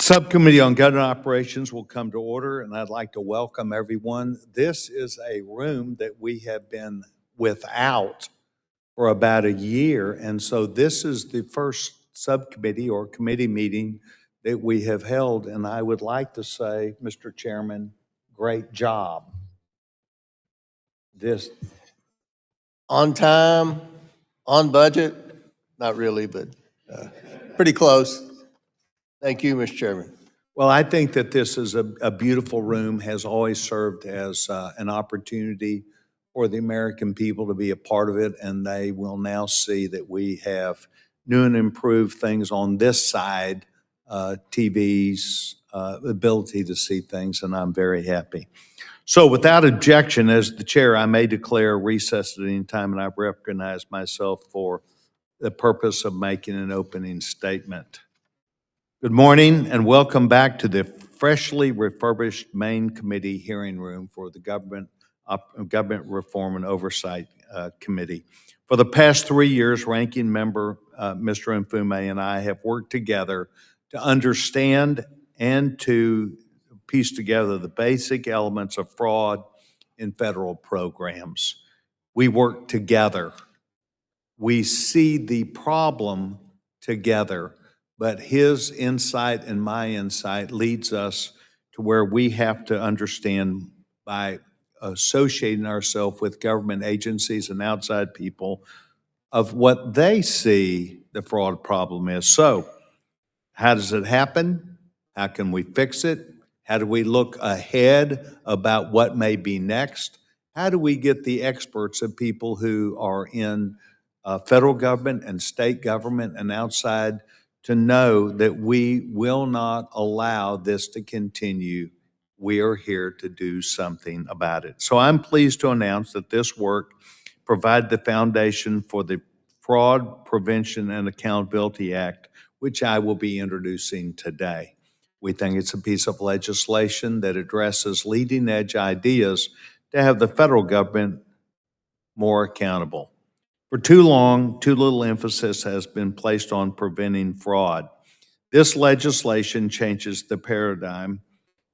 Subcommittee on Government Operations will come to order, and I'd like to welcome everyone. This is a room that we have been without for about a year, and so this is the first subcommittee or committee meeting that we have held, and I would like to say, Mr. Chairman, great job. This On time, on budget, not really, but pretty close. Thank you, Mr. Chairman. Well, I think that this is a beautiful room, has always served as an opportunity for the American people to be a part of it, and they will now see that we have new and improved things on this side, TVs, ability to see things, and I'm very happy. So without objection, as the chair, I may declare recess at any time, and I recognize myself for the purpose of making an opening statement. Good morning and welcome back to the freshly refurbished main committee hearing room for the Government Reform and Oversight Committee. For the past 3 years, Ranking Member Mr. Mfume and I have worked together to understand and to piece together the basic elements of fraud in federal programs. We work together. We see the problem together. But his insight and my insight leads us to where we have to understand by associating ourselves with government agencies and outside people of what they see the fraud problem is. So, how does it happen? How can we fix it? How do we look ahead about what may be next? How do we get the experts of people who are in federal government and state government and outside to know that we will not allow this to continue? We are here to do something about it. So I'm pleased to announce that this work provided the foundation for the Fraud Prevention and Accountability Act, which I will be introducing today. We think it's a piece of legislation that addresses leading edge ideas to have the federal government more accountable. For too long, too little emphasis has been placed on preventing fraud. This legislation changes the paradigm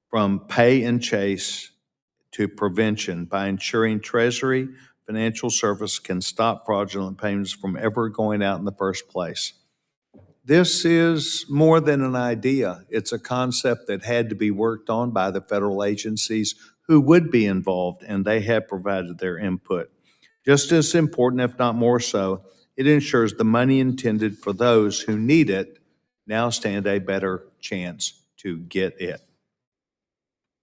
from pay and chase to prevention by ensuring Treasury Financial Service can stop fraudulent payments from ever going out in the first place. This is more than an idea. It's a concept that had to be worked on by the federal agencies who would be involved, and they have provided their input. Just as important, if not more so, it ensures the money intended for those who need it now stand a better chance to get it.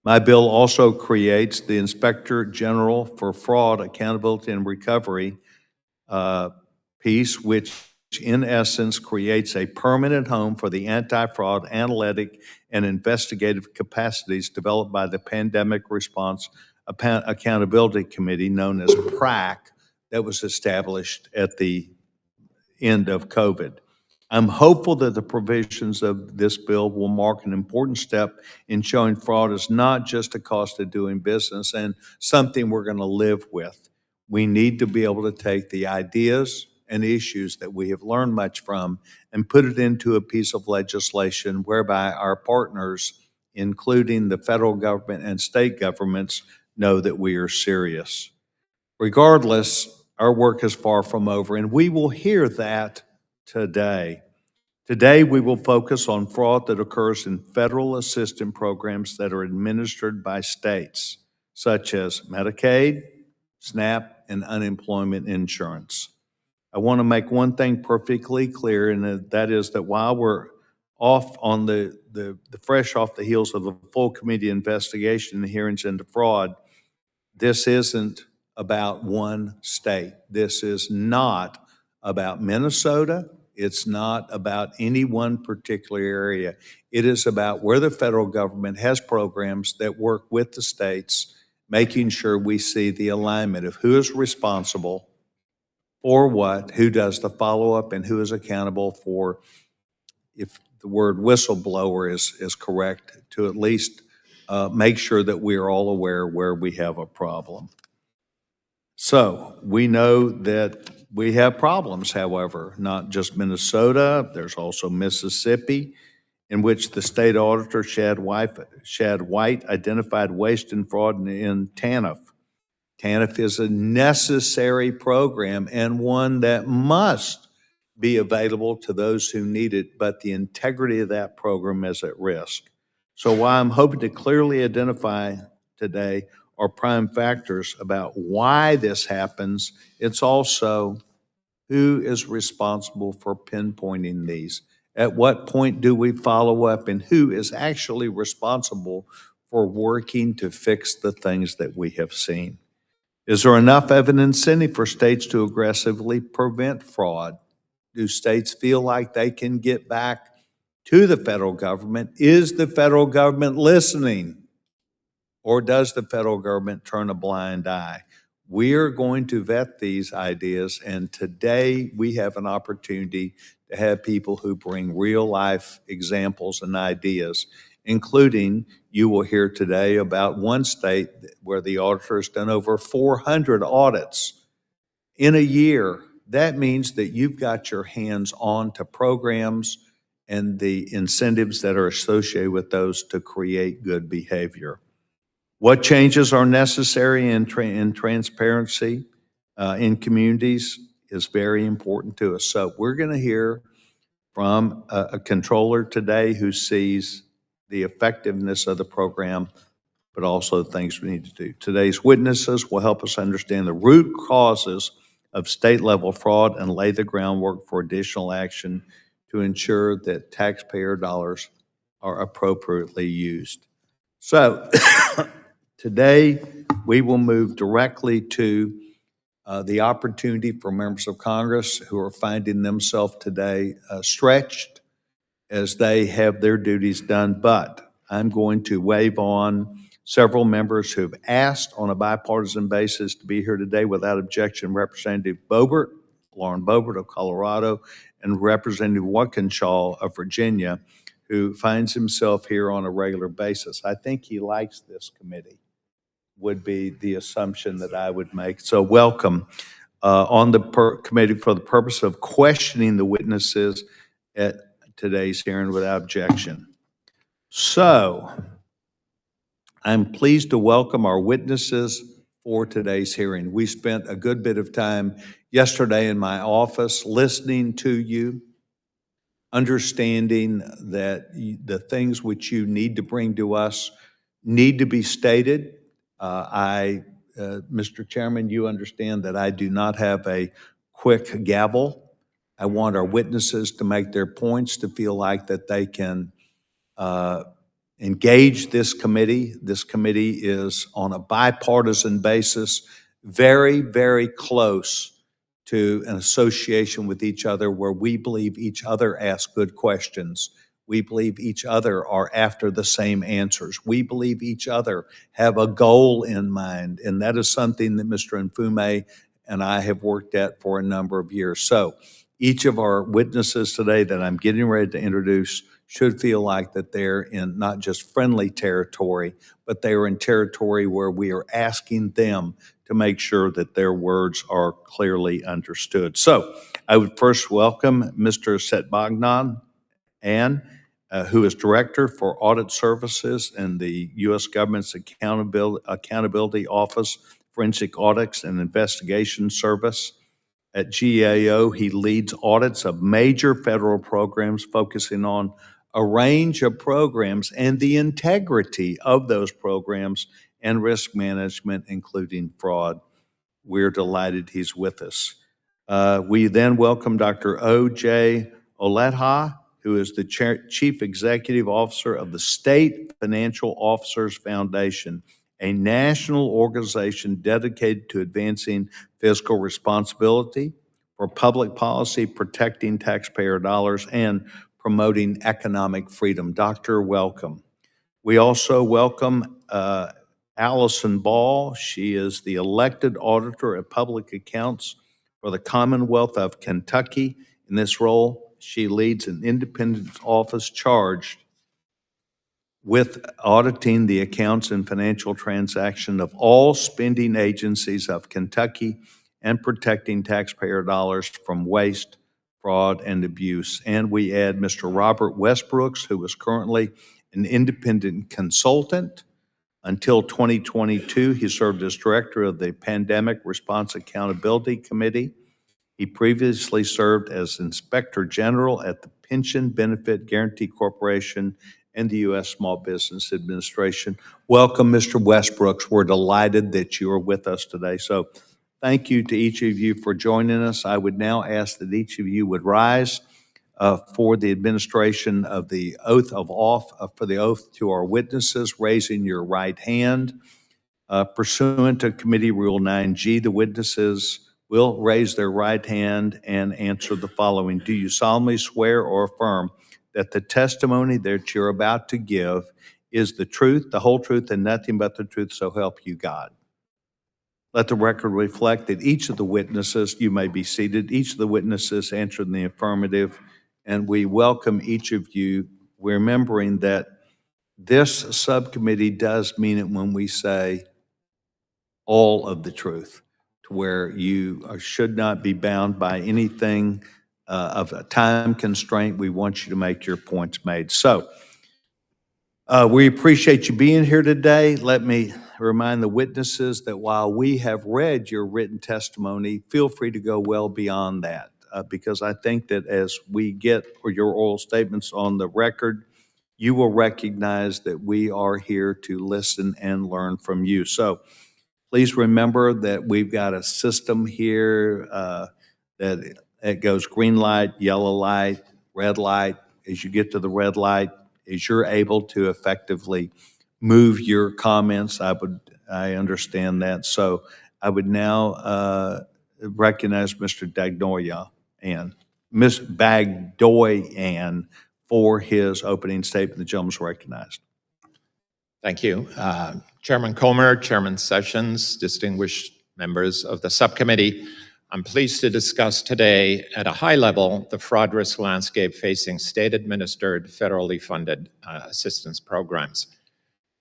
My bill also creates the Inspector General for Fraud, Accountability, and Recovery piece, which in essence creates a permanent home for the anti-fraud analytic and investigative capacities developed by the Pandemic Response Accountability Committee, known as PRAC, that was established at the end of COVID. I'm hopeful that the provisions of this bill will mark an important step in showing fraud is not just a cost of doing business and something we're going to live with. We need to be able to take the ideas and issues that we have learned much from and put it into a piece of legislation whereby our partners, including the federal government and state governments, know that we are serious. Regardless, our work is far from over, and we will hear that today. Today, we will focus on fraud that occurs in federal assistance programs that are administered by states, such as Medicaid, SNAP, and unemployment insurance. I want to make one thing perfectly clear, and that is that while we're off on the fresh off the heels of the full committee investigation and hearings into fraud, this isn't about one state. This is not about Minnesota. It's not about any one particular area. It is about where the federal government has programs that work with the states, making sure we see the alignment of who is responsible for what, who does the follow-up, and who is accountable for, if the word whistleblower is correct, to at least make sure that we are all aware where we have a problem. So we know that we have problems, however, not just Minnesota, there's also Mississippi, in which the state auditor, Shad White, identified waste and fraud in TANF. TANF is a necessary program and one that must be available to those who need it, but the integrity of that program is at risk. So while I'm hoping to clearly identify today are prime factors about why this happens, it's also who is responsible for pinpointing these. At what point do we follow up, and who is actually responsible for working to fix the things that we have seen? Is there enough evidence incentive for states to aggressively prevent fraud? Do states feel like they can get back to the federal government? Is the federal government listening? Or does the federal government turn a blind eye? We're going to vet these ideas, and today we have an opportunity to have people who bring real-life examples and ideas, including you will hear today about one state where the auditor has done over 400 audits in a year. That means that you've got your hands on to programs and the incentives that are associated with those to create good behavior. What changes are necessary in transparency in communities is very important to us. So we're going to hear from a controller today who sees the effectiveness of the program, but also the things we need to do. Today's witnesses will help us understand the root causes of state-level fraud and lay the groundwork for additional action to ensure that taxpayer dollars are appropriately used. So today, we will move directly to the opportunity for members of Congress who are finding themselves today stretched as they have their duties done. But I'm going to wave on several members who have asked on a bipartisan basis to be here today without objection. Representative Boebert, Lauren Boebert of Colorado, and Representative Walkinshaw of Virginia, who finds himself here on a regular basis. I think he likes this committee, would be the assumption that I would make. So welcome on the committee for the purpose of questioning the witnesses at today's hearing without objection. So I'm pleased to welcome our witnesses for today's hearing. We spent a good bit of time yesterday in my office listening to you, understanding that the things which you need to bring to us need to be stated. Mr. Chairman, you understand that I do not have a quick gavel. I want our witnesses to make their points, to feel like that they can engage this committee. This committee is on a bipartisan basis, very, very close to an association with each other where we believe each other asks good questions. We believe each other are after the same answers. We believe each other have a goal in mind, and that is something that Mr. Nfume and I have worked at for a number of years. So each of our witnesses today that I'm getting ready to introduce should feel like that they're in not just friendly territory, but they are in territory where we are asking them to make sure that their words are clearly understood. So I would first welcome Mr. Setbagnan, who is Director for Audit Services in the U.S. Government's Accountability Office, Forensic Audits and Investigation Service. At GAO, he leads audits of major federal programs focusing on a range of programs and the integrity of those programs and risk management, including fraud. We're delighted he's with us. We then welcome Dr. O.J. Oleka, who is the Chief Executive Officer of the State Financial Officers Foundation, a national organization dedicated to advancing fiscal responsibility for public policy, protecting taxpayer dollars, and promoting economic freedom. Doctor, welcome. We also welcome Allison Ball. She is the elected auditor of public accounts for the Commonwealth of Kentucky. In this role, she leads an independent office charged with auditing the accounts and financial transactions of all spending agencies of Kentucky and protecting taxpayer dollars from waste, fraud, and abuse. And we add Mr. Robert Westbrooks, who is currently an independent consultant. Until 2022, he served as director of the Pandemic Response Accountability Committee. He previously served as Inspector General at the Pension Benefit Guaranty Corporation and the U.S. Small Business Administration. Welcome, Mr. Westbrooks. We're delighted that you are with us today. So thank you to each of you for joining us. I would now ask that each of you would rise for the administration of the oath of office, for the oath to our witnesses, raising your right hand. Pursuant to Committee Rule 9G, the witnesses will raise their right hand and answer the following. Do you solemnly swear or affirm that the testimony that you're about to give is the truth, the whole truth, and nothing but the truth, so help you God? Let the record reflect that each of the witnesses, you may be seated, each of the witnesses answered in the affirmative, and we welcome each of you, remembering that this subcommittee does mean it when we say all of the truth, to where you should not be bound by anything of a time constraint. We want you to make your points made. So we appreciate you being here today. Let me remind the witnesses that while we have read your written testimony, feel free to go well beyond that, because I think that as we get your oral statements on the record, you will recognize that we are here to listen and learn from you. So please remember that we've got a system here that it goes green light, yellow light, red light. As you get to the red light, as you're able to effectively move your comments, I understand that. So I would now recognize Mr. Ms. Bagdoyan for his opening statement. The gentleman's recognized. Thank you. Chairman Comer, Chairman Sessions, distinguished members of the subcommittee, I'm pleased to discuss today at a high level the fraud risk landscape facing state-administered, federally funded assistance programs.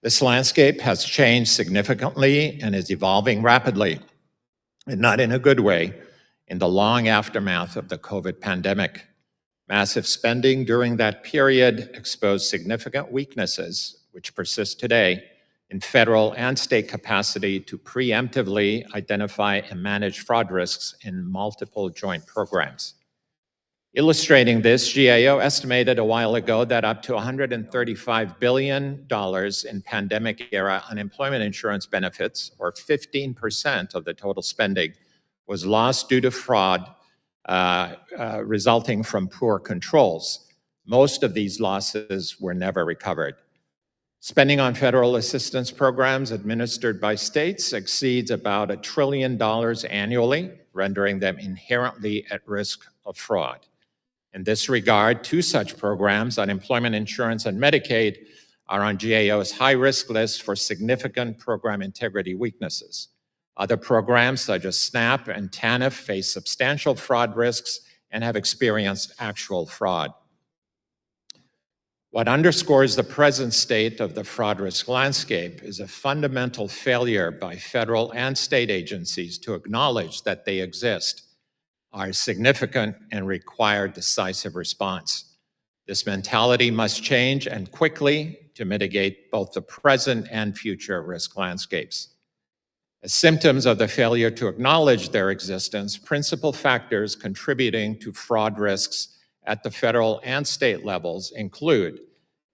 This landscape has changed significantly and is evolving rapidly, and not in a good way, in the long aftermath of the COVID pandemic. Massive spending during that period exposed significant weaknesses, which persist today, in federal and state capacity to preemptively identify and manage fraud risks in multiple joint programs. Illustrating this, GAO estimated a while ago that up to $135 billion in pandemic-era unemployment insurance benefits, or 15% of the total spending, was lost due to fraud resulting from poor controls. Most of these losses were never recovered. Spending on federal assistance programs administered by states exceeds about $1 trillion annually, rendering them inherently at risk of fraud. In this regard, two such programs, unemployment insurance and Medicaid, are on GAO's high-risk list for significant program integrity weaknesses. Other programs, such as SNAP and TANF, face substantial fraud risks and have experienced actual fraud. What underscores the present state of the fraud risk landscape is a fundamental failure by federal and state agencies to acknowledge that they exist, are significant, and require decisive response. This mentality must change, and quickly, to mitigate both the present and future risk landscapes. As symptoms of the failure to acknowledge their existence, principal factors contributing to fraud risks at the federal and state levels include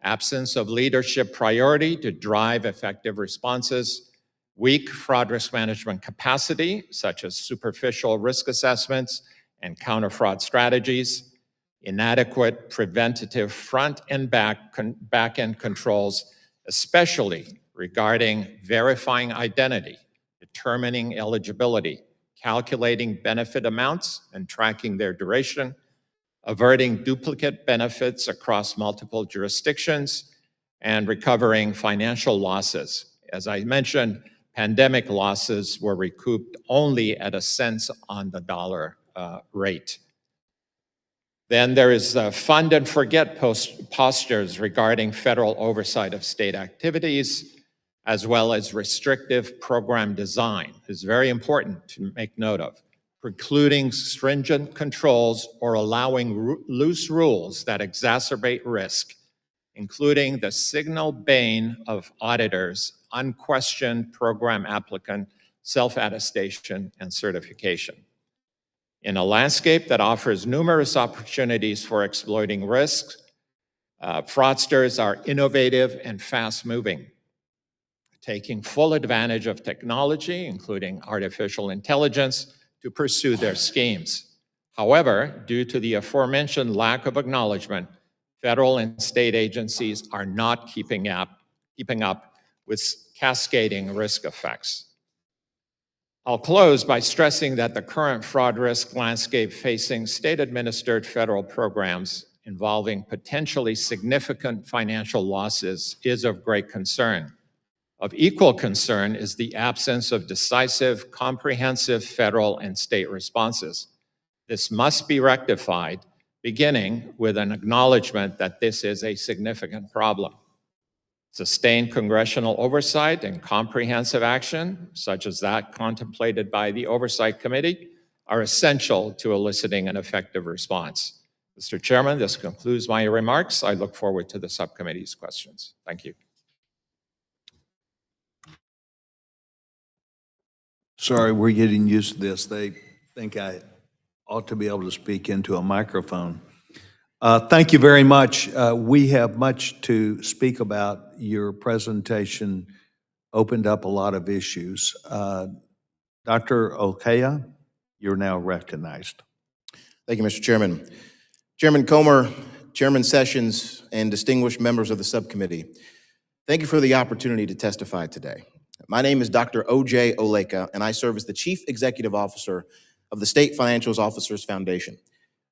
absence of leadership priority to drive effective responses, weak fraud risk management capacity, such as superficial risk assessments and counter-fraud strategies, inadequate preventative front and back-end controls, especially regarding verifying identity, determining eligibility, calculating benefit amounts and tracking their duration, averting duplicate benefits across multiple jurisdictions, and recovering financial losses. As I mentioned, pandemic losses were recouped only at a cents on the dollar rate. Then there is fund and forget postures regarding federal oversight of state activities, as well as restrictive program design. It's very important to make note of. precluding stringent controls or allowing loose rules that exacerbate risk, including the signal bane of auditors, unquestioned program applicant self-attestation and certification. In a landscape that offers numerous opportunities for exploiting risks, fraudsters are innovative and fast-moving, taking full advantage of technology, including artificial intelligence, to pursue their schemes. However, due to the aforementioned lack of acknowledgement, federal and state agencies are not keeping up with cascading risk effects. I'll close by stressing that the current fraud risk landscape facing state-administered federal programs involving potentially significant financial losses is of great concern. Of equal concern is the absence of decisive, comprehensive federal and state responses. This must be rectified, beginning with an acknowledgement that this is a significant problem. Sustained congressional oversight and comprehensive action, such as that contemplated by the Oversight Committee, are essential to eliciting an effective response. Mr. Chairman, this concludes my remarks. I look forward to the subcommittee's questions. Thank you. Sorry, we're getting used to this. They think I ought to be able to speak into a microphone. Thank you very much. We have much to speak about. Your presentation opened up a lot of issues. Dr. Oleka, you're now recognized. Thank you, Mr. Chairman. Chairman Comer, Chairman Sessions, and distinguished members of the subcommittee, thank you for the opportunity to testify today. My name is Dr. O.J. Oleka, and I serve as the Chief Executive Officer of the State Financial Officers Foundation.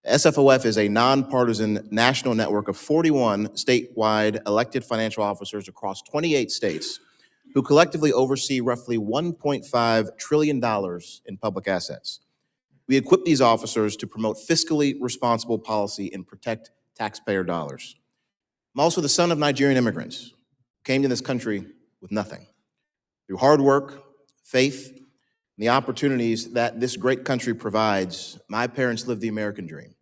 SFOF is a nonpartisan national network of 41 statewide elected financial officers across 28 states who collectively oversee roughly $1.5 trillion in public assets. We equip these officers to promote fiscally responsible policy and protect taxpayer dollars. I'm also the son of Nigerian immigrants who came to this country with nothing. Through hard work, faith, and the opportunities that this great country provides, my parents lived the American dream.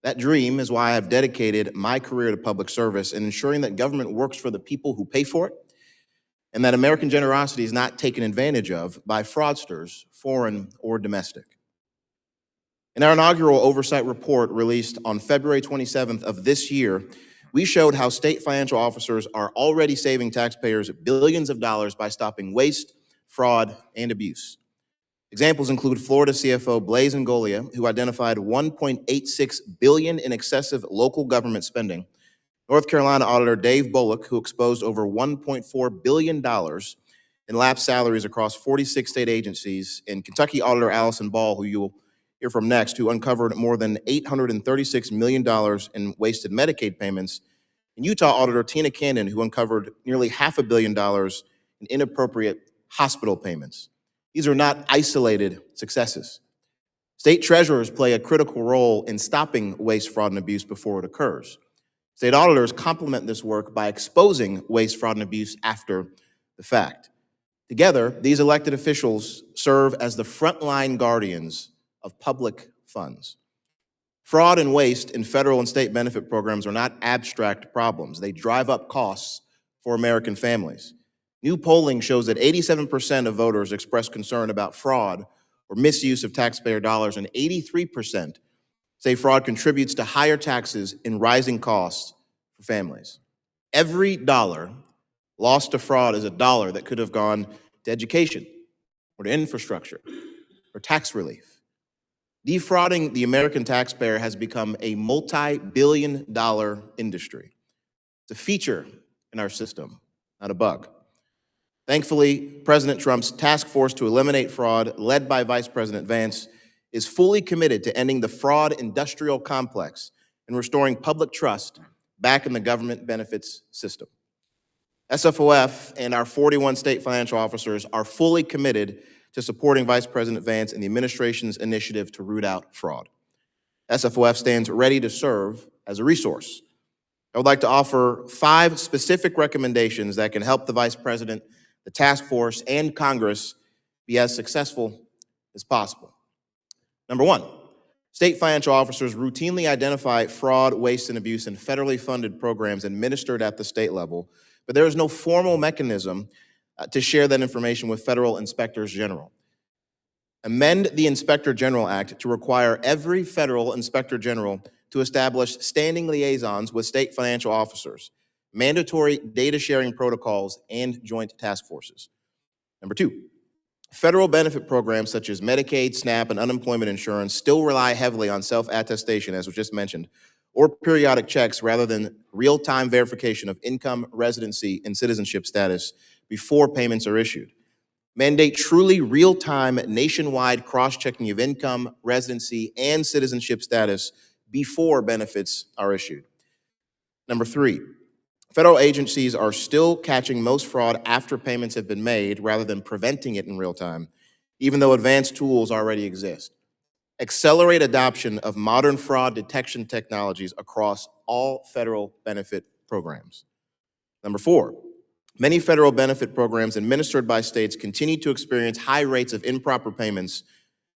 That dream is why I've dedicated my career to public service and ensuring that government works for the people who pay for it, and that American generosity is not taken advantage of by fraudsters, foreign or domestic. In our inaugural oversight report released on February 27th of this year, we showed how state financial officers are already saving taxpayers billions of dollars by stopping waste, fraud, and abuse. Examples include Florida CFO Blaise Ngolia, who identified $1.86 billion in excessive local government spending, North Carolina Auditor Dave Bullock, who exposed over $1.4 billion in lapsed salaries across 46 state agencies, and Kentucky Auditor Allison Ball, who you'll hear from next, who uncovered more than $836 million in wasted Medicaid payments, and Utah Auditor Tina Cannon, who uncovered nearly $500 million in inappropriate hospital payments. These are not isolated successes. State treasurers play a critical role in stopping waste, fraud, and abuse before it occurs. State auditors complement this work by exposing waste, fraud, and abuse after the fact. Together, these elected officials serve as the frontline guardians of public funds. Fraud and waste in federal and state benefit programs are not abstract problems. They drive up costs for American families. New polling shows that 87% of voters express concern about fraud or misuse of taxpayer dollars, and 83% say fraud contributes to higher taxes and rising costs for families. Every dollar lost to fraud is a dollar that could have gone to education or to infrastructure or tax relief. Defrauding the American taxpayer has become a multi-billion-dollar industry. It's a feature in our system, not a bug. Thankfully, President Trump's task force to eliminate fraud, led by Vice President Vance, is fully committed to ending the fraud industrial complex and restoring public trust back in the government benefits system. SFOF and our 41 state financial officers are fully committed to supporting Vice President Vance and the administration's initiative to root out fraud. SFOF stands ready to serve as a resource. I would like to offer 5 specific recommendations that can help the Vice President, the task force, and Congress be as successful as possible. Number one, state financial officers routinely identify fraud, waste, and abuse in federally funded programs administered at the state level, but there is no formal mechanism to share that information with federal inspectors general. Amend the Inspector General Act to require every federal inspector general to establish standing liaisons with state financial officers, mandatory data sharing protocols, and joint task forces. Number two, federal benefit programs such as Medicaid, SNAP, and unemployment insurance still rely heavily on self-attestation, as was just mentioned, or periodic checks rather than real-time verification of income, residency, and citizenship status before payments are issued. Mandate truly real-time nationwide cross-checking of income, residency, and citizenship status before benefits are issued. Number three, federal agencies are still catching most fraud after payments have been made rather than preventing it in real time, even though advanced tools already exist. Accelerate adoption of modern fraud detection technologies across all federal benefit programs. Number four, many federal benefit programs administered by states continue to experience high rates of improper payments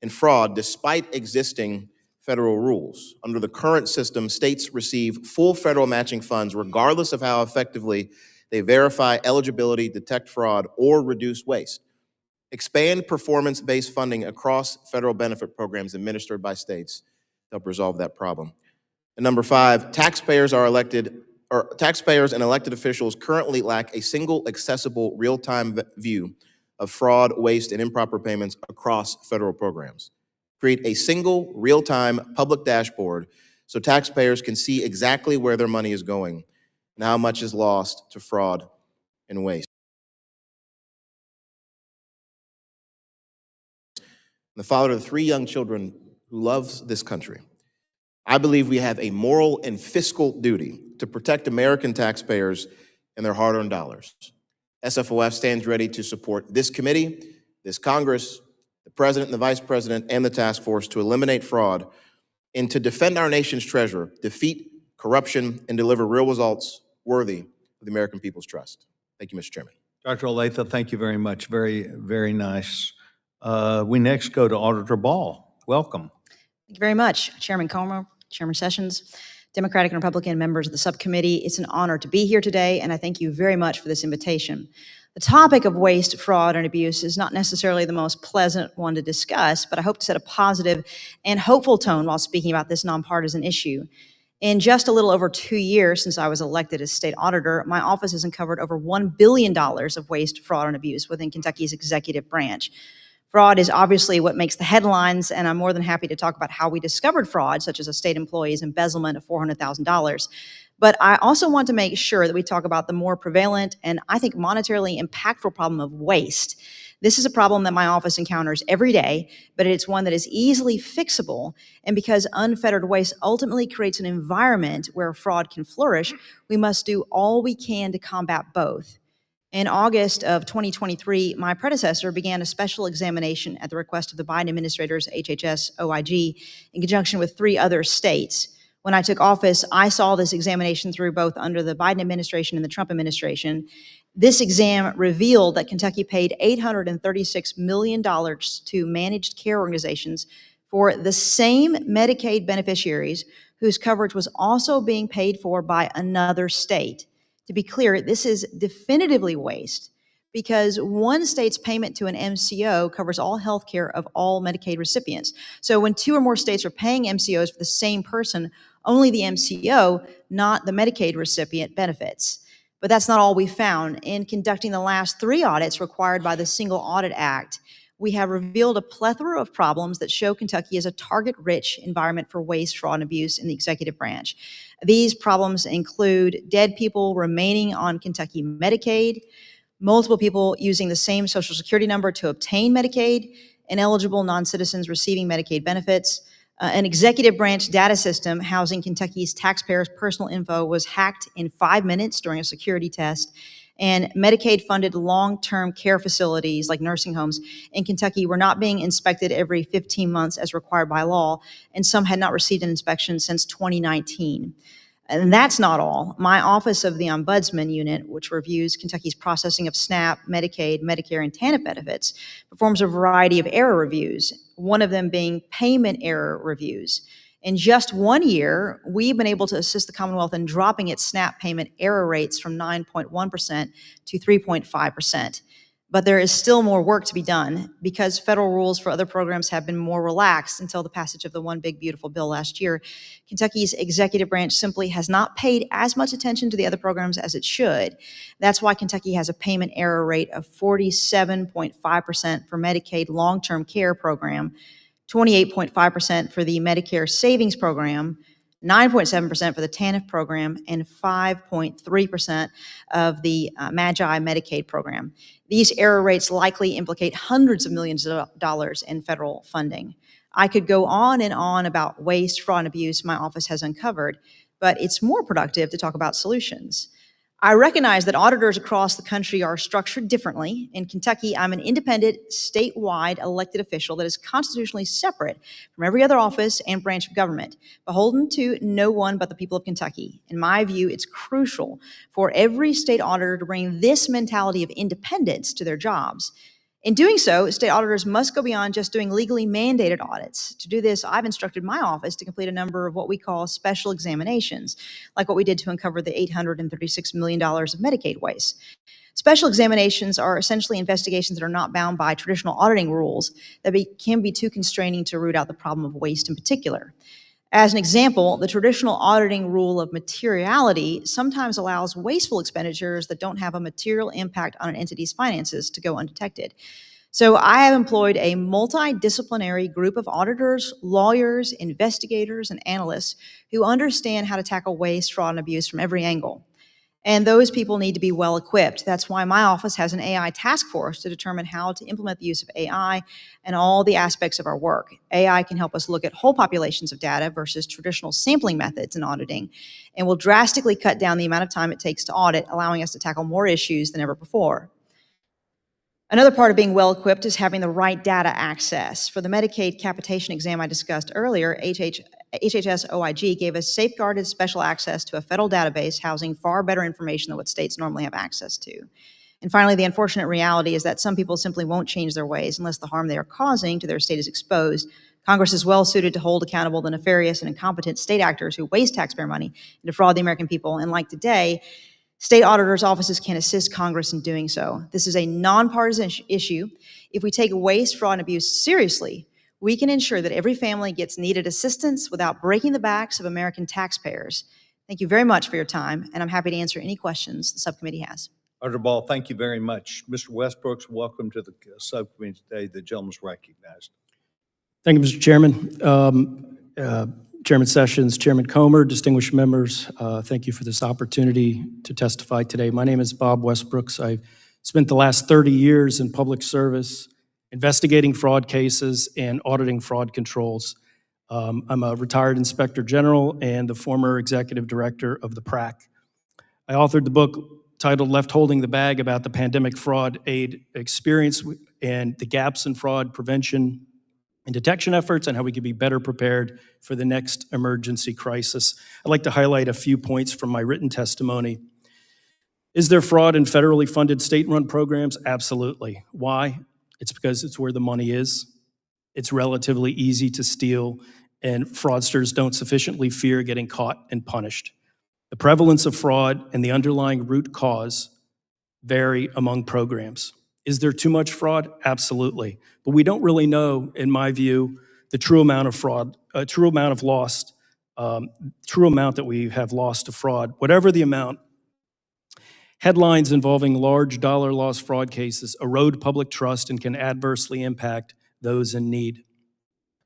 and fraud despite existing federal rules. Under the current system, states receive full federal matching funds regardless of how effectively they verify eligibility, detect fraud, or reduce waste. Expand performance-based funding across federal benefit programs administered by states to help resolve that problem. And number five, taxpayers and elected officials currently lack a single accessible real-time view of fraud, waste, and improper payments across federal programs. Create a single real-time public dashboard so taxpayers can see exactly where their money is going and how much is lost to fraud and waste. The father of 3 young children who loves this country, I believe we have a moral and fiscal duty to protect American taxpayers and their hard-earned dollars. SFOF stands ready to support this committee, this Congress, the President and the Vice President, and the task force to eliminate fraud and to defend our nation's treasure, defeat corruption, and deliver real results worthy of the American people's trust. Thank you, Mr. Chairman. Dr. Oleka, thank you very much. Very, very nice. We next go to Auditor Ball. Welcome. Thank you very much, Chairman Comer, Chairman Sessions, Democratic and Republican members of the subcommittee. It's an honor to be here today, and I thank you very much for this invitation. The topic of waste, fraud, and abuse is not necessarily the most pleasant one to discuss, but I hope to set a positive and hopeful tone while speaking about this nonpartisan issue. In just a little over 2 years since I was elected as state auditor, my office has uncovered over $1 billion of waste, fraud, and abuse within Kentucky's executive branch. Fraud is obviously what makes the headlines, and I'm more than happy to talk about how we discovered fraud, such as a state employee's embezzlement of $400,000. But I also want to make sure that we talk about the more prevalent and I think monetarily impactful problem of waste. This is a problem that my office encounters every day, but it's one that is easily fixable. And because unfettered waste ultimately creates an environment where fraud can flourish, we must do all we can to combat both. In August of 2023, my predecessor began a special examination at the request of the Biden administrator's HHS OIG in conjunction with 3 other states. When I took office, I saw this examination through both under the Biden administration and the Trump administration. This exam revealed that Kentucky paid $836 million to managed care organizations for the same Medicaid beneficiaries whose coverage was also being paid for by another state. To be clear, this is definitively waste because one state's payment to an MCO covers all health care of all Medicaid recipients. So when 2 or more states are paying MCOs for the same person, only the MCO, not the Medicaid recipient, benefits. But that's not all we found. In conducting the last 3 audits required by the Single Audit Act, we have revealed a plethora of problems that show Kentucky is a target-rich environment for waste, fraud, and abuse in the executive branch. These problems include dead people remaining on Kentucky Medicaid, multiple people using the same Social Security number to obtain Medicaid, ineligible non-citizens receiving Medicaid benefits, an executive branch data system housing Kentucky's taxpayers' personal info was hacked in 5 minutes during a security test, and Medicaid-funded long-term care facilities like nursing homes in Kentucky were not being inspected every 15 months as required by law, and some had not received an inspection since 2019. And that's not all. My Office of the Ombudsman Unit, which reviews Kentucky's processing of SNAP, Medicaid, Medicare, and TANF benefits, performs a variety of error reviews, one of them being payment error reviews. In just 1 year, we've been able to assist the Commonwealth in dropping its SNAP payment error rates from 9.1% to 3.5%. But there is still more work to be done because federal rules for other programs have been more relaxed until the passage of the One Big Beautiful Bill last year. Kentucky's executive branch simply has not paid as much attention to the other programs as it should. That's why Kentucky has a payment error rate of 47.5% for Medicaid long-term care program, 28.5% for the Medicare Savings Program, 9.7% for the TANF program, and 5.3% of the MAGI Medicaid program. These error rates likely implicate hundreds of millions of dollars in federal funding. I could go on and on about waste, fraud, and abuse my office has uncovered, but it's more productive to talk about solutions. I recognize that auditors across the country are structured differently. In Kentucky, I'm an independent, statewide elected official that is constitutionally separate from every other office and branch of government, beholden to no one but the people of Kentucky. In my view, it's crucial for every state auditor to bring this mentality of independence to their jobs. In doing so, state auditors must go beyond just doing legally mandated audits. To do this, I've instructed my office to complete a number of what we call special examinations, like what we did to uncover the $836 million of Medicaid waste. Special examinations are essentially investigations that are not bound by traditional auditing rules that can be too constraining to root out the problem of waste in particular. As an example, the traditional auditing rule of materiality sometimes allows wasteful expenditures that don't have a material impact on an entity's finances to go undetected. So I have employed a multidisciplinary group of auditors, lawyers, investigators, and analysts who understand how to tackle waste, fraud, and abuse from every angle. And those people need to be well equipped. That's why my office has an AI task force to determine how to implement the use of AI and all the aspects of our work. AI can help us look at whole populations of data versus traditional sampling methods in auditing, and will drastically cut down the amount of time it takes to audit, allowing us to tackle more issues than ever before. Another part of being well equipped is having the right data access. For the Medicaid capitation exam I discussed earlier, HHS OIG gave us safeguarded special access to a federal database housing far better information than what states normally have access to. And finally, the unfortunate reality is that some people simply won't change their ways unless the harm they are causing to their state is exposed. Congress is well suited to hold accountable the nefarious and incompetent state actors who waste taxpayer money and defraud the American people. And like today, state auditors' offices can assist Congress in doing so. This is a nonpartisan issue. If we take waste, fraud, and abuse seriously, we can ensure that every family gets needed assistance without breaking the backs of American taxpayers. Thank you very much for your time, and I'm happy to answer any questions the subcommittee has. Auditor Ball, thank you very much. Mr. Westbrooks, welcome to the subcommittee today. The gentleman's recognized. Thank you, Mr. Chairman. Chairman Sessions, Chairman Comer, distinguished members, thank you for this opportunity to testify today. My name is Bob Westbrooks. I've spent the last 30 years in public service investigating fraud cases and auditing fraud controls. I'm a retired Inspector General and the former Executive Director of the PRAC. I authored the book titled Left Holding the Bag about the pandemic fraud aid experience and the gaps in fraud prevention and detection efforts and how we can be better prepared for the next emergency crisis. I'd like to highlight a few points from my written testimony. Is there fraud in federally funded state-run programs? Absolutely. Why? It's because it's where the money is. It's relatively easy to steal, and fraudsters don't sufficiently fear getting caught and punished. The prevalence of fraud and the underlying root cause vary among programs. Is there too much fraud? Absolutely. But we don't really know, in my view, the true amount of fraud, true amount that we have lost to fraud. Whatever the amount, headlines involving large dollar loss fraud cases erode public trust and can adversely impact those in need.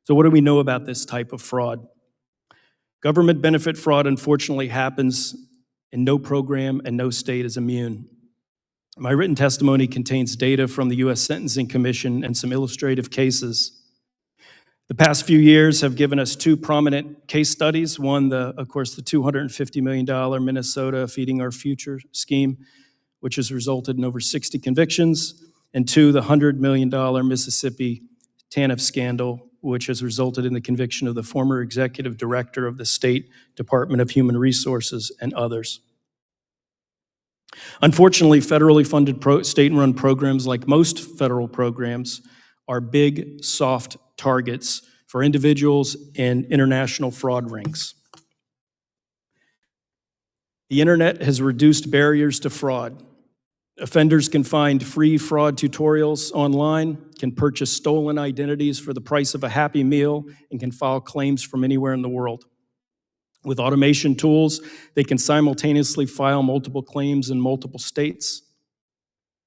So what do we know about this type of fraud? Government benefit fraud unfortunately happens in no program and no state is immune. My written testimony contains data from the U.S. Sentencing Commission and some illustrative cases. The past few years have given us two prominent case studies. One, of course, the $250 million Minnesota Feeding Our Future scheme, which has resulted in over 60 convictions. And two, the $100 million Mississippi TANF scandal, which has resulted in the conviction of the former executive director of the State Department of Human Resources and others. Unfortunately, federally funded state-run programs, like most federal programs, are big, soft targets for individuals and international fraud rings. The internet has reduced barriers to fraud. Offenders can find free fraud tutorials online, can purchase stolen identities for the price of a Happy Meal, and can file claims from anywhere in the world. With automation tools, they can simultaneously file multiple claims in multiple states.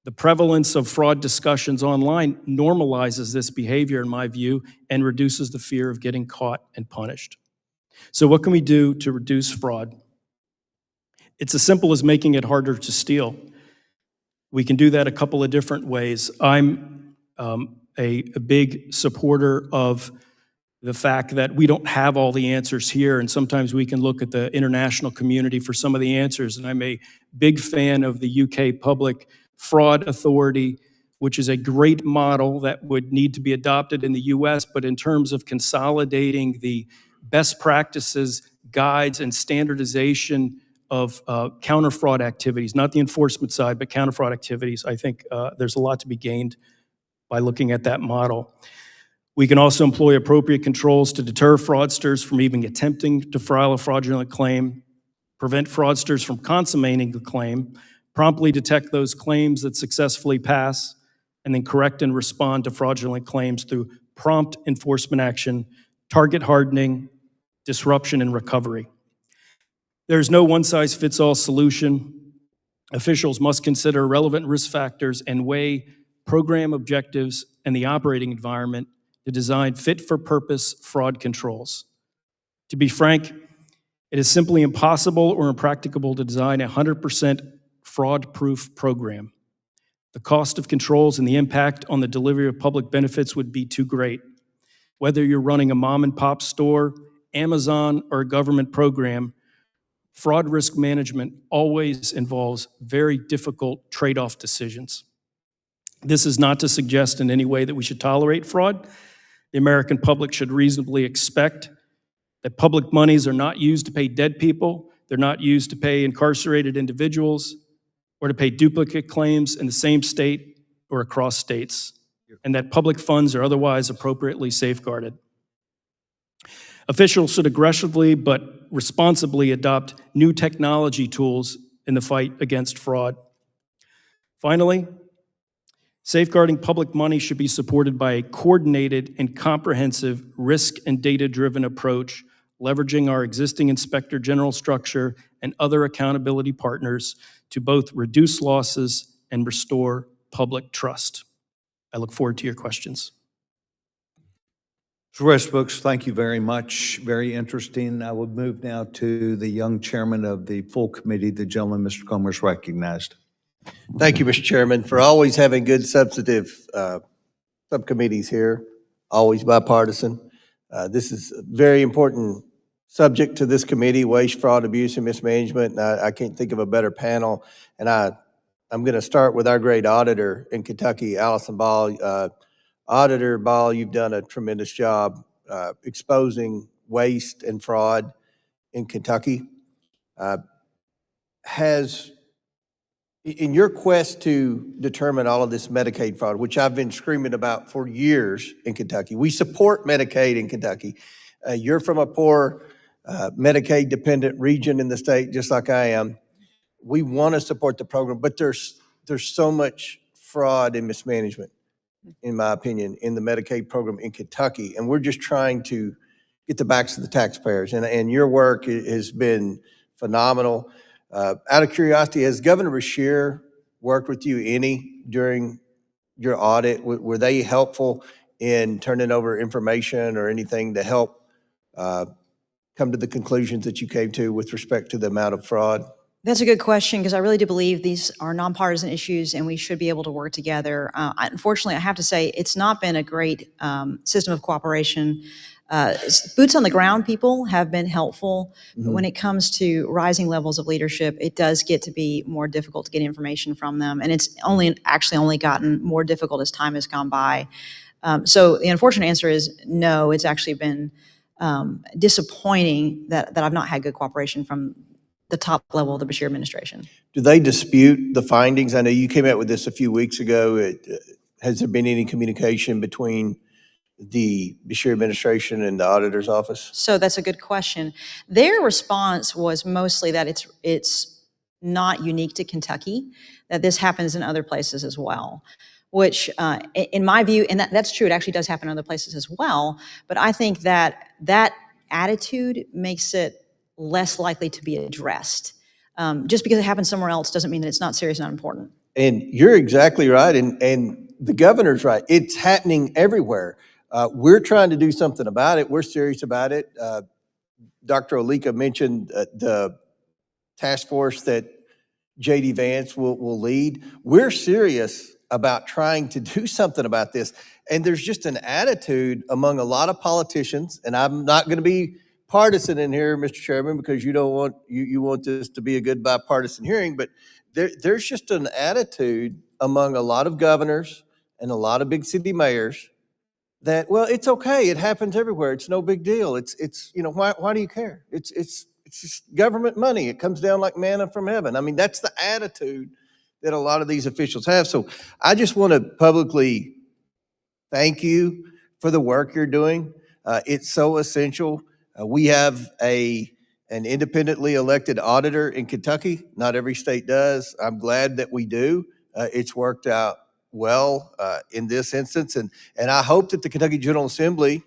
The prevalence of fraud discussions online normalizes this behavior, in my view, and reduces the fear of getting caught and punished. So what can we do to reduce fraud? It's as simple as making it harder to steal. We can do that a couple of different ways. I'm a big supporter of the fact that we don't have all the answers here, and sometimes we can look at the international community for some of the answers. And I'm a big fan of the UK Public Fraud Authority, which is a great model that would need to be adopted in the US, but in terms of consolidating the best practices, guides, and standardization of counter-fraud activities, not the enforcement side, but counter-fraud activities, I think there's a lot to be gained by looking at that model. We can also employ appropriate controls to deter fraudsters from even attempting to file a fraudulent claim, prevent fraudsters from consummating the claim, promptly detect those claims that successfully pass, and then correct and respond to fraudulent claims through prompt enforcement action, target hardening, disruption, and recovery. There's no one-size-fits-all solution. Officials must consider relevant risk factors and weigh program objectives and the operating environment to design fit-for-purpose fraud controls. To be frank, it is simply impossible or impracticable to design a 100% fraud-proof program. The cost of controls and the impact on the delivery of public benefits would be too great. Whether you're running a mom-and-pop store, Amazon, or a government program, fraud risk management always involves very difficult trade-off decisions. This is not to suggest in any way that we should tolerate fraud. The American public should reasonably expect that public monies are not used to pay dead people, they're not used to pay incarcerated individuals, or to pay duplicate claims in the same state or across states, and that public funds are otherwise appropriately safeguarded. Officials should aggressively but responsibly adopt new technology tools in the fight against fraud. Finally, safeguarding public money should be supported by a coordinated and comprehensive risk and data-driven approach, leveraging our existing Inspector General structure and other accountability partners to both reduce losses and restore public trust. I look forward to your questions. Mr. Westbrooks, thank you very much. Very interesting. I would move now to the young chairman of the full committee, the gentleman, Mr. Comer, is recognized. Thank you, Mr. Chairman, for always having good substantive subcommittees here, always bipartisan. This is a very important subject to this committee, waste, fraud, abuse, and mismanagement. And I can't think of a better panel. And I'm going to start with our great auditor in Kentucky, Allison Ball. Auditor Ball, you've done a tremendous job exposing waste and fraud in Kentucky. In your quest to determine all of this Medicaid fraud, which I've been screaming about for years in Kentucky, we support Medicaid in Kentucky. You're from a poor Medicaid-dependent region in the state, just like I am. We want to support the program, but there's so much fraud and mismanagement, in my opinion, in the Medicaid program in Kentucky, and we're just trying to get the backs of the taxpayers, and your work has been phenomenal. Out of curiosity, has Governor Beshear worked with you any during your audit? Were they helpful in turning over information or anything to help come to the conclusions that you came to with respect to the amount of fraud? That's a good question, because I really do believe these are nonpartisan issues and we should be able to work together. Unfortunately, I have to say, it's not been a great system of cooperation. Boots on the ground people have been helpful, but when it comes to rising levels of leadership, it does get to be more difficult to get information from them. And it's actually only gotten more difficult as time has gone by. So the unfortunate answer is no, it's actually been disappointing that I've not had good cooperation from the top level of the Bashir administration. Do they dispute the findings? I know you came out with this a few weeks ago. Has there been any communication between the Bashir administration and the auditor's office? So that's a good question. Their response was mostly that it's not unique to Kentucky, that this happens in other places as well, which in my view, and that's true, it actually does happen in other places as well, but I think that that attitude makes it less likely to be addressed. Just because it happens somewhere else doesn't mean that it's not serious and not important. And you're exactly right, and the governor's right. It's happening everywhere. We're trying to do something about it. We're serious about it. Dr. Oleka mentioned the task force that J.D. Vance will lead. We're serious about trying to do something about this. And there's just an attitude among a lot of politicians, and I'm not going to be partisan in here, Mr. Chairman, because you don't want you want this to be a good bipartisan hearing, but there's just an attitude among a lot of governors and a lot of big city mayors that, well, it's okay, it happens everywhere, it's no big deal, it's you know, why do you care? It's just government money, it comes down like manna from heaven. I mean, that's the attitude that a lot of these officials have. So I just want to publicly thank you for the work you're doing. It's so essential. We have an independently elected auditor in Kentucky. Not every state does. I'm glad that we do. It's worked out well in this instance, and I hope that the Kentucky General Assembly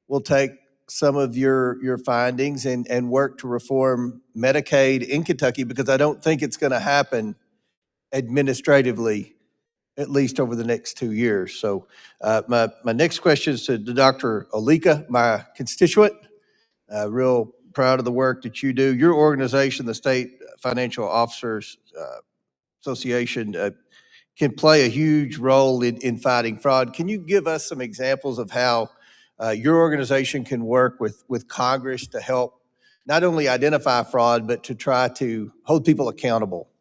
will take some of your findings and work to reform Medicaid in Kentucky, because I don't think it's going to happen administratively, at least over the next 2 years. So my next question is to Dr. Oleka, my constituent. Real proud of the work that you do. Your organization, the State Financial Officers Association, can play a huge role in fighting fraud. Can you give us some examples of how your organization can work with Congress to help not only identify fraud, but to try to hold people accountable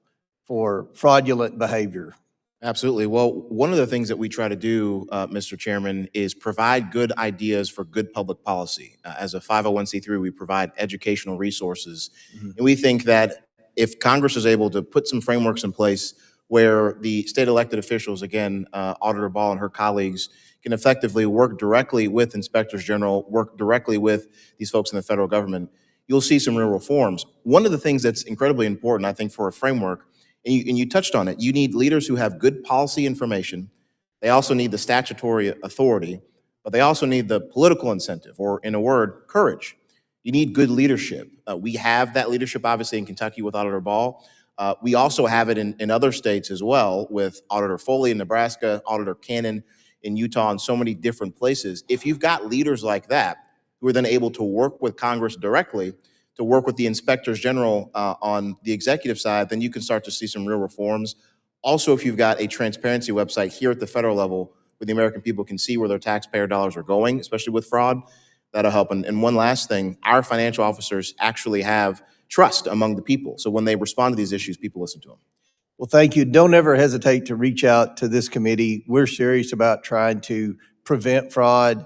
for fraudulent behavior? Absolutely. Well, one of the things that we try to do, Mr. Chairman, is provide good ideas for good public policy. As a 501c3, we provide educational resources. And we think that if Congress is able to put some frameworks in place where the state elected officials, again, Auditor Ball and her colleagues, can effectively work directly with inspectors general, work directly with these folks in the federal government, you'll see some real reforms. One of the things that's incredibly important, I think, for a framework, and you touched on it, you need leaders who have good policy information. They also need the statutory authority, but they also need the political incentive, or in a word, courage. You need good leadership. We have that leadership, obviously, in Kentucky with Auditor Ball. We also have it in other states as well, with Auditor Foley in Nebraska, Auditor Cannon in Utah, and so many different places. If you've got leaders like that who are then able to work with Congress directly, to work with the inspectors general on the executive side, then you can start to see some real reforms. Also, if you've got a transparency website here at the federal level where the American people can see where their taxpayer dollars are going, especially with fraud, that'll help. And one last thing, our financial officers actually have trust among the people. So when they respond to these issues, people listen to them. Well, thank you. Don't ever hesitate to reach out to this committee. We're serious about trying to prevent fraud.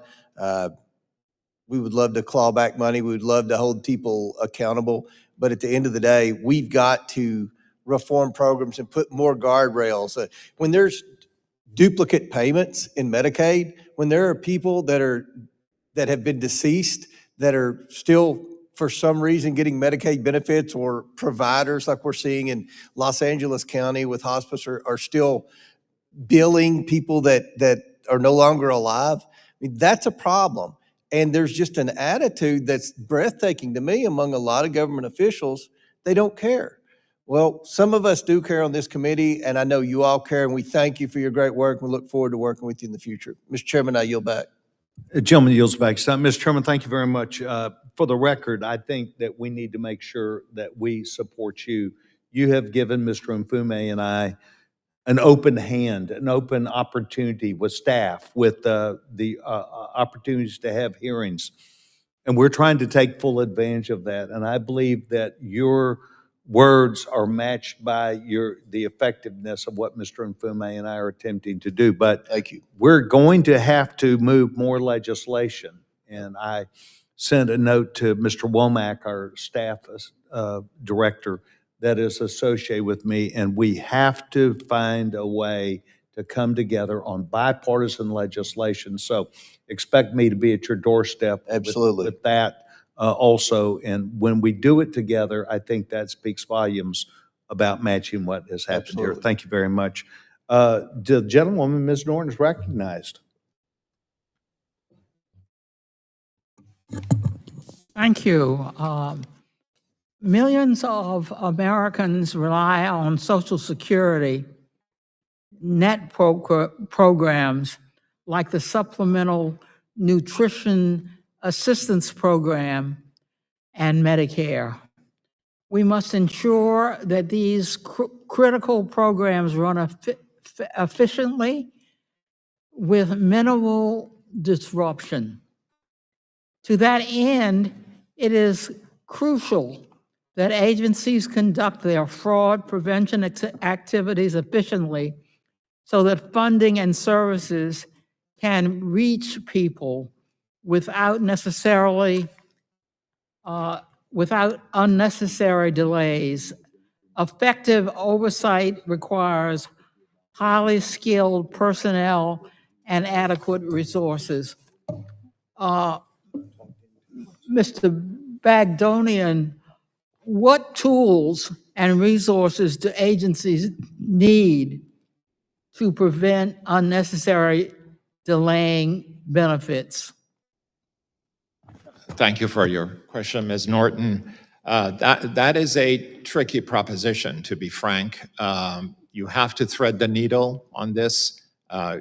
We would love to claw back money. We would love to hold people accountable. But at the end of the day, we've got to reform programs and put more guardrails. When there's duplicate payments in Medicaid, when there are people that have been deceased that are still, for some reason, getting Medicaid benefits, or providers like we're seeing in Los Angeles County with hospice are still billing people that are no longer alive, I mean, that's a problem. And there's just an attitude that's breathtaking to me among a lot of government officials. They don't care. Well, some of us do care on this committee, and I know you all care, and we thank you for your great work. We look forward to working with you in the future. Mr. Chairman, I yield back. Gentleman yields back. So, Mr. Chairman, thank you very much. For the record, I think that we need to make sure that we support you. You have given Mr. Mfume and I an open hand, an open opportunity with staff, with the opportunities to have hearings. And we're trying to take full advantage of that. And I believe that your words are matched by the effectiveness of what Mr. Nfume and I are attempting to do. But Thank you. we're going to have to move more legislation. And I sent a note to Mr. Womack, our staff director, that is associated with me, and we have to find a way to come together on bipartisan legislation. So expect me to be at your doorstep Absolutely. with that also. And when we do it together, I think that speaks volumes about matching what has happened here. Absolutely. Thank you very much. The gentlewoman, Ms. Norton, is recognized. Thank you. Millions of Americans rely on Social Security net programs like the Supplemental Nutrition Assistance Program and Medicare. We must ensure that these critical programs run efficiently with minimal disruption. To that end, it is crucial that agencies conduct their fraud prevention activities efficiently so that funding and services can reach people without unnecessary delays. Effective oversight requires highly skilled personnel and adequate resources. Mr. Bagdonian, what tools and resources do agencies need to prevent unnecessary delaying benefits? Thank you for your question, Ms. Norton. That is a tricky proposition, to be frank. You have to thread the needle on this.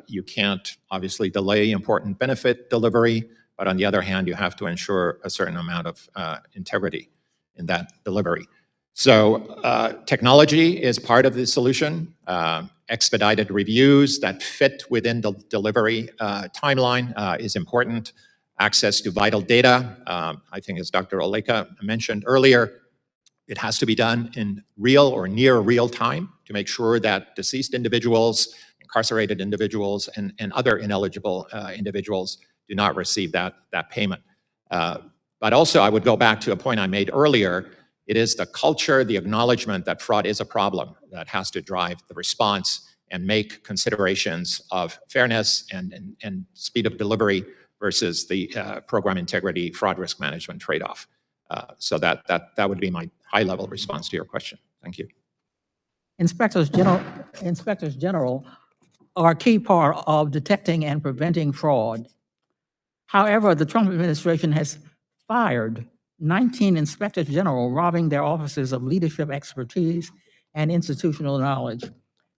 You can't obviously delay important benefit delivery, but on the other hand, you have to ensure a certain amount of integrity in that delivery. So technology is part of the solution. Expedited reviews that fit within the delivery timeline is important. Access to vital data, I think as Dr. Oleka mentioned earlier, it has to be done in real or near real time to make sure that deceased individuals, incarcerated individuals, and other ineligible individuals do not receive that payment. But also, I would go back to a point I made earlier. It is the culture, the acknowledgement that fraud is a problem that has to drive the response and make considerations of fairness and speed of delivery versus the program integrity, fraud risk management trade-off. So that would be my high-level response to your question. Thank you. Inspectors General are a key part of detecting and preventing fraud. However, the Trump administration has fired 19 inspectors general, robbing their offices of leadership expertise and institutional knowledge.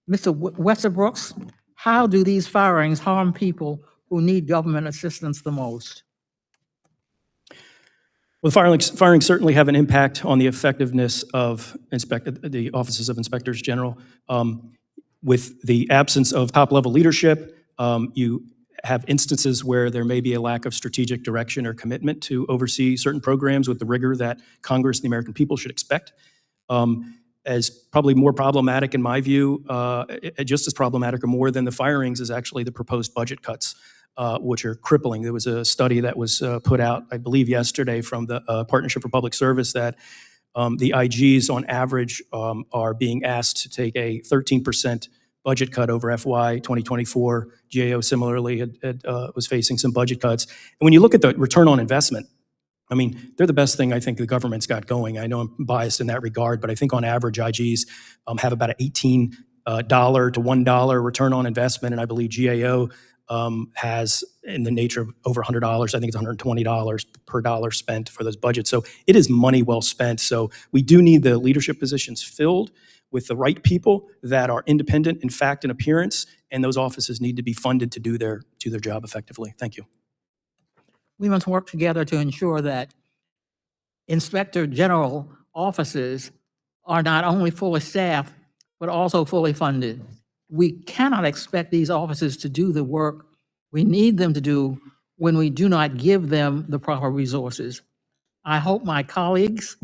Mr. Westerbrooks, how do these firings harm people who need government assistance the most? Well, firings certainly have an impact on the effectiveness of the offices of inspectors general. With the absence of top-level leadership, you have instances where there may be a lack of strategic direction or commitment to oversee certain programs with the rigor that Congress and the American people should expect. As probably more problematic in my view, just as problematic or more than the firings is actually the proposed budget cuts, which are crippling. There was a study that was put out, I believe yesterday, from the Partnership for Public Service that the IGs on average are being asked to take a 13% budget cut over FY 2024. GAO similarly was facing some budget cuts. And when you look at the return on investment, I mean, they're the best thing I think the government's got going. I know I'm biased in that regard, but I think on average IGs have about an $18 to $1 return on investment, and I believe GAO has in the nature of over $100. I think it's $120 per dollar spent for those budgets. So it is money well spent. So we do need the leadership positions filled with the right people that are independent in fact and appearance, and those offices need to be funded to do their job effectively. Thank you. We must work together to ensure that Inspector General offices are not only fully staffed, but also fully funded. We cannot expect these offices to do the work we need them to do when we do not give them the proper resources. I hope my colleagues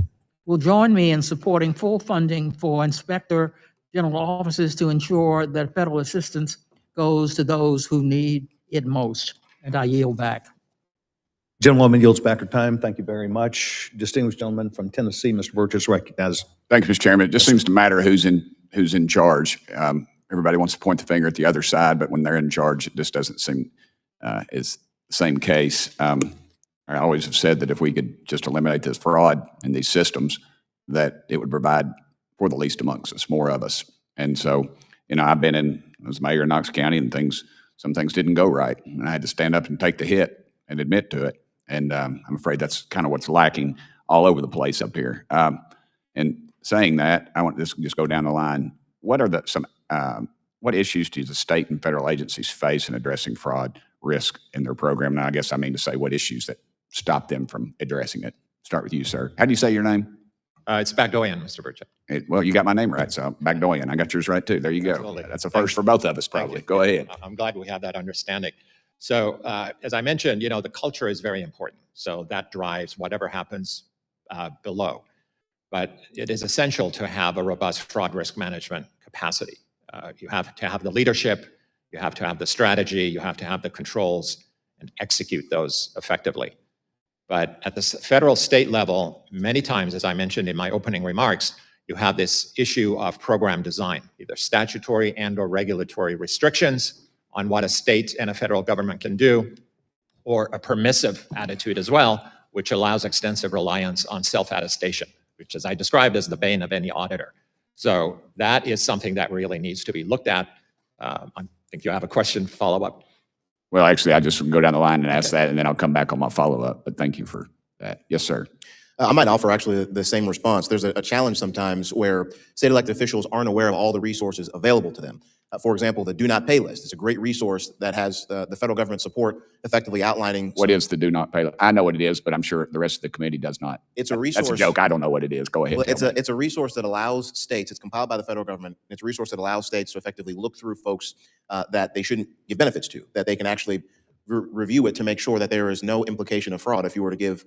will join me in supporting full funding for Inspector General offices to ensure that federal assistance goes to those who need it most. And I yield back. Gentlewoman yields back her time. Thank you very much. Distinguished gentleman from Tennessee, Mr. Burch is recognized. Thank you, Mr. Chairman. It just seems to matter who's in charge. Everybody wants to point the finger at the other side, but when they're in charge, it just doesn't seem is the same case. I always have said that if we could just eliminate this fraud in these systems, that it would provide for the least amongst us, more of us. And so, I've been as mayor of Knox County, and some things didn't go right, and I had to stand up and take the hit and admit to it. And I'm afraid that's kind of what's lacking all over the place up here. And saying that, I want to just go down the line. What are what issues do the state and federal agencies face in addressing fraud risk in their program? Now, I guess I mean to say what issues that stop them from addressing it. Start with you, sir. How do you say your name? It's Bagdoyan, Mr. Burchett. Well, you got my name right, so Bagdoyan. I got yours right too. There you go. Absolutely. That's a first for both of us, probably. Go ahead. I'm glad we have that understanding. So as I mentioned, the culture is very important. So that drives whatever happens below. But it is essential to have a robust fraud risk management capacity. You have to have the leadership, you have to have the strategy, you have to have the controls and execute those effectively. But at the federal state level, many times, as I mentioned in my opening remarks, you have this issue of program design, either statutory and/or regulatory restrictions on what a state and a federal government can do, or a permissive attitude as well, which allows extensive reliance on self-attestation, which, as I described, is the bane of any auditor. So that is something that really needs to be looked at. I think you have a question follow-up. Well, actually, I just go down the line and ask that, and then I'll come back on my follow-up. But thank you for that. Yes, sir. I might offer actually the same response. There's a challenge sometimes where state elected officials aren't aware of all the resources available to them. For example, the do not pay list is a great resource that has the federal government support effectively outlining. What is the do not pay list? I know what it is, but I'm sure the rest of the committee does not. It's a resource. That's a joke. I don't know what it is. Go ahead. Well, it's a resource that allows states, it's compiled by the federal government. It's a resource that allows states to effectively look through folks that they shouldn't give benefits to, that they can actually review it to make sure that there is no implication of fraud if you were to give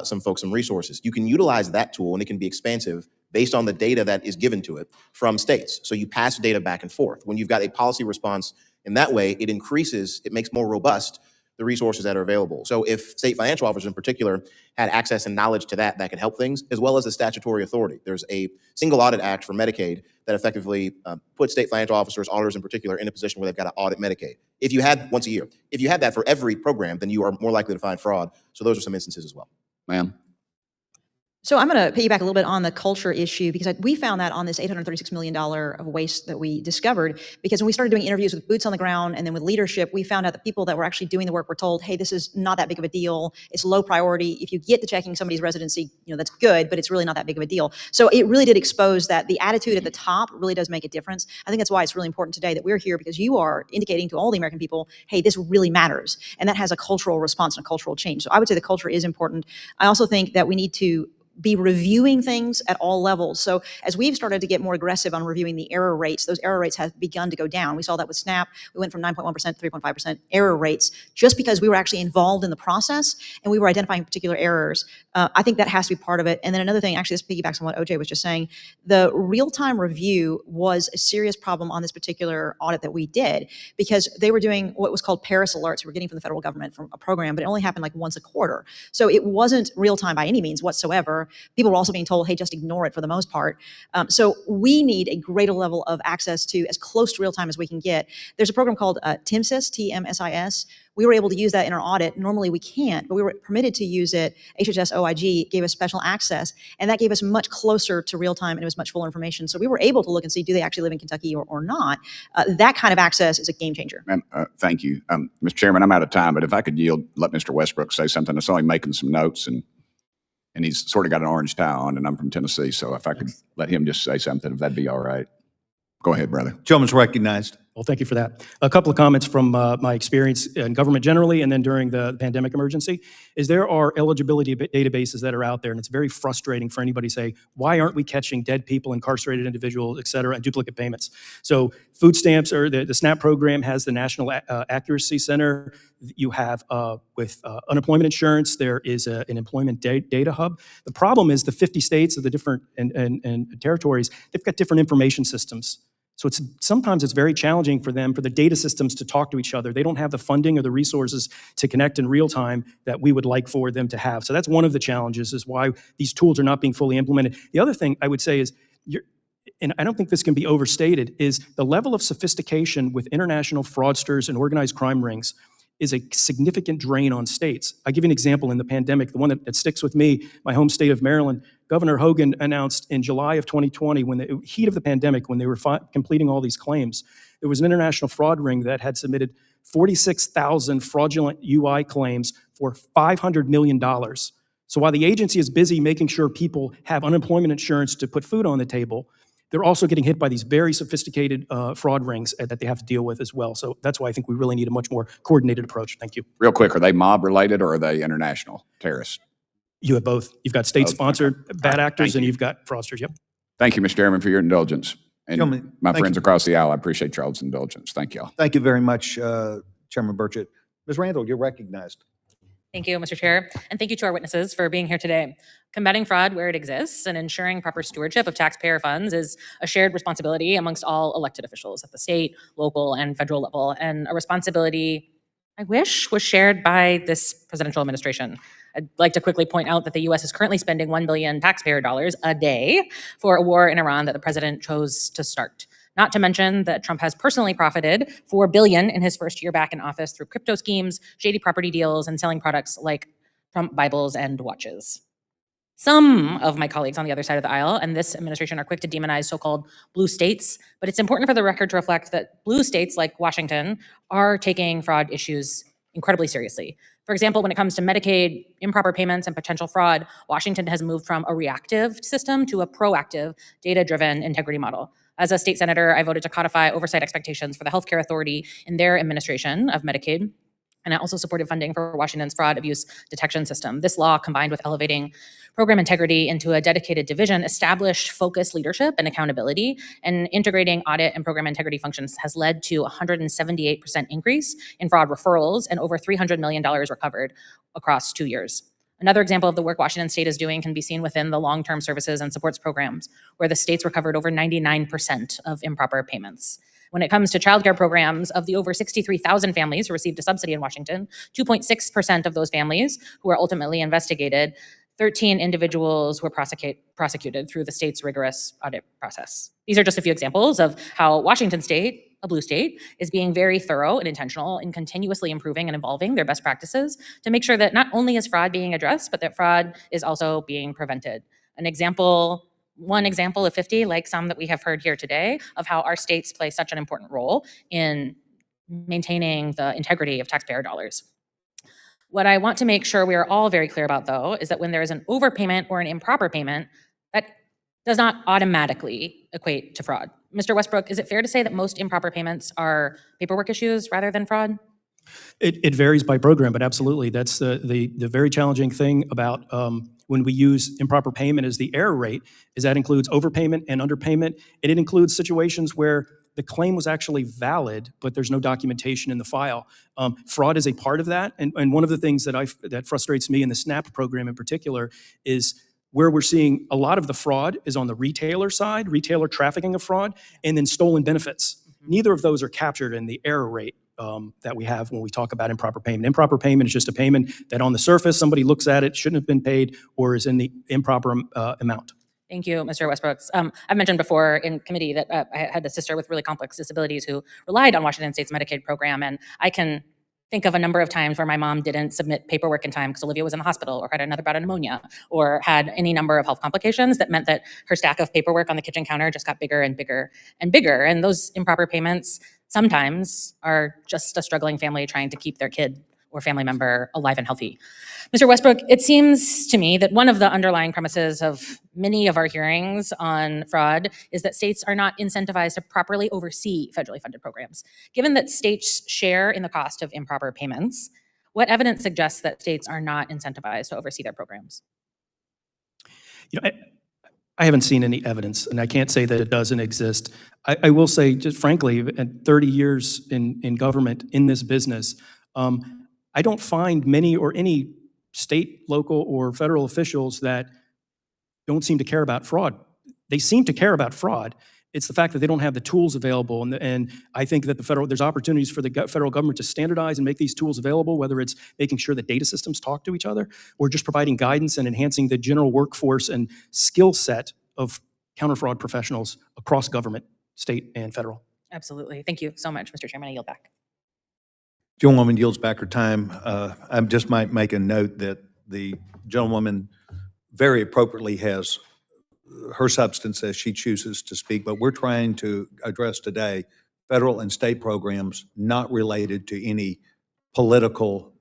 some folks some resources. You can utilize that tool, and it can be expansive based on the data that is given to it from states. So you pass data back and forth. When you've got a policy response in that way, it makes more robust the resources that are available. So if state financial officers in particular had access and knowledge to that could help things, as well as the statutory authority. There's a single audit act for Medicaid that effectively puts state financial officers, auditors in particular, in a position where they've got to audit Medicaid. If you had once a year, if you had that for every program, then you are more likely to find fraud. So those are some instances as well. Ma'am. So I'm going to piggyback a little bit on the culture issue, because we found that on this $836 million of waste that we discovered, because when we started doing interviews with boots on the ground and then with leadership, we found out that people that were actually doing the work were told, hey, this is not that big of a deal. It's low priority. If you get to checking somebody's residency, that's good, but it's really not that big of a deal. So it really did expose that the attitude at the top really does make a difference. I think that's why it's really important today that we're here, because you are indicating to all the American people, hey, this really matters. And that has a cultural response and a cultural change. So I would say the culture is important. I also think that we need to be reviewing things at all levels. So as we've started to get more aggressive on reviewing the error rates, those error rates have begun to go down. We saw that with SNAP. We went from 9.1% to 3.5% error rates just because we were actually involved in the process and we were identifying particular errors. I think that has to be part of it. And then another thing, actually this piggybacks on what OJ was just saying, the real-time review was a serious problem on this particular audit that we did, because they were doing what was called Paris alerts we were getting from the federal government from a program, but it only happened like once a quarter. So it wasn't real-time by any means whatsoever. People were also being told, hey, just ignore it for the most part. So we need a greater level of access to as close to real time as we can get. There's a program called TMSIS, T-M-S-I-S. We were able to use that in our audit. Normally we can't, but we were permitted to use it. HHS OIG gave us special access, and that gave us much closer to real time, and it was much fuller information. So we were able to look and see, do they actually live in Kentucky or not? That kind of access is a game changer. Ma'am, thank you. Mr. Chairman, I'm out of time, but if I could yield, let Mr. Westbrook say something. I saw him making some notes, and he's sort of got an orange tie on, and I'm from Tennessee, so if I could let him just say something, if that'd be all right. Go ahead, brother. Gentleman's recognized. Well, thank you for that. A couple of comments from my experience in government generally and then during the pandemic emergency is there are eligibility databases that are out there, and it's very frustrating for anybody to say, why aren't we catching dead people, incarcerated individuals, et cetera, and duplicate payments? So food stamps or the SNAP program has the National Accuracy Center. You have with unemployment insurance, there is an employment data hub. The problem is the 50 states of the different and territories, they've got different information systems. So sometimes it's very challenging for them, for the data systems to talk to each other. They don't have the funding or the resources to connect in real time that we would like for them to have. So that's one of the challenges, is why these tools are not being fully implemented. The other thing I would say is, and I don't think this can be overstated, is the level of sophistication with international fraudsters and organized crime rings is a significant drain on states. I'll give you an example in the pandemic, the one that sticks with me, my home state of Maryland. Governor Hogan announced in July of 2020, when the heat of the pandemic, when they were completing all these claims, there was an international fraud ring that had submitted 46,000 fraudulent UI claims for $500 million. So while the agency is busy making sure people have unemployment insurance to put food on the table, they're also getting hit by these very sophisticated fraud rings that they have to deal with as well. So that's why I think we really need a much more coordinated approach. Thank you. Real quick, are they mob related or are they international terrorists? You have both. You've got state-sponsored bad actors, and you. you've got fraudsters. Yep. Thank you, Mr. Chairman, for your indulgence. And Gentlemen, my thank friends you. across the aisle, I appreciate Charles' indulgence. Thank y'all. Thank you very much, Chairman Burchett. Ms. Randall, you're recognized. Thank you, Mr. Chair, and thank you to our witnesses for being here today. Combating fraud where it exists and ensuring proper stewardship of taxpayer funds is a shared responsibility amongst all elected officials at the state, local, and federal level, and a responsibility I wish was shared by this presidential administration. I'd like to quickly point out that the U.S. is currently spending $1 billion taxpayer dollars a day for a war in Iran that the president chose to start. Not to mention that Trump has personally profited $4 billion in his first year back in office through crypto schemes, shady property deals, and selling products like Trump Bibles and watches. Some of my colleagues on the other side of the aisle and this administration are quick to demonize so-called blue states, but it's important for the record to reflect that blue states like Washington are taking fraud issues incredibly seriously. For example, when it comes to Medicaid, improper payments, and potential fraud, Washington has moved from a reactive system to a proactive, data-driven integrity model. As a state senator, I voted to codify oversight expectations for the healthcare authority in their administration of Medicaid. And I also supported funding for Washington's fraud abuse detection system. This law, combined with elevating program integrity into a dedicated division, established focused leadership and accountability, and integrating audit and program integrity functions has led to a 178% increase in fraud referrals and over $300 million recovered across 2 years. Another example of the work Washington State is doing can be seen within the long-term services and supports programs, where the state's recovered over 99% of improper payments. When it comes to childcare programs, of the over 63,000 families who received a subsidy in Washington, 2.6% of those families who were ultimately investigated, 13 individuals were prosecuted through the state's rigorous audit process. These are just a few examples of how Washington State, a blue state, is being very thorough and intentional in continuously improving and evolving their best practices to make sure that not only is fraud being addressed, but that fraud is also being prevented. One example of 50, like some that we have heard here today, of how our states play such an important role in maintaining the integrity of taxpayer dollars. What I want to make sure we are all very clear about, though, is that when there is an overpayment or an improper payment, that does not automatically equate to fraud. Mr. Westbrook, is it fair to say that most improper payments are paperwork issues rather than fraud? It varies by program, but absolutely. That's the very challenging thing about when we use improper payment as the error rate, is that includes overpayment and underpayment, and it includes situations where the claim was actually valid, but there's no documentation in the file. Fraud is a part of that, and one of the things that frustrates me in the SNAP program in particular is where we're seeing a lot of the fraud is on the retailer side, retailer trafficking of fraud, and then stolen benefits. Neither of those are captured in the error rate that we have when we talk about improper payment. Improper payment is just a payment that on the surface, somebody looks at it, shouldn't have been paid, or is in the improper amount. Thank you, Mr. Westbrooks. I've mentioned before in committee that I had a sister with really complex disabilities who relied on Washington State's Medicaid program, and I can think of a number of times where my mom didn't submit paperwork in time because Olivia was in the hospital or had another bout of pneumonia or had any number of health complications that meant that her stack of paperwork on the kitchen counter just got bigger and bigger and bigger. And those improper payments sometimes are just a struggling family trying to keep their kid or family member alive and healthy. Mr. Westbrook, it seems to me that one of the underlying premises of many of our hearings on fraud is that states are not incentivized to properly oversee federally funded programs. Given that states share in the cost of improper payments, what evidence suggests that states are not incentivized to oversee their programs? You know, I haven't seen any evidence, and I can't say that it doesn't exist. I will say, just frankly, at 30 years in government in this business, I don't find many or any state, local, or federal officials that don't seem to care about fraud. They seem to care about fraud. It's the fact that they don't have the tools available, and I think that there's opportunities for the federal government to standardize and make these tools available, whether it's making sure that data systems talk to each other, or just providing guidance and enhancing the general workforce and skill set of counter-fraud professionals across government, state and federal. Absolutely. Thank you so much, Mr. Chairman. I yield back. Gentlewoman yields back her time. I just might make a note that the gentlewoman very appropriately has her substance as she chooses to speak, but we're trying to address today federal and state programs not related to any political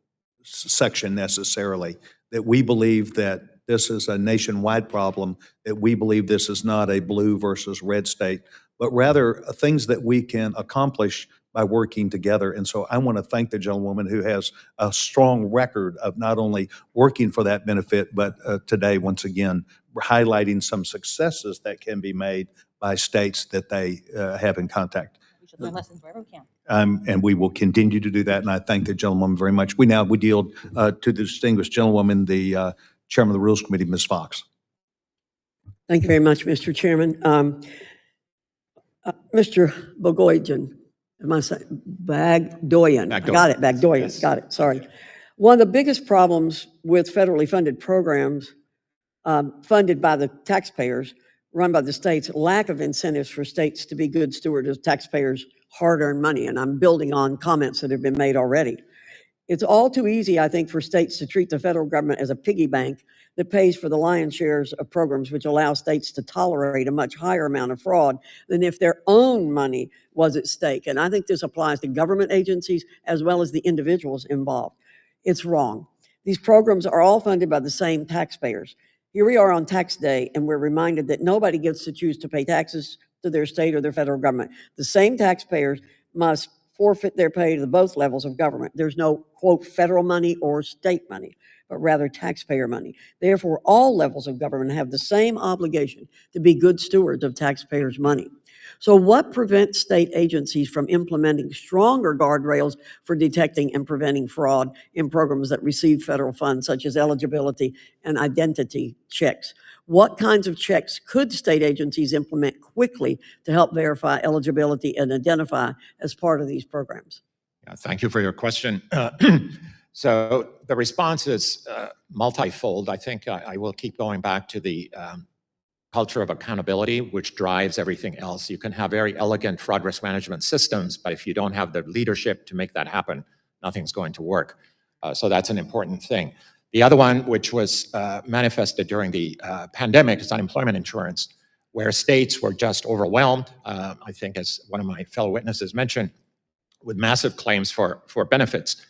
section necessarily, that we believe that this is a nationwide problem, that we believe this is not a blue versus red state, but rather things that we can accomplish by working together. And so I want to thank the gentlewoman who has a strong record of not only working for that benefit, but today, once again, highlighting some successes that can be made by states that they have in contact. We should learn lessons wherever we can. And we will continue to do that. And I thank the gentlewoman very much. We yield to the distinguished gentlewoman, the Chairman of the Rules Committee, Ms. Fox. Thank you very much, Mr. Chairman. Mr. Bogoyan, am I saying Bagdoyan? I got it, Bagdoyan. Yes. Got it. Sorry. One of the biggest problems with federally funded programs funded by the taxpayers, run by the states, lack of incentives for states to be good stewards of taxpayers' hard-earned money. And I'm building on comments that have been made already. It's all too easy, I think, for states to treat the federal government as a piggy bank that pays for the lion's shares of programs, which allow states to tolerate a much higher amount of fraud than if their own money was at stake. And I think this applies to government agencies as well as the individuals involved. It's wrong. These programs are all funded by the same taxpayers. Here we are on tax day, and we're reminded that nobody gets to choose to pay taxes to their state or their federal government. The same taxpayers must forfeit their pay to both levels of government. There's no, quote, federal money or state money, but rather taxpayer money. Therefore, all levels of government have the same obligation to be good stewards of taxpayers' money. So what prevents state agencies from implementing stronger guardrails for detecting and preventing fraud in programs that receive federal funds, such as eligibility and identity checks? What kinds of checks could state agencies implement quickly to help verify eligibility and identify as part of these programs? Yeah, thank you for your question. So the response is multifold. I think I will keep going back to the culture of accountability, which drives everything else. You can have very elegant fraud risk management systems, but if you don't have the leadership to make that happen, nothing's going to work. So that's an important thing. The other one, which was manifested during the pandemic, is unemployment insurance, where states were just overwhelmed, I think as one of my fellow witnesses mentioned, with massive claims for benefits.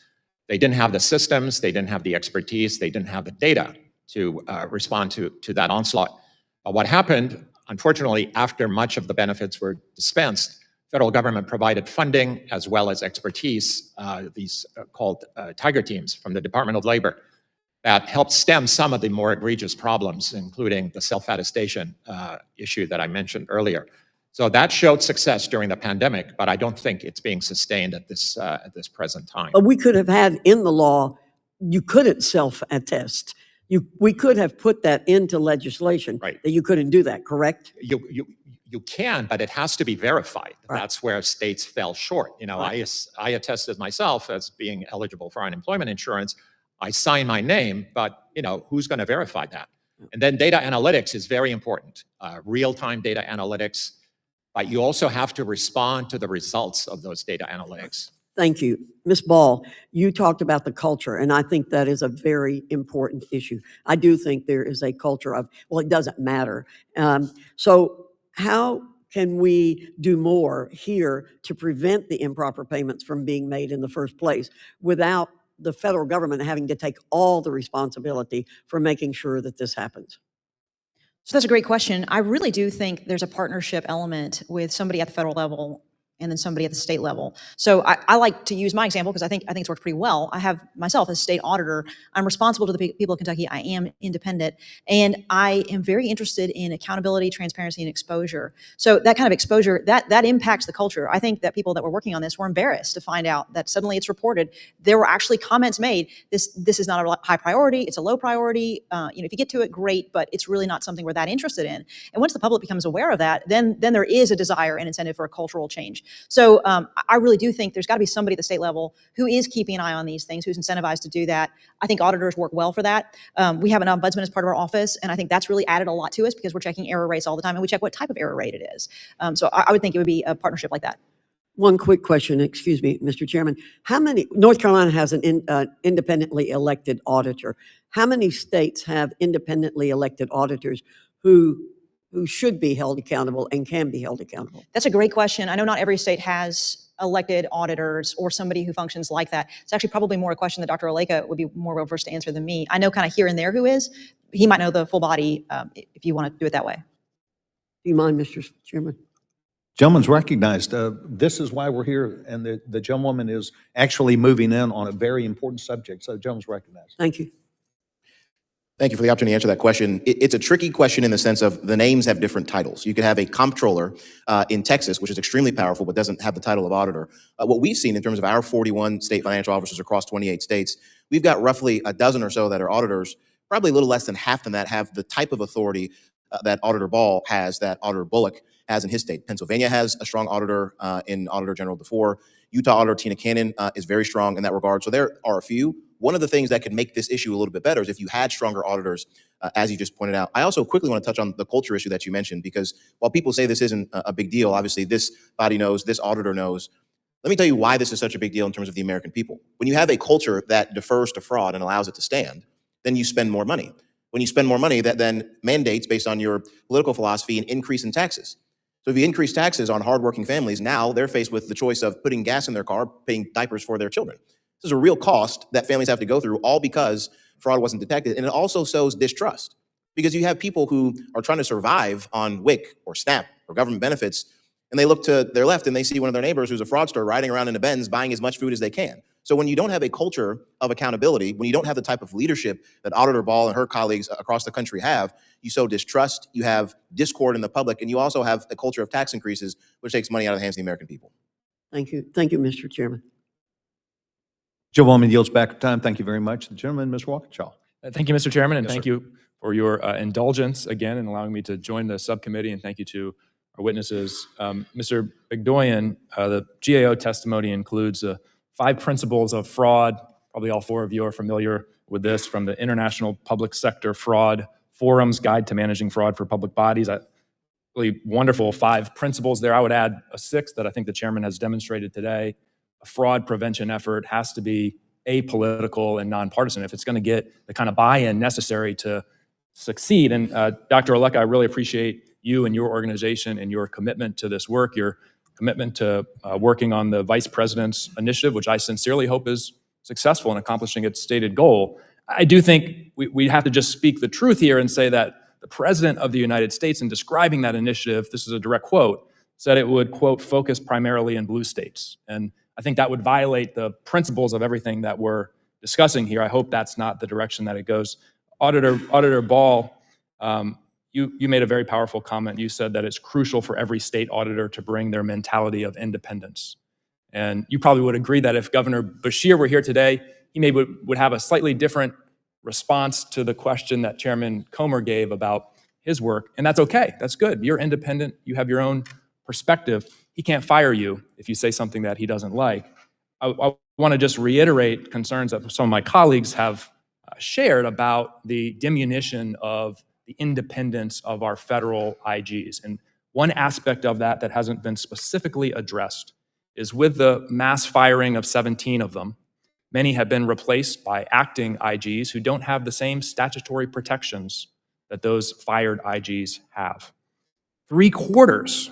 They didn't have the systems, they didn't have the expertise, they didn't have the data to respond to that onslaught. What happened, unfortunately, after much of the benefits were dispensed, federal government provided funding as well as expertise, these called Tiger teams from the Department of Labor, that helped stem some of the more egregious problems, including the self-attestation issue that I mentioned earlier. So that showed success during the pandemic, but I don't think it's being sustained at this present time. But we could have had in the law, you couldn't self-attest. We could have put that into legislation, right, that you couldn't do that, correct? You can, but it has to be verified. Right. That's where states fell short. You know, right. I attested myself as being eligible for unemployment insurance. I signed my name, but you know, who's going to verify that? And then data analytics is very important, real-time data analytics, but you also have to respond to the results of those data analytics. Thank you. Ms. Ball, you talked about the culture, and I think that is a very important issue. I do think there is a culture of, well, it doesn't matter. So how can we do more here to prevent the improper payments from being made in the first place without the federal government having to take all the responsibility for making sure that this happens? So that's a great question. I really do think there's a partnership element with somebody at the federal level and then somebody at the state level. So I like to use my example because I think it's worked pretty well. I have myself as state auditor. I'm responsible to the people of Kentucky. I am independent, and I am very interested in accountability, transparency, and exposure. So that kind of exposure, that impacts the culture. I think that people that were working on this were embarrassed to find out that suddenly it's reported there were actually comments made. This is not a high priority. It's a low priority. If you get to it, great, but it's really not something we're that interested in. And once the public becomes aware of that, then there is a desire and incentive for a cultural change. So I really do think there's got to be somebody at the state level who is keeping an eye on these things, who's incentivized to do that. I think auditors work well for that. We have an ombudsman as part of our office, and I think that's really added a lot to us because we're checking error rates all the time, and we check what type of error rate it is. So I would think it would be a partnership like that. One quick question, excuse me, Mr. Chairman. North Carolina has an independently elected auditor. How many states have independently elected auditors who should be held accountable and can be held accountable? That's a great question. I know not every state has elected auditors or somebody who functions like that. It's actually probably more a question that Dr. Oleka would be more well-versed to answer than me. I know kind of here and there who is. He might know the full body if you want to do it that way. Do you mind, Mr. Chairman? Gentleman's recognized. This is why we're here, and the gentlewoman is actually moving in on a very important subject. So the gentleman's recognized. Thank you. Thank you for the opportunity to answer that question. It's a tricky question in the sense of the names have different titles. You could have a comptroller in Texas, which is extremely powerful, but doesn't have the title of auditor. What we've seen in terms of our 41 state financial officers across 28 states, we've got roughly a dozen or so that are auditors. Probably a little less than half than that have the type of authority that Auditor Ball has, that Auditor Bullock has in his state. Pennsylvania has a strong auditor in Auditor General DeFore. Utah Auditor Tina Cannon is very strong in that regard. So there are a few. One of the things that could make this issue a little bit better is if you had stronger auditors, as you just pointed out. I also quickly want to touch on the culture issue that you mentioned, because while people say this isn't a big deal, obviously this body knows, this auditor knows. Let me tell you why this is such a big deal in terms of the American people. When you have a culture that defers to fraud and allows it to stand, then you spend more money. When you spend more money, that then mandates, based on your political philosophy, an increase in taxes. So if you increase taxes on hardworking families, now they're faced with the choice of putting gas in their car, paying diapers for their children. This is a real cost that families have to go through, all because fraud wasn't detected. And it also sows distrust, because you have people who are trying to survive on WIC or SNAP or government benefits, and they look to their left and they see one of their neighbors who's a fraudster riding around in a Benz buying as much food as they can. So when you don't have a culture of accountability, when you don't have the type of leadership that Auditor Ball and her colleagues across the country have, you sow distrust, you have discord in the public, and you also have a culture of tax increases, which takes money out of the hands of the American people. Thank you. Thank you, Mr. Chairman. Gentlewoman yields back time. Thank you very much. The gentleman, Ms. Walkinshaw. Thank you, Mr. Chairman, and Yes, thank sir. you for your indulgence again in allowing me to join the subcommittee, and thank you to our witnesses. Mr. Begdoyan, the GAO testimony includes 5 principles of fraud. Probably all 4 of you are familiar with this, from the International Public Sector Fraud Forum's Guide to Managing Fraud for Public Bodies. Really wonderful 5 principles there. I would add a 6th that I think the chairman has demonstrated today. A fraud prevention effort has to be apolitical and nonpartisan if it's going to get the kind of buy-in necessary to succeed. And Dr. Oleka, I really appreciate you and your organization and your commitment to this work, your commitment to working on the Vice President's initiative, which I sincerely hope is successful in accomplishing its stated goal. I do think we have to just speak the truth here and say that the President of the United States, in describing that initiative, this is a direct quote, said it would, quote, focus primarily in blue states. And I think that would violate the principles of everything that we're discussing here. I hope that's not the direction that it goes. Auditor Ball, you made a very powerful comment. You said that it's crucial for every state auditor to bring their mentality of independence. And you probably would agree that if Governor Beshear were here today, he maybe would have a slightly different response to the question that Chairman Comer gave about his work. And that's okay. That's good. You're independent. You have your own perspective. He can't fire you if you say something that he doesn't like. I want to just reiterate concerns that some of my colleagues have shared about the diminution of the independence of our federal IGs. And one aspect of that that hasn't been specifically addressed is with the mass firing of 17 of them, many have been replaced by acting IGs who don't have the same statutory protections that those fired IGs have. Three quarters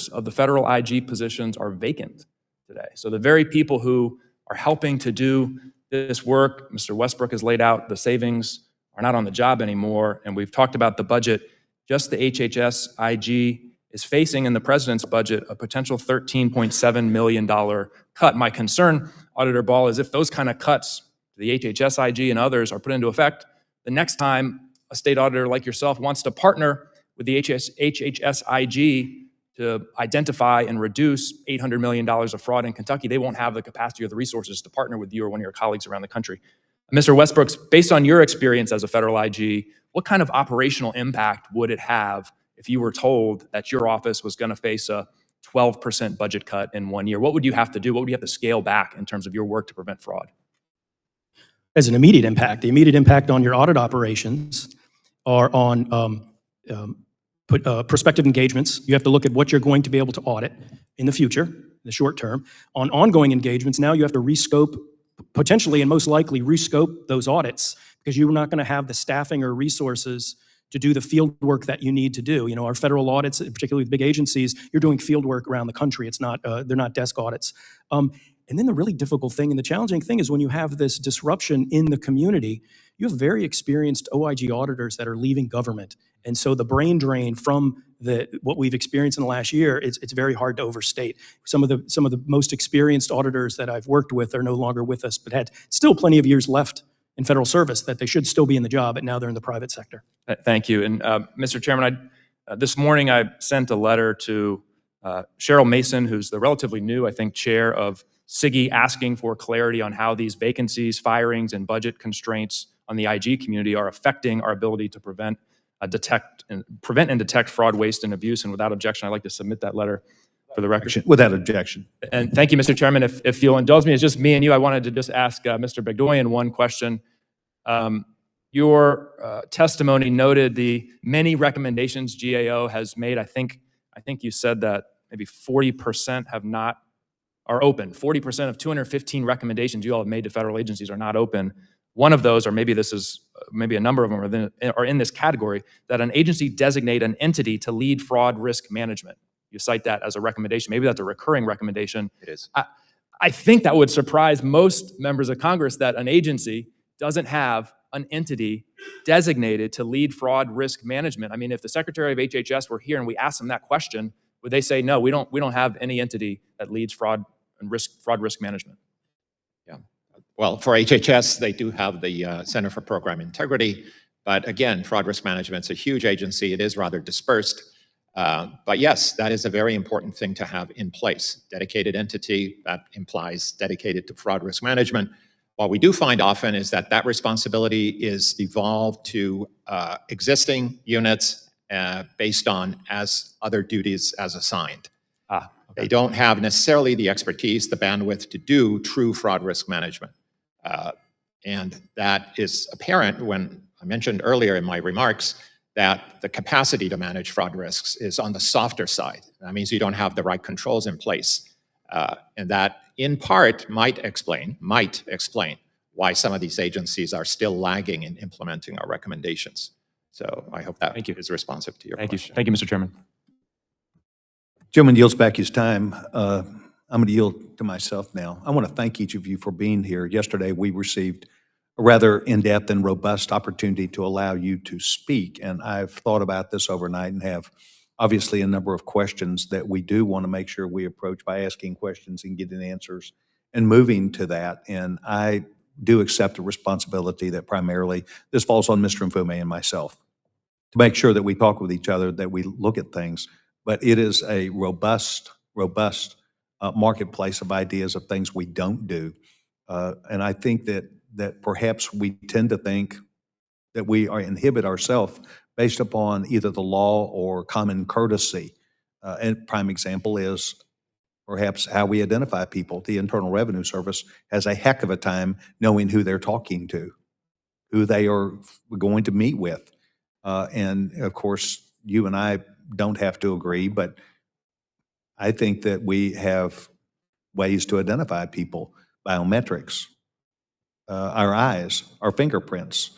of the federal IG positions are vacant today. So the very people who are helping to do this work. Mr. Westbrook has laid out the savings are not on the job anymore, and we've talked about the budget. Just the HHS IG is facing in the president's budget a potential $13.7 million cut. My concern, Auditor Ball, is if those kind of cuts to the HHS IG and others are put into effect, the next time a state auditor like yourself wants to partner with the HHS IG to identify and reduce $800 million of fraud in Kentucky, they won't have the capacity or the resources to partner with you or one of your colleagues around the country. Mr. Westbrooks, based on your experience as a federal IG, what kind of operational impact would it have if you were told that your office was going to face a 12% budget cut in 1 year? What would you have to do? What would you have to scale back in terms of your work to prevent fraud? As an immediate impact, the immediate impact on your audit operations are on prospective engagements. You have to look at what you're going to be able to audit in the future, the short term. On ongoing engagements, now you have to rescope, potentially and most likely rescope those audits, because you're not going to have the staffing or resources to do the field work that you need to do. You know, our federal audits, particularly with big agencies, you're doing field work around the country. It's not, they're not desk audits. And then the really difficult thing and the challenging thing is when you have this disruption in the community, you have very experienced OIG auditors that are leaving government. And so the brain drain from what we've experienced in the last year, it's very hard to overstate. Some of the most experienced auditors that I've worked with are no longer with us, but had still plenty of years left in federal service that they should still be in the job, but now they're in the private sector. Thank you. And Mr. Chairman, this morning I sent a letter to Cheryl Mason, who's the relatively new, I think, chair of SIGI, asking for clarity on how these vacancies, firings, and budget constraints on the IG community are affecting our ability to prevent and detect fraud, waste, and abuse. And without objection, I'd like to submit that letter for the record. Without objection. And thank you, Mr. Chairman. If you'll indulge me, it's just me and you. I wanted to just ask Mr. Begdoyan one question. Your testimony noted the many recommendations GAO has made. I think you said that maybe 40% are open. 40% of 215 recommendations you all have made to federal agencies are not open. One of those, or maybe a number of them are in this category, that an agency designate an entity to lead fraud risk management. You cite that as a recommendation. Maybe that's a recurring recommendation. It is. I think that would surprise most members of Congress that an agency doesn't have an entity designated to lead fraud risk management. I mean, if the Secretary of HHS were here and we asked them that question, would they say, no, we don't have any entity that leads fraud risk management? Yeah. Well, for HHS, they do have the Center for Program Integrity. But again, fraud risk management's a huge agency. It is rather dispersed. But yes, that is a very important thing to have in place. Dedicated entity, that implies dedicated to fraud risk management. What we do find often is that that responsibility is devolved to existing units based on as other duties as assigned. Okay. They don't have necessarily the expertise, the bandwidth to do true fraud risk management. And that is apparent when I mentioned earlier in my remarks that the capacity to manage fraud risks is on the softer side. That means you don't have the right controls in place. And that in part might explain why some of these agencies are still lagging in implementing our recommendations. So I hope that is responsive to your question. Thank you, Mr. Chairman. Gentleman yields back his time. I'm going to yield to myself now. I want to thank each of you for being here. Yesterday, we received a rather in-depth and robust opportunity to allow you to speak, and I've thought about this overnight and have obviously a number of questions that we do want to make sure we approach by asking questions and getting answers and moving to that. And I do accept the responsibility that primarily this falls on Mr. Mfume and myself to make sure that we talk with each other, that we look at things. But it is a robust marketplace of ideas of things we don't do. And I think that perhaps we tend to think that we inhibit ourselves based upon either the law or common courtesy. And prime example is perhaps how we identify people. The Internal Revenue Service has a heck of a time knowing who they're talking to, who they are going to meet with. And of course, you and I don't have to agree, but I think that we have ways to identify people, biometrics, our eyes, our fingerprints.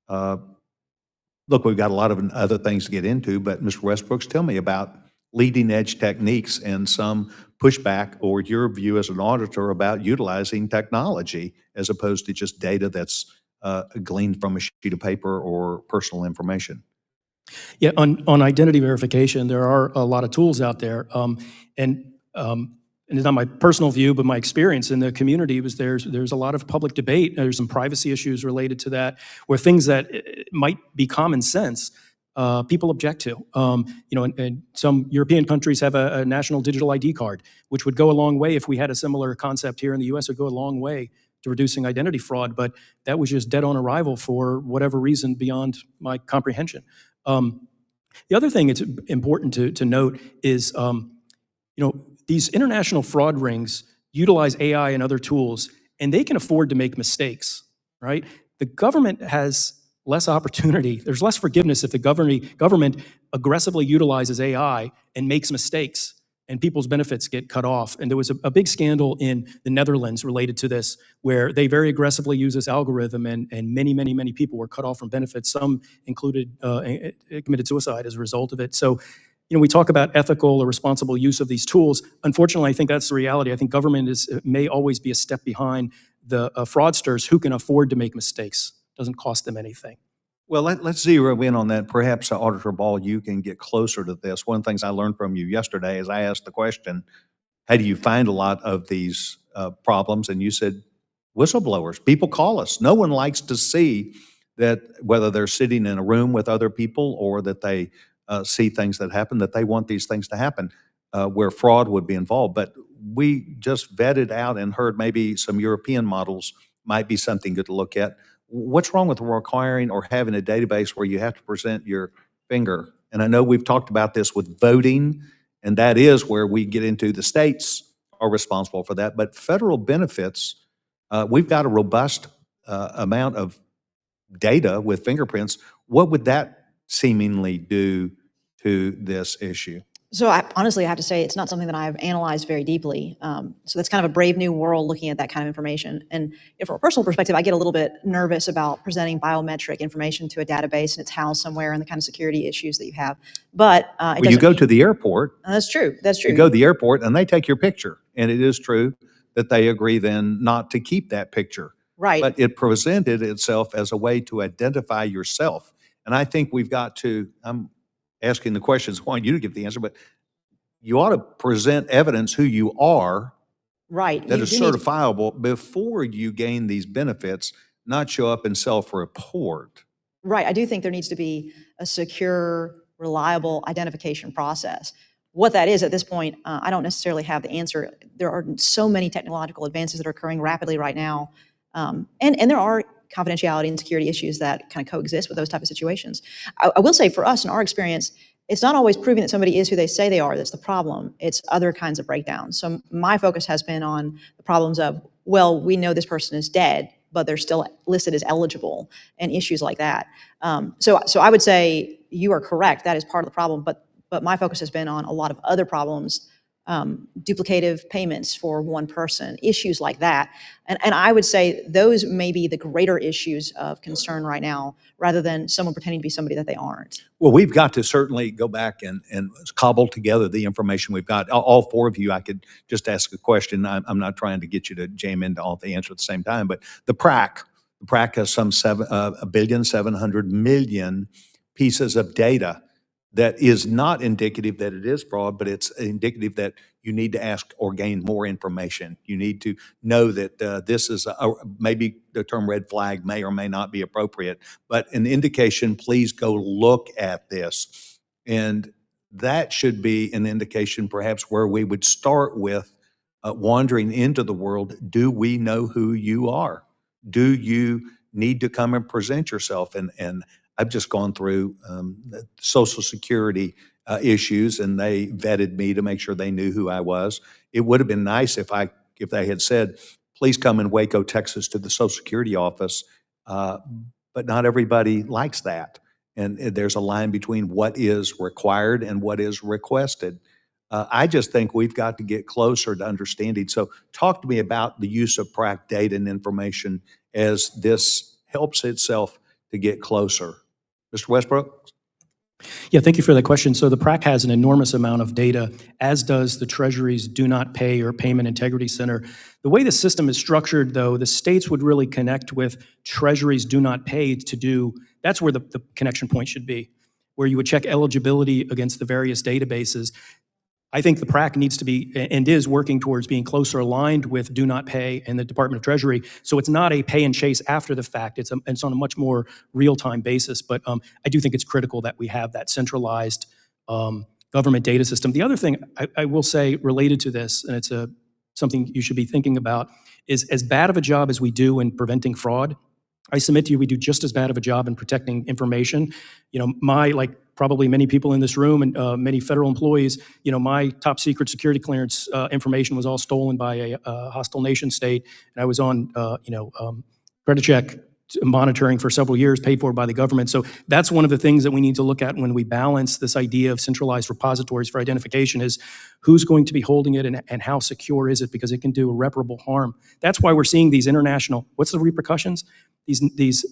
Look, we've got a lot of other things to get into, but Mr. Westbrooks, tell me about leading edge techniques and some pushback or your view as an auditor about utilizing technology as opposed to just data that's gleaned from a sheet of paper or personal information. Yeah, on identity verification, there are a lot of tools out there. And it's not my personal view, but my experience in the community was there's a lot of public debate. There's some privacy issues related to that, where things that might be common sense, people object to. And some European countries have a national digital ID card, which would go a long way if we had a similar concept here in the US. It would go a long way to reducing identity fraud, but that was just dead on arrival for whatever reason beyond my comprehension. The other thing it's important to note is, these international fraud rings utilize AI and other tools, and they can afford to make mistakes, right? The government has less opportunity. There's less forgiveness if the government aggressively utilizes AI and makes mistakes, and people's benefits get cut off. And there was a big scandal in the Netherlands related to this, where they very aggressively use this algorithm, and many people were cut off from benefits. Some included committed suicide as a result of it. So, we talk about ethical or responsible use of these tools. Unfortunately, I think that's the reality. I think government may always be a step behind the fraudsters who can afford to make mistakes. Doesn't cost them anything. Well, let's zero in on that. Perhaps, Auditor Ball, you can get closer to this. One of the things I learned from you yesterday is I asked the question, how do you find a lot of these problems? And you said, whistleblowers. People call us. No one likes to see that, whether they're sitting in a room with other people or that they see things that happen, that they want these things to happen, where fraud would be involved. But we just vetted out and heard maybe some European models might be something good to look at. What's wrong with requiring or having a database where you have to present your finger? And I know we've talked about this with voting, and that is where we get into the states are responsible for that. But federal benefits, we've got a robust amount of data with fingerprints. What would that seemingly do to this issue? So honestly, I have to say, it's not something that I've analyzed very deeply. So that's kind of a brave new world looking at that kind of information. And from a personal perspective, I get a little bit nervous about presenting biometric information to a database and it's housed somewhere and the kind of security issues that you have. But well, you go to the airport. That's true. That's true. You go to the airport and they take your picture. And it is true that they agree then not to keep that picture. Right. But it presented itself as a way to identify yourself. And I think we've got to, I'm asking the questions, I want you to give the answer, but you ought to present evidence who you are. Right. That is certifiable before you gain these benefits, not show up and self-report. Right. I do think there needs to be a secure, reliable identification process. What that is at this point, I don't necessarily have the answer. There are so many technological advances that are occurring rapidly right now. And there are confidentiality and security issues that kind of coexist with those type of situations. I will say for us, in our experience, it's not always proving that somebody is who they say they are that's the problem. It's other kinds of breakdowns. So my focus has been on the problems of, well, we know this person is dead, but they're still listed as eligible, and issues like that. So I would say you are correct. That is part of the problem. But my focus has been on a lot of other problems, duplicative payments for one person, issues like that. And I would say those may be the greater issues of concern right now, rather than someone pretending to be somebody that they aren't. Well, we've got to certainly go back and cobble together the information we've got. All four of you, I could just ask a question. I'm not trying to get you to jam into all the answers at the same time, but the PRAC has some 1,700,000,000 pieces of data that is not indicative that it is fraud, but it's indicative that you need to ask or gain more information. You need to know that this is maybe the term red flag may or may not be appropriate, but an indication, please go look at this. And that should be an indication perhaps where we would start with wandering into the world. Do we know who you are? Do you need to come and present yourself? And I've just gone through Social Security issues, and they vetted me to make sure they knew who I was. It would have been nice if they had said, please come in Waco, Texas to the Social Security office, but not everybody likes that. And there's a line between what is required and what is requested. I just think we've got to get closer to understanding. So talk to me about the use of PRAC data and information as this helps itself to get closer. Mr. Westbrook? Yeah, thank you for that question. So the PRAC has an enormous amount of data, as does the Treasury's Do Not Pay or Payment Integrity Center. The way the system is structured, though, the states would really connect with Treasury's Do Not Pay to do, that's where the connection point should be, where you would check eligibility against the various databases. I think the PRAC needs to be and is working towards being closer aligned with Do Not Pay and the Department of Treasury. So it's not a pay and chase after the fact. It's on a much more real-time basis. But I do think it's critical that we have that centralized government data system. The other thing I will say related to this, and it's something you should be thinking about, is as bad of a job as we do in preventing fraud, I submit to you we do just as bad of a job in protecting information. Like probably many people in this room and many federal employees, my top secret security clearance information was all stolen by a hostile nation state. And I was on, credit check monitoring for several years, paid for by the government. So that's one of the things that we need to look at when we balance this idea of centralized repositories for identification is who's going to be holding it and how secure is it, because it can do irreparable harm. That's why we're seeing these international, what's the repercussions? These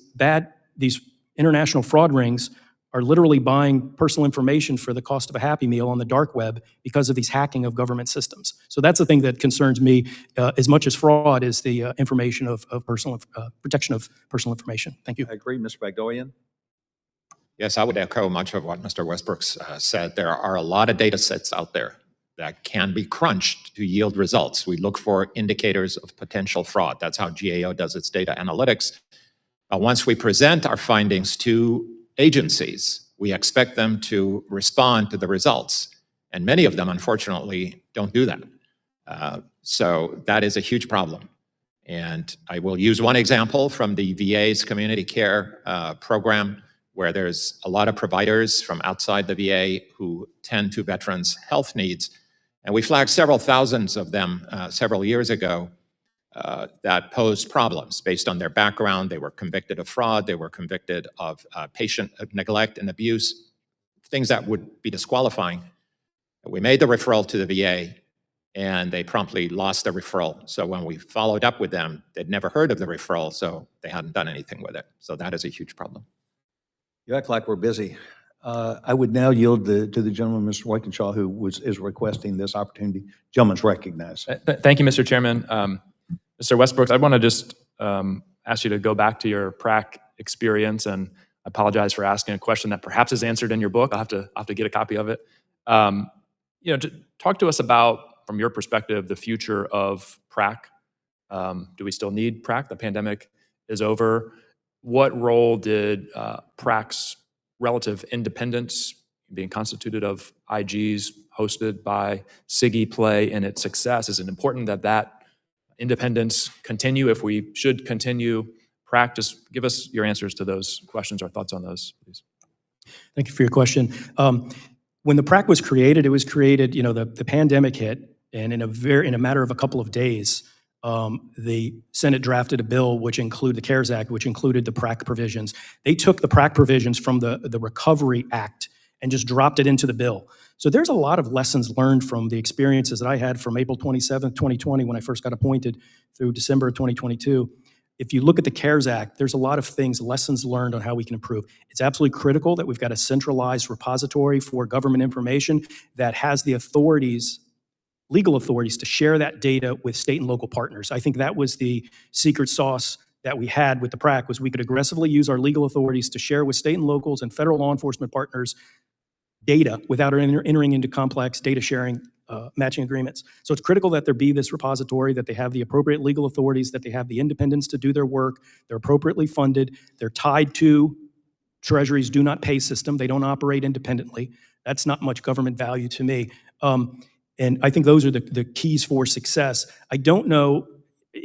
international fraud rings are literally buying personal information for the cost of a Happy Meal on the dark web because of these hacking of government systems. So that's the thing that concerns me as much as fraud is the information of personal protection of personal information. Thank you. I agree, Mr. Bagdoyan. Yes, I would echo much of what Mr. Westbrooks said. There are a lot of data sets out there that can be crunched to yield results. We look for indicators of potential fraud. That's how GAO does its data analytics. Once we present our findings to agencies, we expect them to respond to the results. And many of them, unfortunately, don't do that. So that is a huge problem. And I will use one example from the VA's community care program, where there's a lot of providers from outside the VA who tend to veterans' health needs. And we flagged several thousands of them several years ago that posed problems based on their background. They were convicted of fraud. They were convicted of patient neglect and abuse, things that would be disqualifying. We made the referral to the VA, and they promptly lost the referral. So when we followed up with them, they'd never heard of the referral, so they hadn't done anything with it. So that is a huge problem. You act like we're busy. I would now yield to the gentleman, Mr. Wakenshaw, who is requesting this opportunity. Gentleman's recognized. Thank you, Mr. Chairman. Mr. Westbrooks, I want to just ask you to go back to your PRAC experience, and I apologize for asking a question that perhaps is answered in your book. I'll have to get a copy of it. To talk to us about, from your perspective, the future of PRAC. Do we still need PRAC? The pandemic is over. What role did PRAC's relative independence, being constituted of IGs hosted by SIGI, play in its success? Is it important that that independence continue, if we should continue PRAC? Just give us your answers to those questions or thoughts on those, please. Thank you for your question. When the PRAC was created, the pandemic hit, and in a matter of a couple of days, the Senate drafted a bill which included the CARES Act, which included the PRAC provisions. They took the PRAC provisions from the Recovery Act and just dropped it into the bill. So there's a lot of lessons learned from the experiences that I had from April 27th, 2020, when I first got appointed, through December of 2022. If you look at the CARES Act, there's a lot of things, lessons learned on how we can improve. It's absolutely critical that we've got a centralized repository for government information that has the authorities, legal authorities, to share that data with state and local partners. I think that was the secret sauce that we had with the PRAC, was we could aggressively use our legal authorities to share with state and locals and federal law enforcement partners data without entering into complex data sharing matching agreements. So it's critical that there be this repository, that they have the appropriate legal authorities, that they have the independence to do their work, they're appropriately funded, they're tied to Treasury's Do Not Pay system, they don't operate independently. That's not much government value to me. And I think those are the keys for success. I don't know,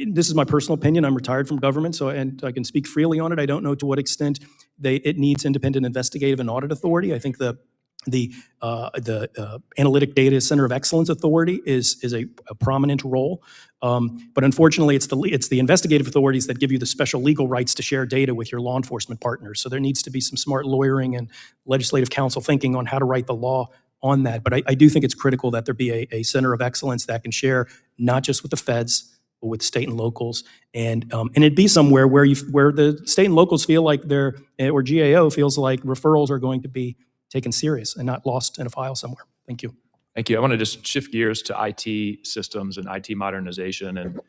this is my personal opinion, I'm retired from government, and I can speak freely on it. I don't know to what extent it needs independent investigative and audit authority. I think the Analytic Data Center of Excellence Authority is a prominent role. But unfortunately, it's the investigative authorities that give you the special legal rights to share data with your law enforcement partners. So there needs to be some smart lawyering and legislative counsel thinking on how to write the law on that. But I do think it's critical that there be a center of excellence that can share not just with the feds, but with state and locals, and it'd be somewhere where the state and locals feel like or GAO feels like referrals are going to be taken serious and not lost in a file somewhere. Thank you. Thank you. I want to just shift gears to IT systems and IT modernization. And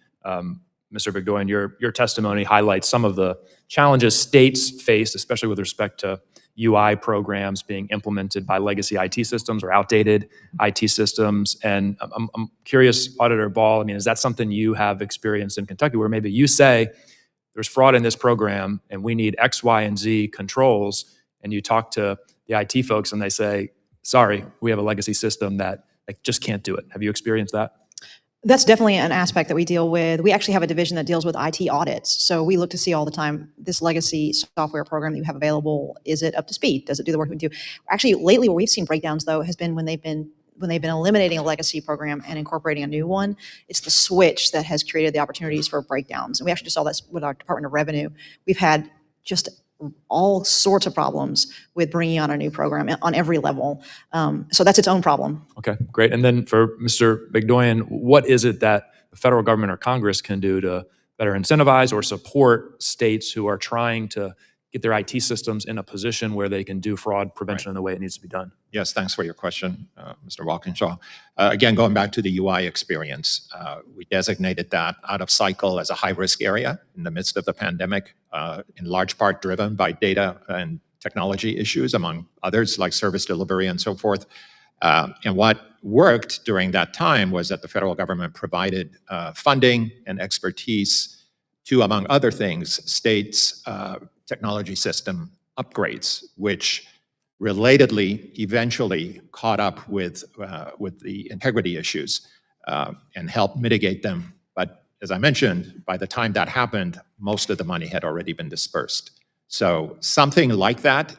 Mr. Begdoyan, your testimony highlights some of the challenges states face, especially with respect to UI programs being implemented by legacy IT systems or outdated IT systems. And I'm curious, Auditor Ball, I mean, is that something you have experienced in Kentucky where maybe you say there's fraud in this program and we need X, Y, and Z controls, and you talk to the IT folks and they say, sorry, we have a legacy system that just can't do it. Have you experienced that? That's definitely an aspect that we deal with. We actually have a division that deals with IT audits. So we look to see all the time, this legacy software program that you have available, is it up to speed? Does it do the work we do? Actually, lately where we've seen breakdowns, though, has been when they've been eliminating a legacy program and incorporating a new one. It's the switch that has created the opportunities for breakdowns. And we actually just saw this with our Department of Revenue. We've had just all sorts of problems with bringing on a new program on every level. So that's its own problem. Okay, great. And then for Mr. Begdoyan, what is it that the federal government or Congress can do to better incentivize or support states who are trying to get their IT systems in a position where they can do fraud prevention in the way it needs to be done? Yes, thanks for your question, Mr. Walkinshaw. Again, going back to the UI experience, we designated that out of cycle as a high-risk area in the midst of the pandemic, in large part driven by data and technology issues, among others, like service delivery and so forth. And what worked during that time was that the federal government provided funding and expertise to, among other things, states' technology system upgrades, which relatedly eventually caught up with the integrity issues and helped mitigate them. But as I mentioned, by the time that happened, most of the money had already been dispersed. So something like that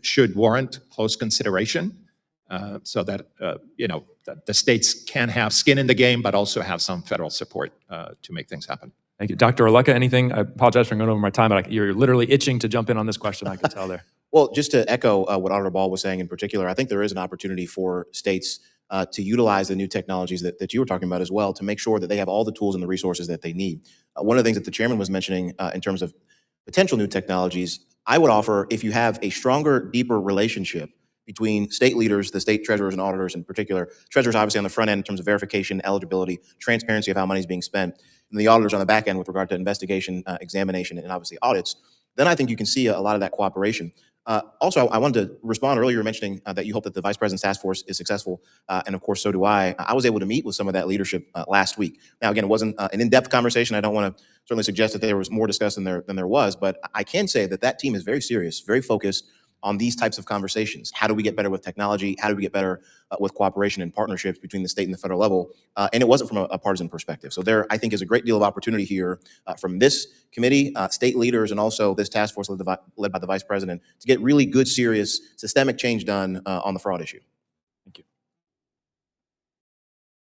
should warrant close consideration, so that that the states can have skin in the game, but also have some federal support to make things happen. Thank you. Dr. Oleka, anything? I apologize for going over my time, but you're literally itching to jump in on this question, I can tell there. Well, just to echo what Auditor Ball was saying in particular, I think there is an opportunity for states to utilize the new technologies that you were talking about as well, to make sure that they have all the tools and the resources that they need. One of the things that the chairman was mentioning in terms of potential new technologies, I would offer, if you have a stronger, deeper relationship between state leaders, the state treasurers and auditors in particular, treasurers obviously on the front end in terms of verification, eligibility, transparency of how money is being spent, and the auditors on the back end with regard to investigation, examination, and obviously audits, then I think you can see a lot of that cooperation. Also, I wanted to respond earlier, mentioning that you hope that the Vice President's task force is successful, and of course, so do I. I was able to meet with some of that leadership last week. Now, again, it wasn't an in-depth conversation. I don't want to certainly suggest that there was more discussed than there was, but I can say that team is very serious, very focused on these types of conversations. How do we get better with technology? How do we get better with cooperation and partnerships between the state and the federal level? And it wasn't from a partisan perspective. So there, I think, is a great deal of opportunity here from this committee, state leaders, and also this task force led by the Vice President to get really good, serious, systemic change done on the fraud issue. Thank you.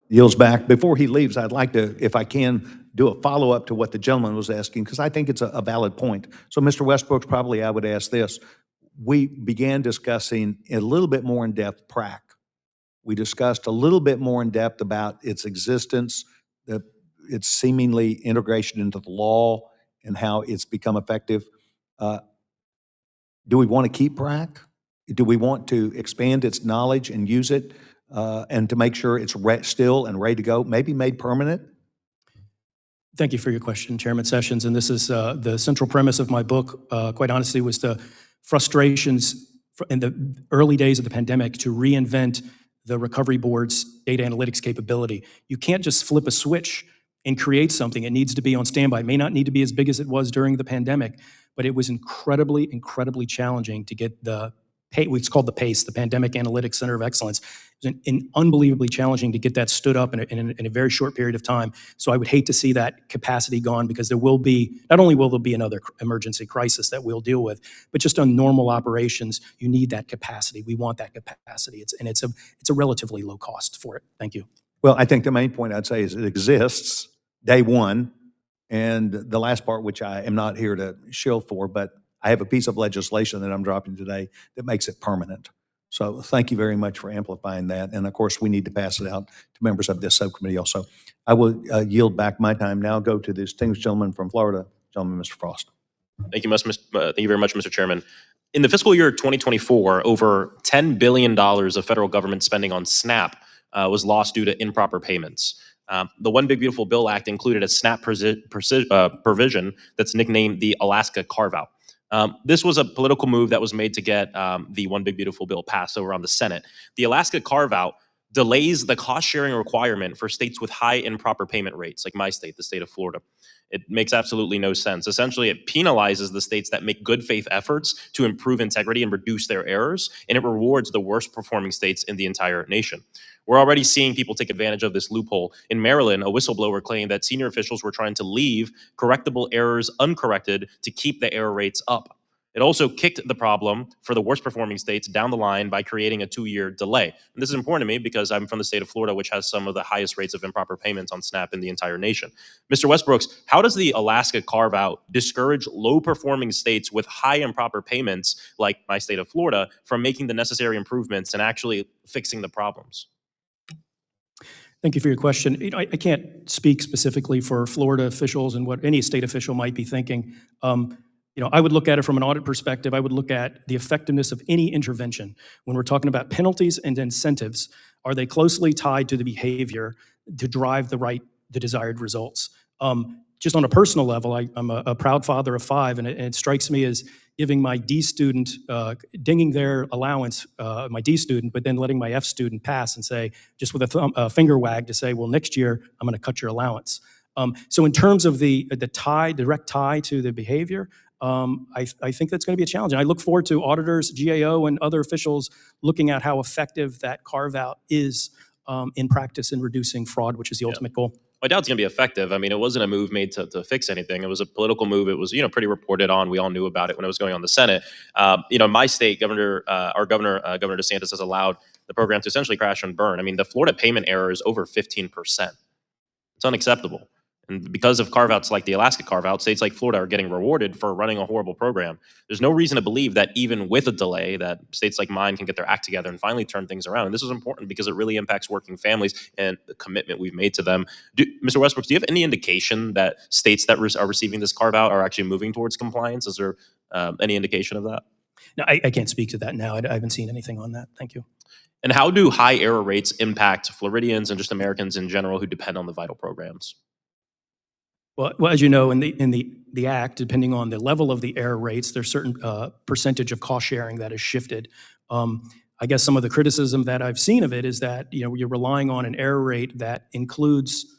Yields back. Before he leaves, I'd like to, if I can, do a follow-up to what the gentleman was asking, because I think it's a valid point. So, Mr. Westbrooks, probably I would ask this. We began discussing a little bit more in depth PRAC. We discussed a little bit more in depth about its existence, its seemingly integration into the law, and how it's become effective. Do we want to keep PRAC? Do we want to expand its knowledge and use it, and to make sure it's still and ready to go, maybe made permanent? Thank you for your question, Chairman Sessions. And this is the central premise of my book, quite honestly, was the frustrations in the early days of the pandemic to reinvent the Recovery Board's data analytics capability. You can't just flip a switch and create something. It needs to be on standby. It may not need to be as big as it was during the pandemic, but it was incredibly, incredibly challenging to get it's called the PACE, the Pandemic Analytics Center of Excellence. It was unbelievably challenging to get that stood up in a very short period of time. So I would hate to see that capacity gone, because there will be, not only will there be another emergency crisis that we'll deal with, but just on normal operations, you need that capacity. We want that capacity. It's a relatively low cost for it. Thank you. Well, I think the main point I'd say is it exists, day one, and the last part, which I am not here to shill for, but I have a piece of legislation that I'm dropping today that makes it permanent. So thank you very much for amplifying that. And of course, we need to pass it out to members of this subcommittee also. I will yield back my time now, go to the distinguished gentleman from Florida, gentleman, Mr. Frost. Thank you very much, Mr. Chairman. In the fiscal year 2024, over $10 billion of federal government spending on SNAP was lost due to improper payments. The One Big Beautiful Bill Act included a SNAP provision that's nicknamed the Alaska Carve-Out. This was a political move that was made to get the One Big Beautiful Bill passed over on the Senate. The Alaska Carve-Out delays the cost-sharing requirement for states with high improper payment rates, like my state, the state of Florida. It makes absolutely no sense. Essentially, it penalizes the states that make good faith efforts to improve integrity and reduce their errors, and it rewards the worst performing states in the entire nation. We're already seeing people take advantage of this loophole. In Maryland, a whistleblower claimed that senior officials were trying to leave correctable errors uncorrected to keep the error rates up. It also kicked the problem for the worst performing states down the line by creating a 2-year delay. And this is important to me because I'm from the state of Florida, which has some of the highest rates of improper payments on SNAP in the entire nation. Mr. Westbrooks, how does the Alaska carve-out discourage low-performing states with high improper payments, like my state of Florida, from making the necessary improvements and actually fixing the problems? Thank you for your question. I can't speak specifically for Florida officials and what any state official might be thinking. I would look at it from an audit perspective. I would look at the effectiveness of any intervention. When we're talking about penalties and incentives, are they closely tied to the behavior to drive the desired results? Just on a personal level, I'm a proud father of 5, and it strikes me as giving my D student, dinging their allowance, my D student, but then letting my F student pass and say, just with a finger wag to say, well, next year, I'm gonna cut your allowance. So in terms of the direct tie to the behavior, I think that's going to be a challenge. And I look forward to auditors, GAO, and other officials looking at how effective that carve-out is in practice in reducing fraud, which is the ultimate goal. I doubt it's going to be effective. I mean, it wasn't a move made to fix anything. It was a political move. It was, pretty reported on. We all knew about it when it was going on the Senate. My state, Governor DeSantis has allowed the program to essentially crash and burn. I mean, the Florida payment error is over 15%. It's unacceptable. And because of carve-outs like the Alaska carve-out, states like Florida are getting rewarded for running a horrible program. There's no reason to believe that even with a delay, that states like mine can get their act together and finally turn things around. And this is important because it really impacts working families and the commitment we've made to them. Mr. Westbrook, do you have any indication that states that are receiving this carve-out are actually moving towards compliance? Is there any indication of that? No, I can't speak to that now. I haven't seen anything on that. Thank you. And how do high error rates impact Floridians and just Americans in general who depend on the vital programs? Well, as you know, in the Act, depending on the level of the error rates, there's certain percentage of cost sharing that is shifted. I guess some of the criticism that I've seen of it is that you're relying on an error rate that includes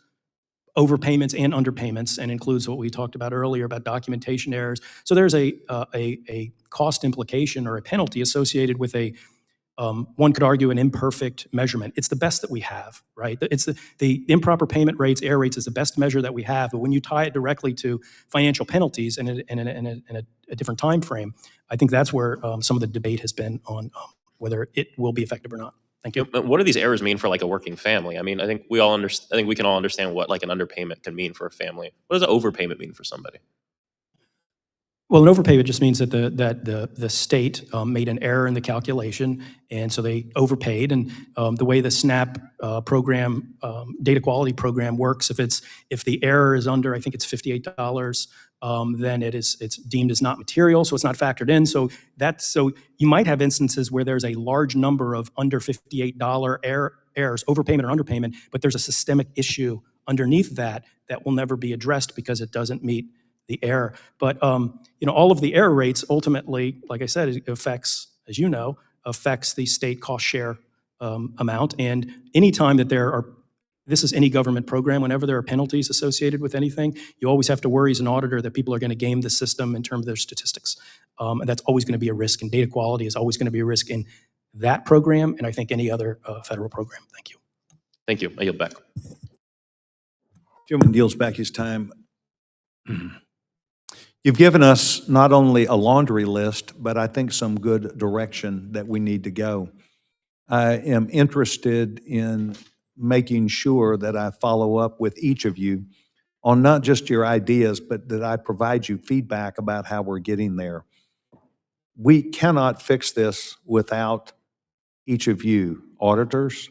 overpayments and underpayments, and includes what we talked about earlier about documentation errors. So there's a cost implication or a penalty associated with one could argue an imperfect measurement. It's the best that we have, right? It's the improper payment rates, error rates is the best measure that we have. But when you tie it directly to financial penalties in a different time frame, I think that's where some of the debate has been on whether it will be effective or not. Thank you. What do these errors mean for like a working family? I mean, I think we can all understand what like an underpayment can mean for a family. What does an overpayment mean for somebody? Well, an overpayment just means that the state made an error in the calculation, and so they overpaid. And the way the SNAP program, data quality program works, if the error is under, I think it's $58, then it's deemed as not material, so it's not factored in. So you might have instances where there's a large number of under $58 errors, overpayment or underpayment, but there's a systemic issue underneath that will never be addressed because it doesn't meet the error. But all of the error rates ultimately, like I said, it affects the state cost share amount. And anytime that this is any government program, whenever there are penalties associated with anything, you always have to worry as an auditor that people are going to game the system in terms of their statistics. And that's always going to be a risk, and data quality is always going to be a risk in that program, and I think any other federal program. Thank you. Thank you. I yield back. Gentleman yields back his time. You've given us not only a laundry list, but I think some good direction that we need to go. I am interested in making sure that I follow up with each of you on not just your ideas, but that I provide you feedback about how we're getting there. We cannot fix this without each of you auditors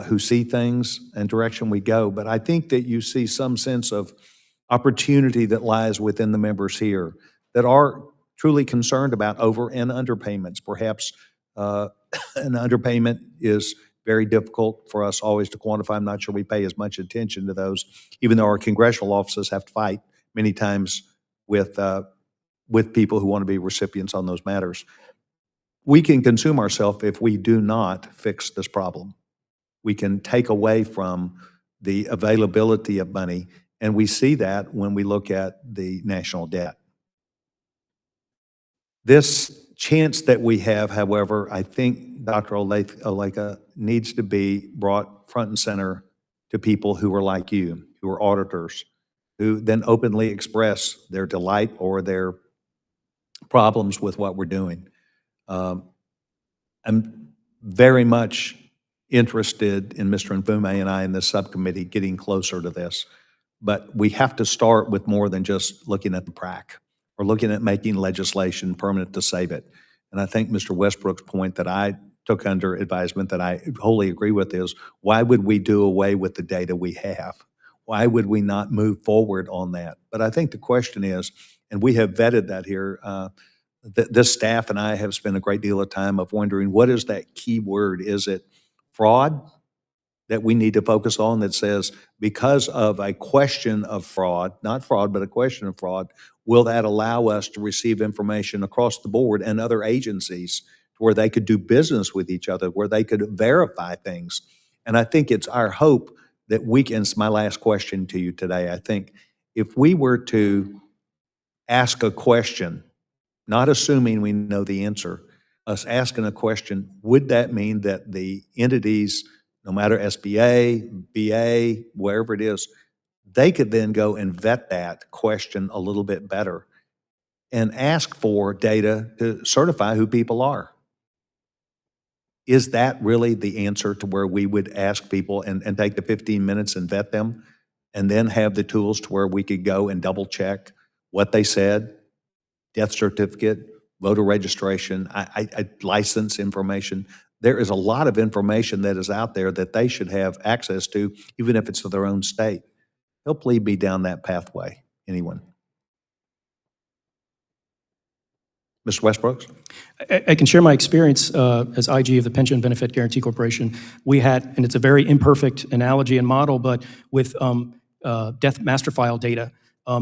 who see things and direction we go. But I think that you see some sense of opportunity that lies within the members here that are truly concerned about over and underpayments. Perhaps an underpayment is very difficult for us always to quantify. I'm not sure we pay as much attention to those, even though our congressional offices have to fight many times with people who want to be recipients on those matters. We can consume ourselves if we do not fix this problem. We can take away from the availability of money, and we see that when we look at the national debt. This chance that we have, however, I think Dr. Oleka needs to be brought front and center to people who are like you, who are auditors, who then openly express their delight or their problems with what we're doing. I'm very much interested in Mr. Nfume and I in this subcommittee getting closer to this, but we have to start with more than just looking at the PRAC or looking at making legislation permanent to save it. And I think Mr. Westbrook's point that I took under advisement that I wholly agree with is, why would we do away with the data we have? Why would we not move forward on that? But I think the question is, and we have vetted that here, this staff and I have spent a great deal of time of wondering, what is that key word? Is it fraud that we need to focus on that says, because of a question of fraud, not fraud, but a question of fraud, will that allow us to receive information across the board and other agencies where they could do business with each other, where they could verify things? And I think it's our hope that we can, it's my last question to you today, I think if we were to ask a question, not assuming we know the answer, us asking a question, would that mean that the entities, no matter SBA, BA, wherever it is, they could then go and vet that question a little bit better and ask for data to certify who people are? Is that really the answer to where we would ask people and take the 15 minutes and vet them and then have the tools to where we could go and double check what they said, death certificate, voter registration, license information? There is a lot of information that is out there that they should have access to, even if it's for their own state. Help lead me down that pathway. Anyone? Mr. Westbrooks? I can share my experience as IG of the Pension Benefit Guaranty Corporation. We had, and it's a very imperfect analogy and model, but with death master file data,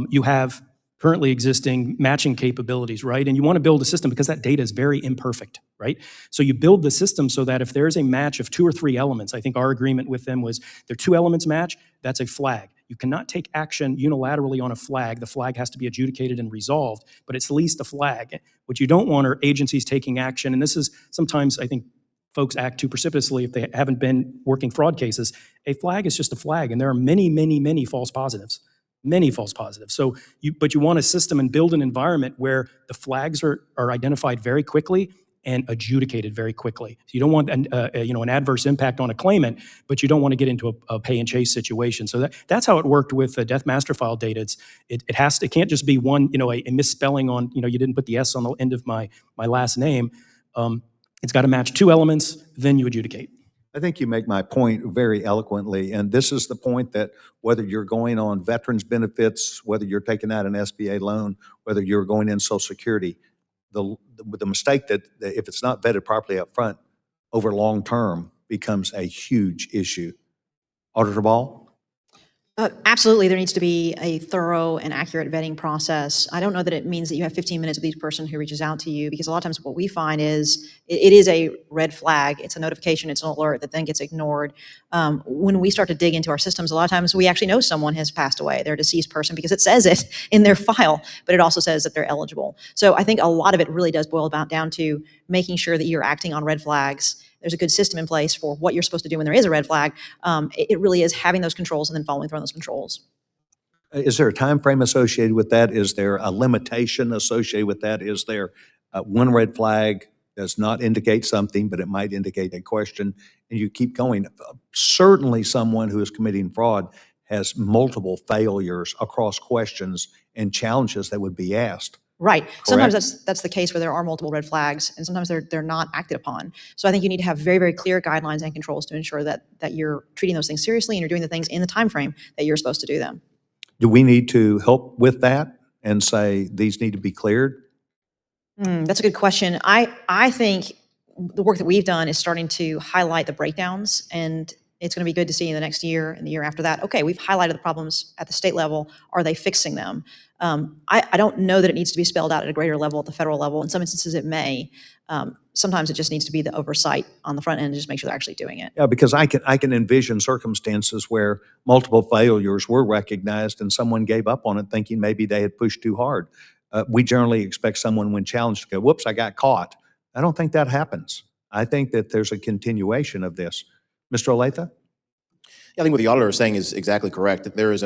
you have currently existing matching capabilities, right? And you want to build a system because that data is very imperfect, right? So you build the system so that if there's a match of 2 or 3 elements, I think our agreement with them was there 2 elements match, that's a flag. You cannot take action unilaterally on a flag. The flag has to be adjudicated and resolved, but it's at least a flag. What you don't want are agencies taking action, and this is sometimes, I think, folks act too precipitously if they haven't been working fraud cases. A flag is just a flag, and there are many, many, many false positives. Many false positives. So, but you want a system and build an environment where the flags are identified very quickly and adjudicated very quickly. So you don't want an adverse impact on a claimant, but you don't want to get into a pay and chase situation. So that's how it worked with the death master file data. It can't just be one, a misspelling on, you didn't put the S on the end of my last name. It's got to match 2 elements, then you adjudicate. I think you make my point very eloquently, and this is the point that whether you're going on veterans benefits, whether you're taking out an SBA loan, whether you're going in Social Security, the mistake that if it's not vetted properly up front, over long term becomes a huge issue. Auditor Ball? Absolutely, there needs to be a thorough and accurate vetting process. I don't know that it means that you have 15 minutes with each person who reaches out to you, because a lot of times what we find is it is a red flag. It's a notification, it's an alert that then gets ignored. When we start to dig into our systems, a lot of times we actually know someone has passed away. They're a deceased person because it says it in their file, but it also says that they're eligible. So I think a lot of it really does boil down to making sure that you're acting on red flags. There's a good system in place for what you're supposed to do when there is a red flag. It really is having those controls and then following through on those controls. Is there a time frame associated with that? Is there a limitation associated with that? Is there one red flag does not indicate something, but it might indicate a question, and you keep going? Certainly someone who is committing fraud has multiple failures across questions and challenges that would be asked. Right. Sometimes that's the case where there are multiple red flags, and sometimes they're not acted upon. So I think you need to have very, very clear guidelines and controls to ensure that you're treating those things seriously and you're doing the things in the time frame that you're supposed to do them. Do we need to help with that and say these need to be cleared? That's a good question. I think the work that we've done is starting to highlight the breakdowns, and it's going to be good to see in the next year and the year after that. Okay, we've highlighted the problems at the state level. Are they fixing them? I don't know that it needs to be spelled out at a greater level at the federal level. In some instances, it may. Sometimes it just needs to be the oversight on the front end and just make sure they're actually doing it. Yeah, because I can envision circumstances where multiple failures were recognized and someone gave up on it thinking maybe they had pushed too hard. We generally expect someone when challenged to go, whoops, I got caught. I don't think that happens. I think that there's a continuation of this. Mr. Oletha? Yeah, I think what the auditor is saying is exactly correct. There is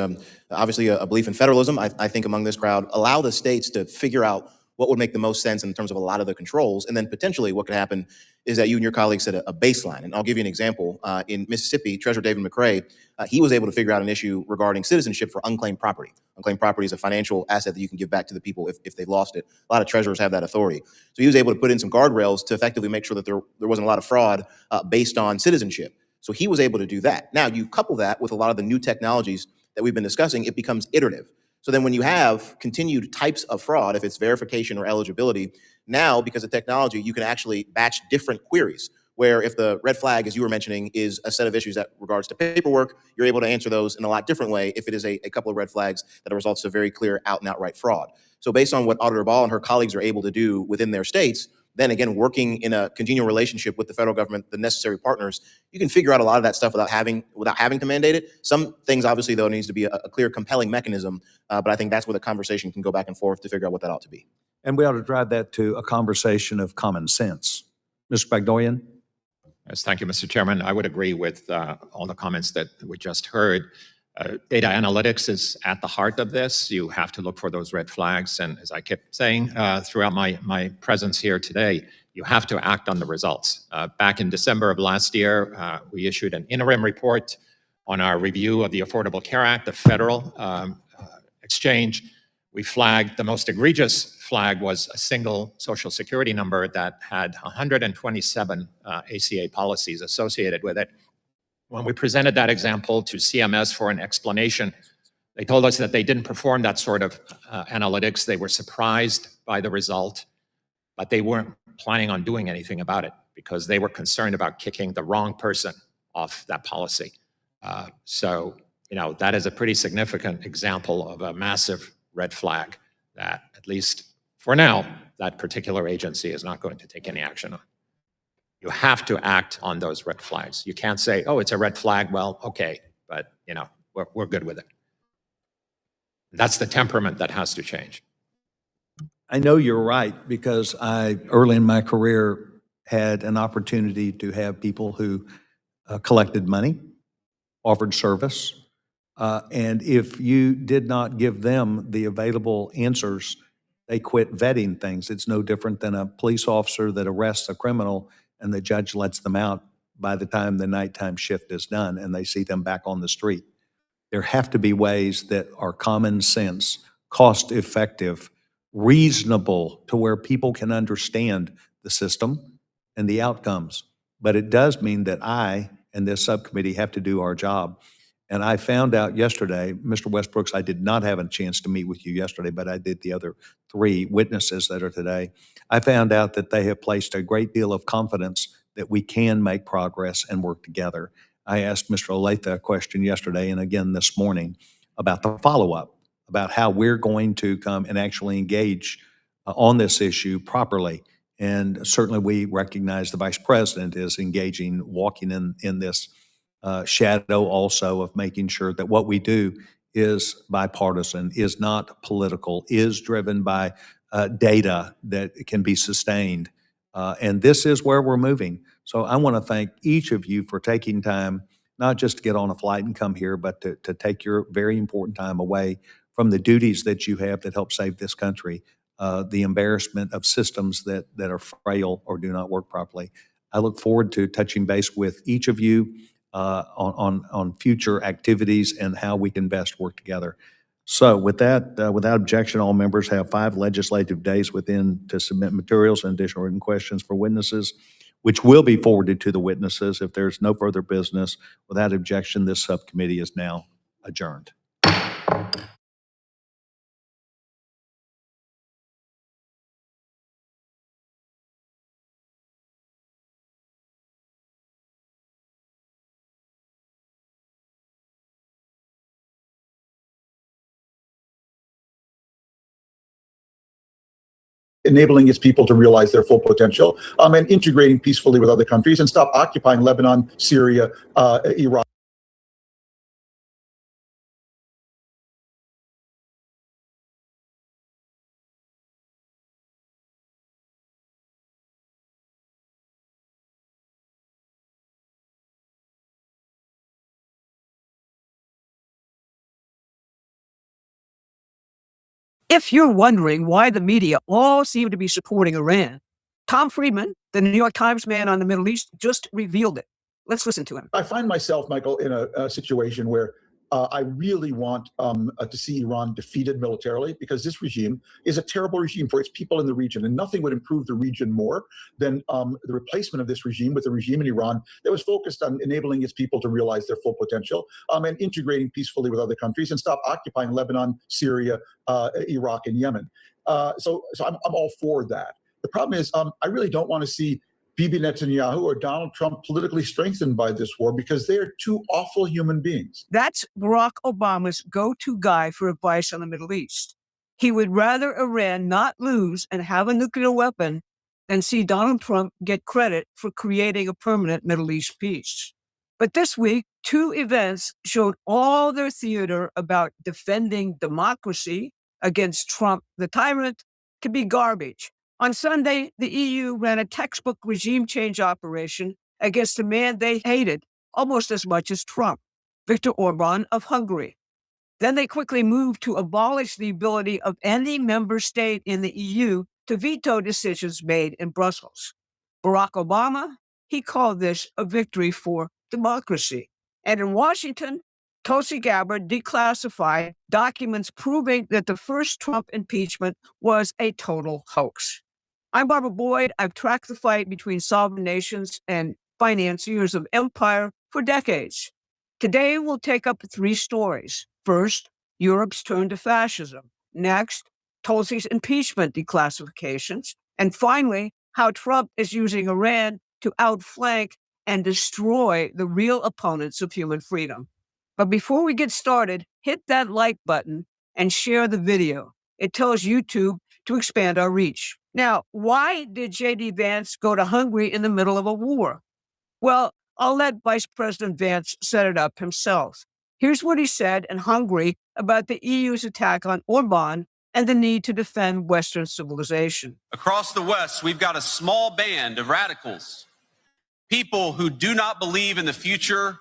obviously a belief in federalism, I think, among this crowd. Allow the states to figure out what would make the most sense in terms of a lot of the controls. And then potentially what could happen is that you and your colleagues set a baseline. And I'll give you an example. In Mississippi, Treasurer David McRae, he was able to figure out an issue regarding citizenship for unclaimed property. Unclaimed property is a financial asset that you can give back to the people if they've lost it. A lot of treasurers have that authority. So he was able to put in some guardrails to effectively make sure that there wasn't a lot of fraud based on citizenship. So he was able to do that. Now, you couple that with a lot of the new technologies that we've been discussing, it becomes iterative. So then when you have continued types of fraud, if it's verification or eligibility, now because of technology, you can actually batch different queries, where if the red flag, as you were mentioning, is a set of issues that regards to paperwork, you're able to answer those in a lot different way if it is a couple of red flags that are results of very clear out and outright fraud. So based on what Auditor Ball and her colleagues are able to do within their states, then again, working in a continual relationship with the federal government, the necessary partners, you can figure out a lot of that stuff without having to mandate it. Some things, obviously, though, needs to be a clear, compelling mechanism. But I think that's where the conversation can go back and forth to figure out what that ought to be. And we ought to drive that to a conversation of common sense. Mr. Bagdoyan? Yes, thank you, Mr. Chairman. I would agree with all the comments that we just heard. Data analytics is at the heart of this. You have to look for those red flags. And as I kept saying throughout my presence here today, you have to act on the results. Back in December of last year, we issued an interim report on our review of the Affordable Care Act, the federal exchange. We flagged the most egregious flag was a single Social Security number that had 127 ACA policies associated with it. When we presented that example to CMS for an explanation, they told us that they didn't perform that sort of analytics. They were surprised by the result, but they weren't planning on doing anything about it because they were concerned about kicking the wrong person off that policy. So, that is a pretty significant example of a massive red flag that, at least for now, that particular agency is not going to take any action on. You have to act on those red flags. You can't say, oh, it's a red flag. Well, okay, but we're good with it. That's the temperament that has to change. I know you're right because I, early in my career, had an opportunity to have people who collected money, offered service, and if you did not give them the available answers, they quit vetting things. It's no different than a police officer that arrests a criminal and the judge lets them out by the time the nighttime shift is done and they see them back on the street. There have to be ways that are common sense, cost effective, reasonable to where people can understand the system and the outcomes. But it does mean that I and this subcommittee have to do our job. And I found out yesterday, Mr. Westbrooks, I did not have a chance to meet with you yesterday, but I did the other 3 witnesses that are today. I found out that they have placed a great deal of confidence that we can make progress and work together. I asked Mr. Oletha a question yesterday and again this morning about the follow-up, about how we're going to come and actually engage on this issue properly. And certainly we recognize the Vice President is engaging, walking in this shadow also of making sure that what we do is bipartisan, is not political, is driven by data that can be sustained. And this is where we're moving. So I want to thank each of you for taking time, not just to get on a flight and come here, but to take your very important time away from the duties that you have that help save this country, the embarrassment of systems that are frail or do not work properly. I look forward to touching base with each of you on future activities and how we can best work together. So with that, without objection, all members have 5 legislative days within to submit materials and additional written questions for witnesses, which will be forwarded to the witnesses. If there's no further business, without objection, this subcommittee is now adjourned. enabling its people to realize their full potential, and integrating peacefully with other countries, and stop occupying Lebanon, Syria, Iraq. If you're wondering why the media all seem to be supporting Iran, Tom Friedman, the New York Times man on the Middle East, just revealed it. Let's listen to him. I find myself, Michael, in a situation where I really want to see Iran defeated militarily, because this regime is a terrible regime for its people in the region, and nothing would improve the region more than the replacement of this regime with a regime in Iran that was focused on enabling its people to realize their full potential, and integrating peacefully with other countries, and stop occupying Lebanon, Syria, Iraq, and Yemen. So I'm all for that. The problem is I really don't want to see Bibi Netanyahu or Donald Trump politically strengthened by this war, because they are two awful human beings. That's Barack Obama's go-to guy for advice on the Middle East. He would rather Iran not lose and have a nuclear weapon than see Donald Trump get credit for creating a permanent Middle East peace. But this week, two events showed all their theater about defending democracy against Trump, the tyrant, to be garbage. On Sunday, the EU ran a textbook regime change operation against a man they hated almost as much as Trump, Viktor Orban of Hungary. Then they quickly moved to abolish the ability of any member state in the EU to veto decisions made in Brussels. Barack Obama, he called this a victory for democracy. And in Washington, Tulsi Gabbard declassified documents proving that the first Trump impeachment was a total hoax. I'm Barbara Boyd. I've tracked the fight between sovereign nations and financiers of empire for decades. Today, we'll take up three stories. First, Europe's turn to fascism. Next, Tulsi's impeachment declassifications. And finally, how Trump is using Iran to outflank and destroy the real opponents of human freedom. But before we get started, hit that like button and share the video. It tells YouTube to expand our reach. Now, why did J.D. Vance go to Hungary in the middle of a war? Well, I'll let Vice President Vance set it up himself. Here's what he said in Hungary about the EU's attack on Orban and the need to defend Western civilization. Across the West, we've got a small band of radicals, people who do not believe in the future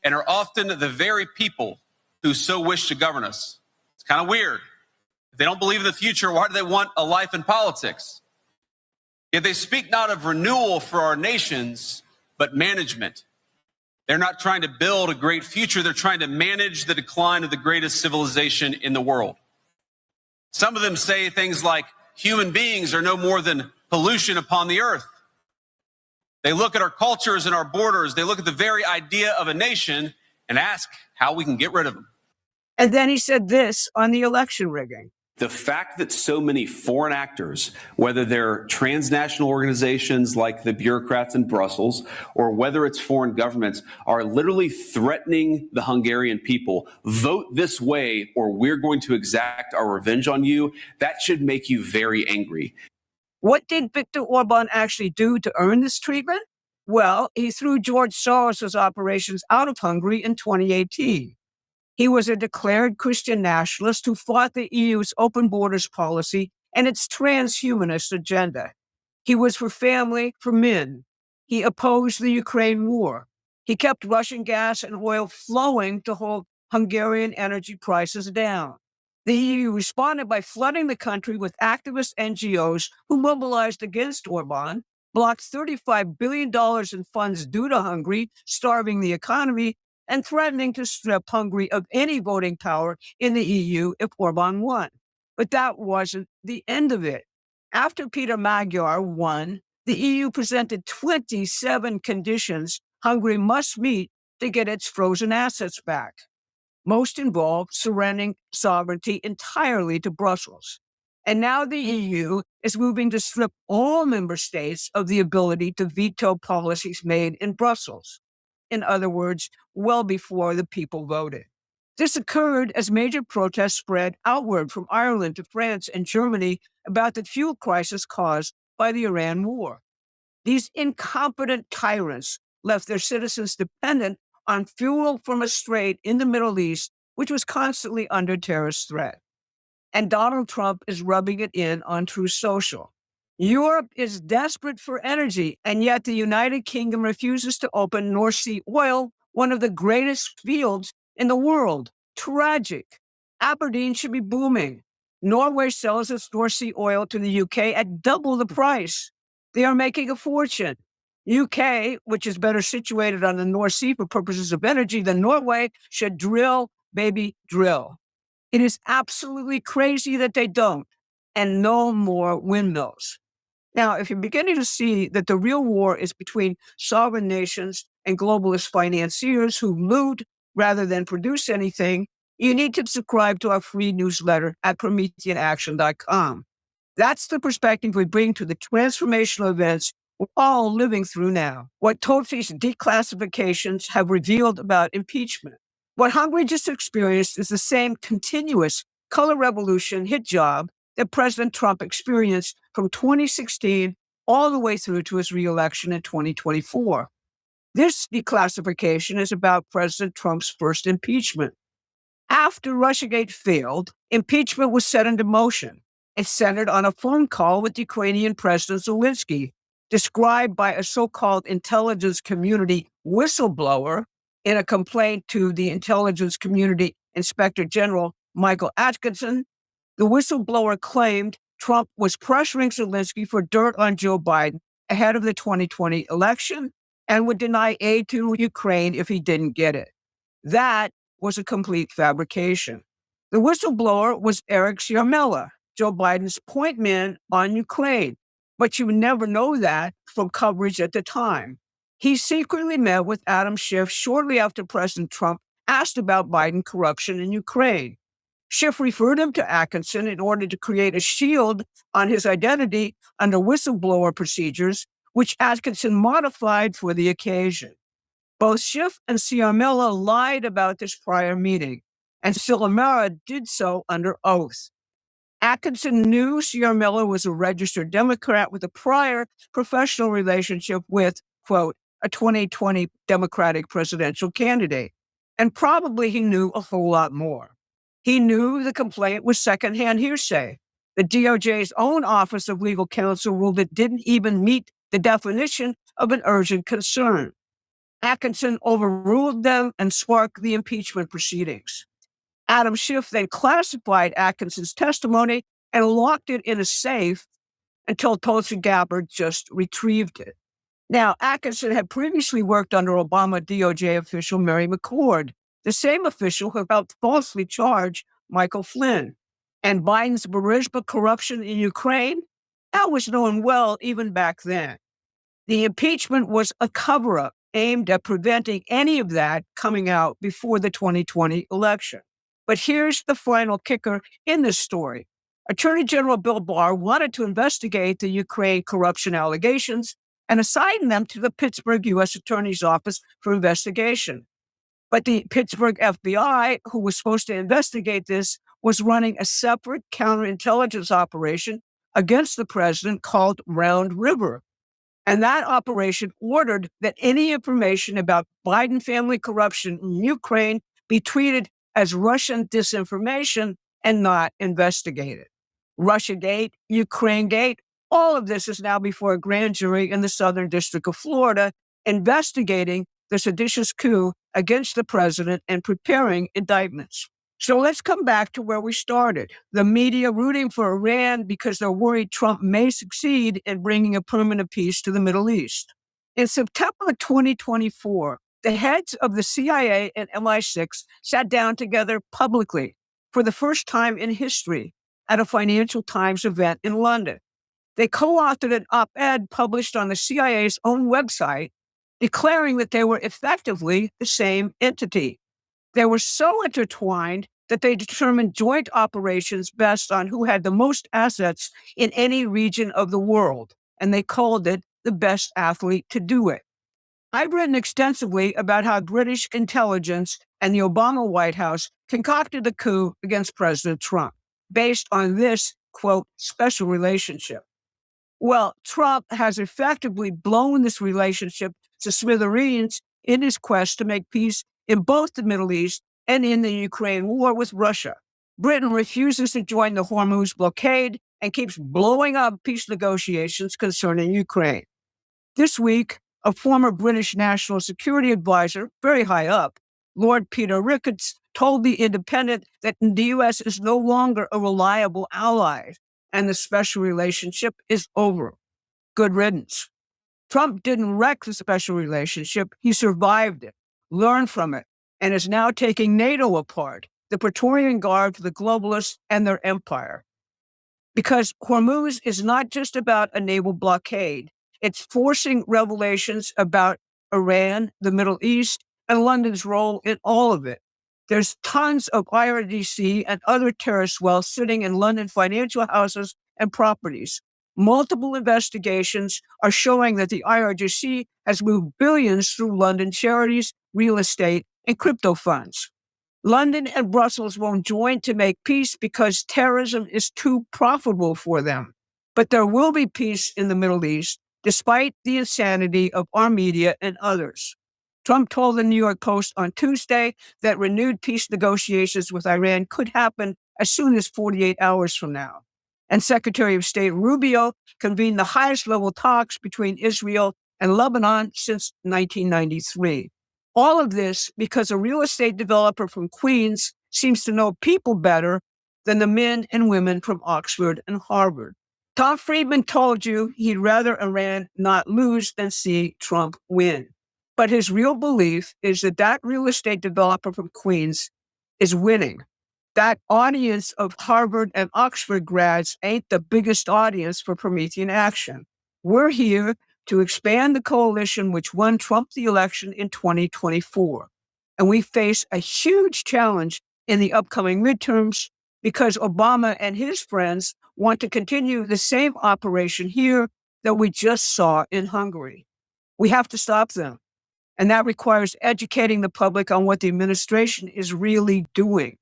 and are often the very people who so wish to govern us. It's kind of weird. If they don't believe in the future, why do they want a life in politics? Yet they speak not of renewal for our nations, but management. They're not trying to build a great future. They're trying to manage the decline of the greatest civilization in the world. Some of them say things like human beings are no more than pollution upon the earth. They look at our cultures and our borders. They look at the very idea of a nation and ask how we can get rid of them. And then he said this on the election rigging. The fact that so many foreign actors, whether they're transnational organizations like the bureaucrats in Brussels, or whether it's foreign governments, are literally threatening the Hungarian people, vote this way or we're going to exact our revenge on you, that should make you very angry. What did Viktor Orban actually do to earn this treatment? Well, he threw George Soros' operations out of Hungary in 2018. He was a declared Christian nationalist who fought the EU's open borders policy and its transhumanist agenda. He was for family, for men. He opposed the Ukraine war. He kept Russian gas and oil flowing to hold Hungarian energy prices down. The EU responded by flooding the country with activist NGOs who mobilized against Orban, blocked $35 billion in funds due to Hungary, starving the economy, and threatening to strip Hungary of any voting power in the EU if Orban won. But that wasn't the end of it. After Peter Magyar won, the EU presented 27 conditions Hungary must meet to get its frozen assets back. Most involved surrendering sovereignty entirely to Brussels. And now the EU is moving to strip all member states of the ability to veto policies made in Brussels. In other words, well before the people voted. This occurred as major protests spread outward from Ireland to France and Germany about the fuel crisis caused by the Iran war. These incompetent tyrants left their citizens dependent on fuel from a strait in the Middle East, which was constantly under terrorist threat. And Donald Trump is rubbing it in on Truth Social. Europe is desperate for energy, and yet the United Kingdom refuses to open North Sea oil, one of the greatest fields in the world. Tragic. Aberdeen should be booming. Norway sells its North Sea oil to the UK at double the price. They are making a fortune. UK, which is better situated on the North Sea for purposes of energy than Norway, should drill, baby, drill. It is absolutely crazy that they don't, and no more windmills. Now, if you're beginning to see that the real war is between sovereign nations and globalist financiers who loot rather than produce anything, you need to subscribe to our free newsletter at PrometheanAction.com. That's the perspective we bring to the transformational events we're all living through now. What Tulsi's declassifications have revealed about impeachment. What Hungary just experienced is the same continuous color revolution hit job that President Trump experienced from 2016 all the way through to his reelection in 2024. This declassification is about President Trump's first impeachment. After Russiagate failed, impeachment was set into motion. It centered on a phone call with Ukrainian President Zelensky, described by a so-called intelligence community whistleblower in a complaint to the intelligence community Inspector General Michael Atkinson. The whistleblower claimed Trump was pressuring Zelensky for dirt on Joe Biden ahead of the 2020 election and would deny aid to Ukraine if he didn't get it. That was a complete fabrication. The whistleblower was Eric Ciarmella, Joe Biden's point man on Ukraine, but you would never know that from coverage at the time. He secretly met with Adam Schiff shortly after President Trump asked about Biden corruption in Ukraine. Schiff referred him to Atkinson in order to create a shield on his identity under whistleblower procedures, which Atkinson modified for the occasion. Both Schiff and Ciarmella lied about this prior meeting, and Ciarmella did so under oath. Atkinson knew Ciarmella was a registered Democrat with a prior professional relationship with, quote, a 2020 Democratic presidential candidate. And probably he knew a whole lot more. He knew the complaint was secondhand hearsay. The DOJ's own Office of Legal Counsel ruled it didn't even meet the definition of an urgent concern. Atkinson overruled them and sparked the impeachment proceedings. Adam Schiff then classified Atkinson's testimony and locked it in a safe until Tulsi Gabbard just retrieved it. Now, Atkinson had previously worked under Obama DOJ official Mary McCord, the same official who helped falsely charge Michael Flynn. And Biden's Burisma corruption in Ukraine, that was known well even back then. The impeachment was a cover-up aimed at preventing any of that coming out before the 2020 election. But here's the final kicker in this story. Attorney General Bill Barr wanted to investigate the Ukraine corruption allegations and assign them to the Pittsburgh U.S. Attorney's Office for investigation. But the Pittsburgh FBI, who was supposed to investigate this, was running a separate counterintelligence operation against the president called Round River. And that operation ordered that any information about Biden family corruption in Ukraine be treated as Russian disinformation and not investigated. Russiagate, Ukrainegate, all of this is now before a grand jury in the Southern District of Florida investigating the seditious coup against the president and preparing indictments. So let's come back to where we started. The media rooting for Iran because they're worried Trump may succeed in bringing a permanent peace to the Middle East. In September 2024, the heads of the CIA and MI6 sat down together publicly for the first time in history at a Financial Times event in London. They co-authored an op-ed published on the CIA's own website, declaring that they were effectively the same entity. They were so intertwined that they determined joint operations based on who had the most assets in any region of the world, and they called it the best athlete to do it. I've written extensively about how British intelligence and the Obama White House concocted a coup against President Trump based on this, quote, special relationship. Well, Trump has effectively blown this relationship to smithereens in his quest to make peace in both the Middle East and in the Ukraine war with Russia. Britain refuses to join the Hormuz blockade and keeps blowing up peace negotiations concerning Ukraine. This week, a former British national security advisor, very high up, Lord Peter Ricketts, told The Independent that the U.S. is no longer a reliable ally and the special relationship is over. Good riddance. Trump didn't wreck the special relationship. He survived it, learned from it, and is now taking NATO apart, the Praetorian Guard for the globalists and their empire. Because Hormuz is not just about a naval blockade. It's forcing revelations about Iran, the Middle East, and London's role in all of it. There's tons of IRGC and other terrorist wealth sitting in London financial houses and properties. Multiple investigations are showing that the IRGC has moved billions through London charities, real estate, and crypto funds. London and Brussels won't join to make peace because terrorism is too profitable for them. But there will be peace in the Middle East, despite the insanity of our media and others. Trump told the New York Post on Tuesday that renewed peace negotiations with Iran could happen as soon as 48 hours from now. And Secretary of State Rubio convened the highest level talks between Israel and Lebanon since 1993. All of this because a real estate developer from Queens seems to know people better than the men and women from Oxford and Harvard. Tom Friedman told you he'd rather Iran not lose than see Trump win. But his real belief is that that real estate developer from Queens is winning. That audience of Harvard and Oxford grads ain't the biggest audience for Promethean action. We're here to expand the coalition which won Trump the election in 2024. And we face a huge challenge in the upcoming midterms because Obama and his friends want to continue the same operation here that we just saw in Hungary. We have to stop them. And that requires educating the public on what the administration is really doing.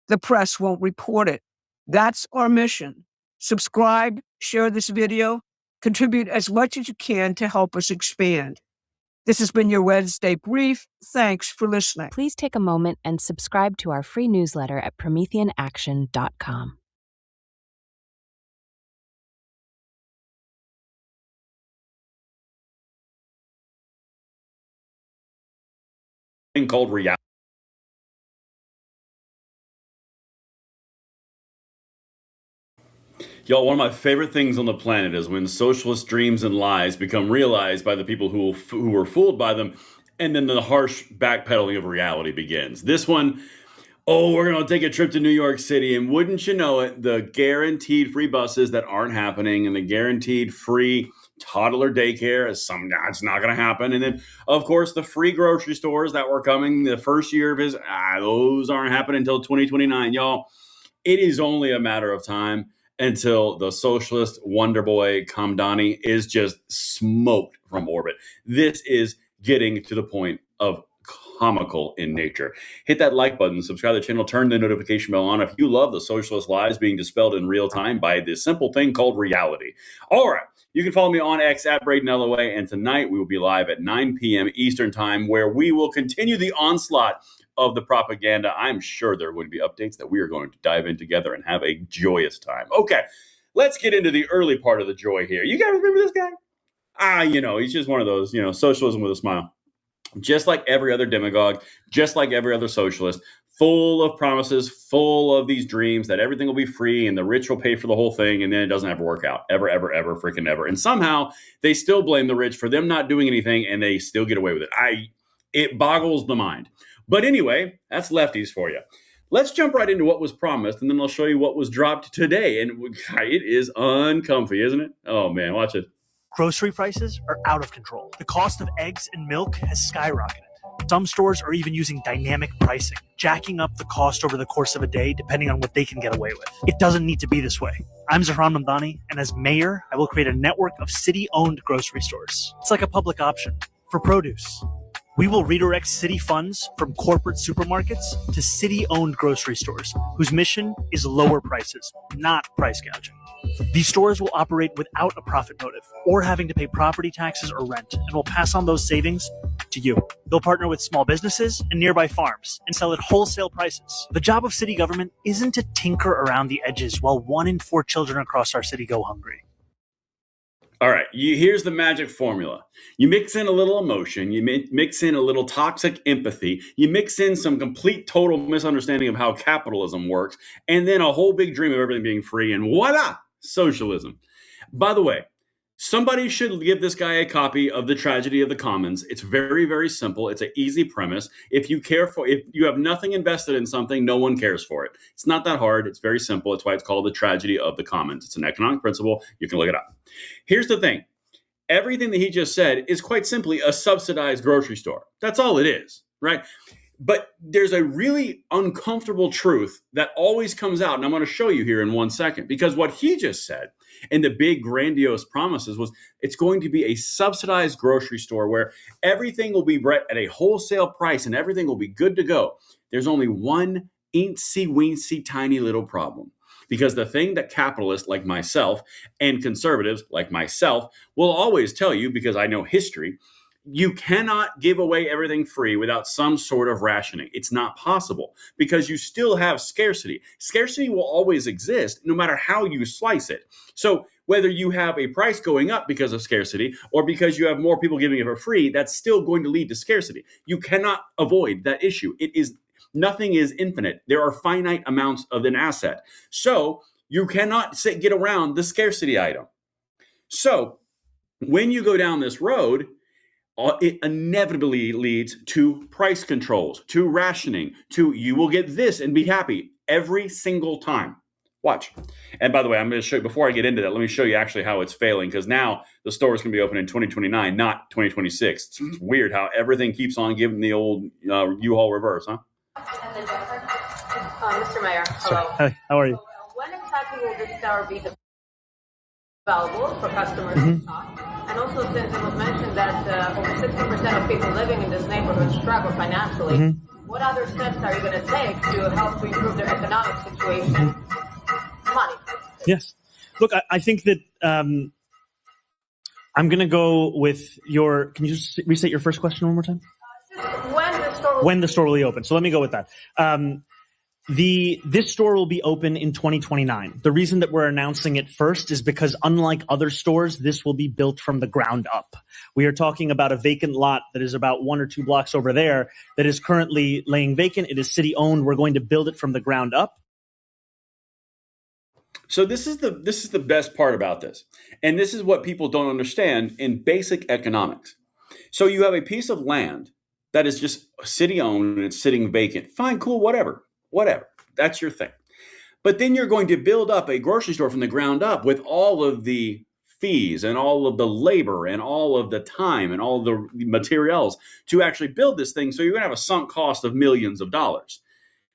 The press won't report it. That's our mission. Subscribe, share this video, contribute as much as you can to help us expand. This has been your Wednesday Brief. Thanks for listening. Please take a moment and subscribe to our free newsletter at PrometheanAction.com. Thing called reality. Y'all, one of my favorite things on the planet is when socialist dreams and lies become realized by the people who were fooled by them, and then the harsh backpedaling of reality begins. This one, oh, we're going to take a trip to New York City, and wouldn't you know it, the guaranteed free buses that aren't happening, and the guaranteed free toddler daycare is it's not going to happen. And then, of course, the free grocery stores that were coming the first year of his, those aren't happening until 2029. Y'all, it is only a matter of time until the socialist wonder boy Kamdani is just smoked from orbit. This is getting to the point of comical in nature. Hit that like button, subscribe to the channel, turn the notification bell on if you love the socialist lies being dispelled in real time by this simple thing called reality. All right. You can follow me on X at Braden LOA, and tonight we will be live at 9 p.m. Eastern Time, where we will continue the onslaught of the propaganda. I'm sure there are going to be updates that we are going to dive in together and have a joyous time. Okay, let's get into the early part of the joy here. You guys remember this guy? He's just one of those, socialism with a smile. Just like every other demagogue, just like every other socialist, full of promises, full of these dreams that everything will be free and the rich will pay for the whole thing, and then it doesn't ever work out. Ever, freaking ever. And somehow they still blame the rich for them not doing anything, and they still get away with it. It boggles the mind. But anyway, that's lefties for you. Let's jump right into what was promised, and then I'll show you what was dropped today. And it is uncomfy, isn't it? Oh, man, watch it. Grocery prices are out of control. The cost of eggs and milk has skyrocketed. Some stores are even using dynamic pricing, jacking up the cost over the course of a day depending on what they can get away with. It doesn't need to be this way. I'm Zahran Mamdani, and as mayor, I will create a network of city-owned grocery stores. It's like a public option. for produce. We will redirect city funds from corporate supermarkets to city-owned grocery stores, whose mission is lower prices, not price gouging. These stores will operate without a profit motive or having to pay property taxes or rent, and will pass on those savings to you. They'll partner with small businesses and nearby farms and sell at wholesale prices. The job of city government isn't to tinker around the edges while 1 in 4 children across our city go hungry. All right, here's the magic formula. You mix in a little emotion, you mix in a little toxic empathy, you mix in some complete total misunderstanding of how capitalism works, and then a whole big dream of everything being free, and voila, socialism. By the way, somebody should give this guy a copy of The Tragedy of the Commons. It's very, very simple. It's an easy premise. If you have nothing invested in something, no one cares for it. It's not that hard. It's very simple. It's why it's called The Tragedy of the Commons. It's an economic principle. You can look it up. Here's the thing. Everything that he just said is quite simply a subsidized grocery store. That's all it is, right? But there's a really uncomfortable truth that always comes out, and I'm going to show you here in 1 second, because what he just said and the big grandiose promises was it's going to be a subsidized grocery store where everything will be brought at a wholesale price and everything will be good to go. There's only one eensy-weensy tiny little problem. Because the thing that capitalists like myself and conservatives like myself will always tell you, because I know history, you cannot give away everything free without some sort of rationing. It's not possible because you still have scarcity. Scarcity will always exist no matter how you slice it. So whether you have a price going up because of scarcity or because you have more people giving it for free, that's still going to lead to scarcity. You cannot avoid that issue. Nothing is infinite. There are finite amounts of an asset. So you cannot get around the scarcity item. So when you go down this road, it inevitably leads to price controls, to rationing, to you will get this and be happy every single time. Watch. And by the way, I'm going to show you, before I get into that, let me show you actually how it's failing, because now the store is going to be open in 2029, not 2026. It's weird how everything keeps on giving the old U-Haul reverse, huh? Mr. Mayor, hello. Hi, how are you? When exactly will this tower be available for customers to shop? And also, since it was mentioned that over 60% of people living in this neighborhood struggle financially, what other steps are you going to take to help to improve their economic situation? Money. Yes. Look, I think that I'm going to go with your. Can you just restate your first question one more time? When the store will be open. So let me go with that. This store will be open in 2029. The reason that we're announcing it first is because unlike other stores, this will be built from the ground up. We are talking about a vacant lot that is about 1 or 2 blocks over there that is currently laying vacant. It is city owned. We're going to build it from the ground up. So this is the best part about this. And this is what people don't understand in basic economics. So you have a piece of land that is just city owned and it's sitting vacant. Fine, cool, whatever. That's your thing. But then you're going to build up a grocery store from the ground up with all of the fees and all of the labor and all of the time and all of the materials to actually build this thing. So you're going to have a sunk cost of millions of dollars.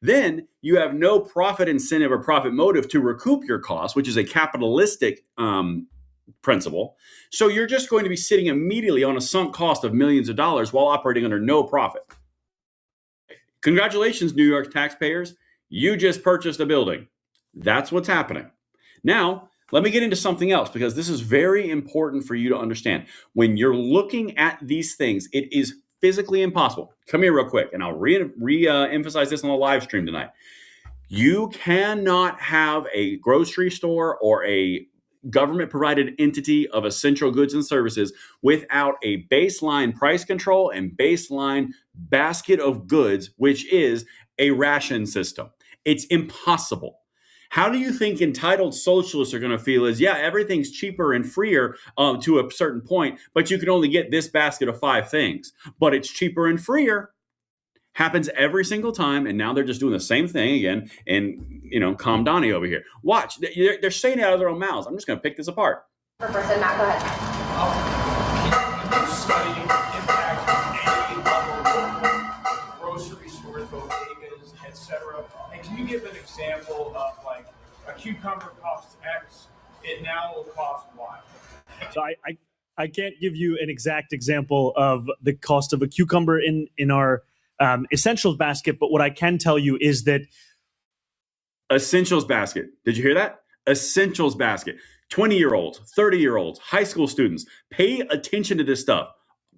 Then you have no profit incentive or profit motive to recoup your costs, which is a capitalistic principle. So you're just going to be sitting immediately on a sunk cost of millions of dollars while operating under no profit. Congratulations, New York taxpayers. You just purchased a building. That's what's happening. Now, let me get into something else because this is very important for you to understand. When you're looking at these things, it is physically impossible. Come here real quick, and I'll re-emphasize this on the live stream tonight. You cannot have a grocery store or a government-provided entity of essential goods and services without a baseline price control and baseline basket of goods, which is a ration system. It's impossible. How do you think entitled socialists are going to feel is, yeah, everything's cheaper and freer to a certain point, but you can only get this basket of 5 things, but it's cheaper and freer. Happens every single time, and now they're just doing the same thing again. And calm Donnie over here. Watch, they're saying it out of their own mouths. I'm just going to pick this apart. Per person, Matt, go ahead. Can you study impact of any level grocery stores, bodegas, etc.? And can you give an example of like a cucumber costs X, it now will cost Y? So I can't give you an exact example of the cost of a cucumber in our essentials basket, but what I can tell you is that Essentials basket. Did you hear that? Essentials basket. 20-year-olds, 30-year-olds, high school students, pay attention to this stuff.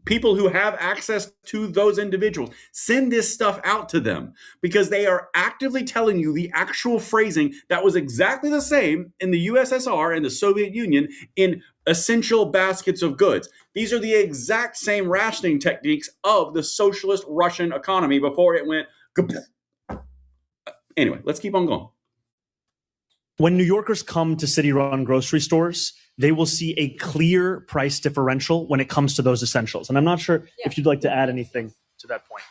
People who have access to those individuals, send this stuff out to them because they are actively telling you the actual phrasing that was exactly the same in the USSR and the Soviet Union in essential baskets of goods. These are the exact same rationing techniques of the socialist Russian economy before it went. Anyway, let's keep on going. When New Yorkers come to city-run grocery stores, they will see a clear price differential when it comes to those essentials. And I'm not sure if you'd like to add anything to that point.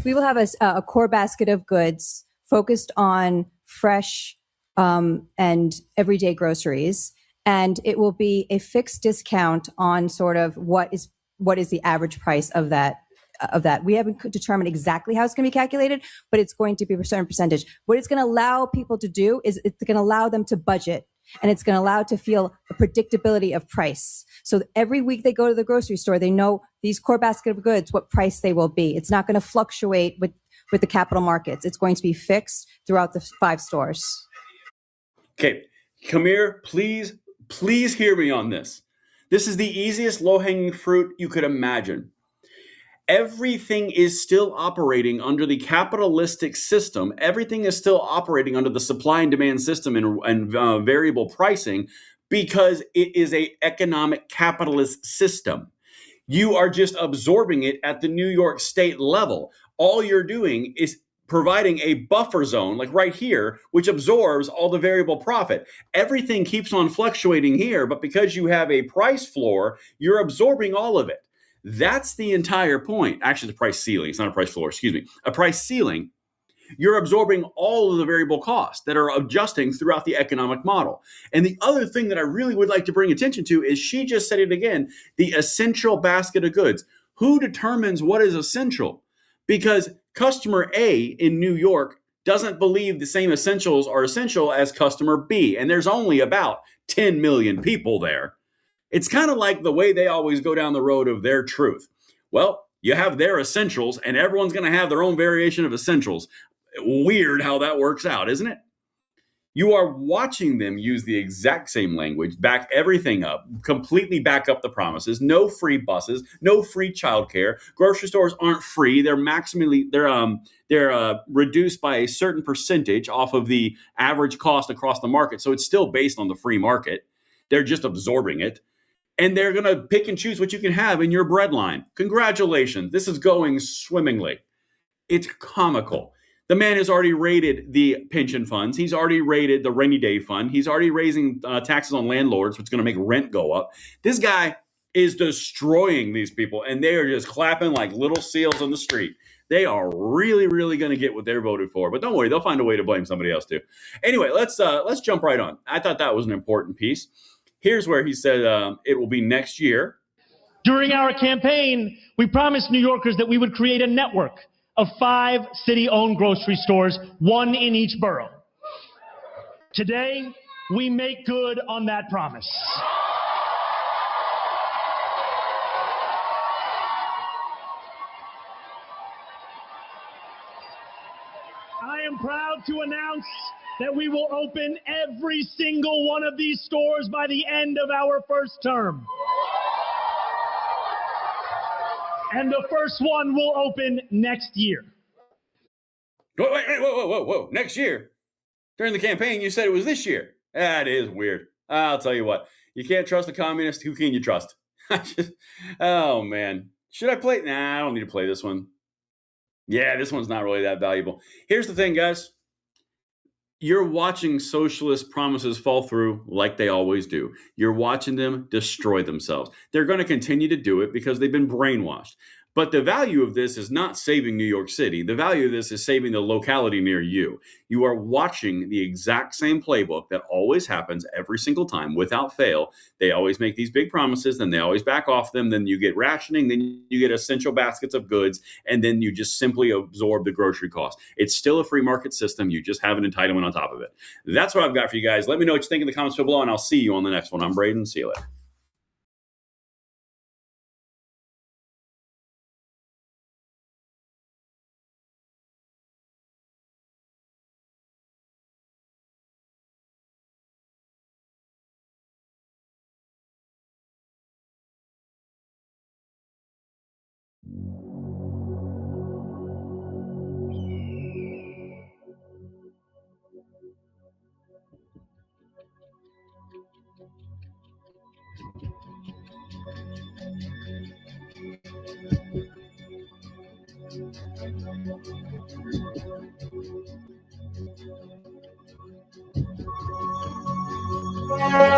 We will have a core basket of goods focused on fresh and everyday groceries. And it will be a fixed discount on sort of what is the average price of that. We haven't determined exactly how it's going to be calculated, but it's going to be a certain percentage. What it's going to allow people to do is it's going to allow them to budget, and it's going to allow to feel a predictability of price. So every week they go to the grocery store, they know these core basket of goods, what price they will be. It's not going to fluctuate with the capital markets. It's going to be fixed throughout the 5 stores. Okay, Kamir, please hear me on this. This is the easiest low-hanging fruit you could imagine. Everything is still operating under the capitalistic system. Everything is still operating under the supply and demand system and variable pricing because it is an economic capitalist system. You are just absorbing it at the New York State level. All you're doing is providing a buffer zone, like right here, which absorbs all the variable profit. Everything keeps on fluctuating here, but because you have a price floor, you're absorbing all of it. That's the entire point. Actually, the price ceiling. It's not a price floor, excuse me. A price ceiling. You're absorbing all of the variable costs that are adjusting throughout the economic model. And the other thing that I really would like to bring attention to is she just said it again, the essential basket of goods. Who determines what is essential? Because customer A in New York doesn't believe the same essentials are essential as customer B. And there's only about 10 million people there. It's kind of like the way they always go down the road of their truth. Well, you have their essentials, and everyone's going to have their own variation of essentials. Weird how that works out, isn't it? You are watching them use the exact same language, back everything up, completely back up the promises. No free buses, no free childcare. Grocery stores aren't free. They're reduced by a certain percentage off of the average cost across the market. So it's still based on the free market. They're just absorbing it. And they're going to pick and choose what you can have in your bread line. Congratulations. This is going swimmingly. It's comical. The man has already raided the pension funds. He's already raided the rainy day fund. He's already raising taxes on landlords, which is going to make rent go up. This guy is destroying these people, and they are just clapping like little seals on the street. They are really, really going to get what they're voted for. But don't worry, they'll find a way to blame somebody else too. Anyway, let's jump right on. I thought that was an important piece. Here's where he said it will be next year. During our campaign, we promised New Yorkers that we would create a network of 5 city-owned grocery stores, 1 in each borough. Today, we make good on that promise. I am proud to announce that we will open every single one of these stores by the end of our first term. And the first one will open next year. Whoa. Next year? During the campaign, you said it was this year. That is weird. I'll tell you what. You can't trust the communist. Who can you trust? Oh, man. Should I play? Nah, I don't need to play this one. Yeah, this one's not really that valuable. Here's the thing, guys. You're watching socialist promises fall through like they always do. You're watching them destroy themselves. They're going to continue to do it because they've been brainwashed. But the value of this is not saving New York City. The value of this is saving the locality near you. You are watching the exact same playbook that always happens every single time without fail. They always make these big promises, then they always back off them. Then you get rationing, then you get essential baskets of goods, and then you just simply absorb the grocery cost. It's still a free market system. You just have an entitlement on top of it. That's what I've got for you guys. Let me know what you think in the comments below, and I'll see you on the next one. I'm Braden. See you later. much.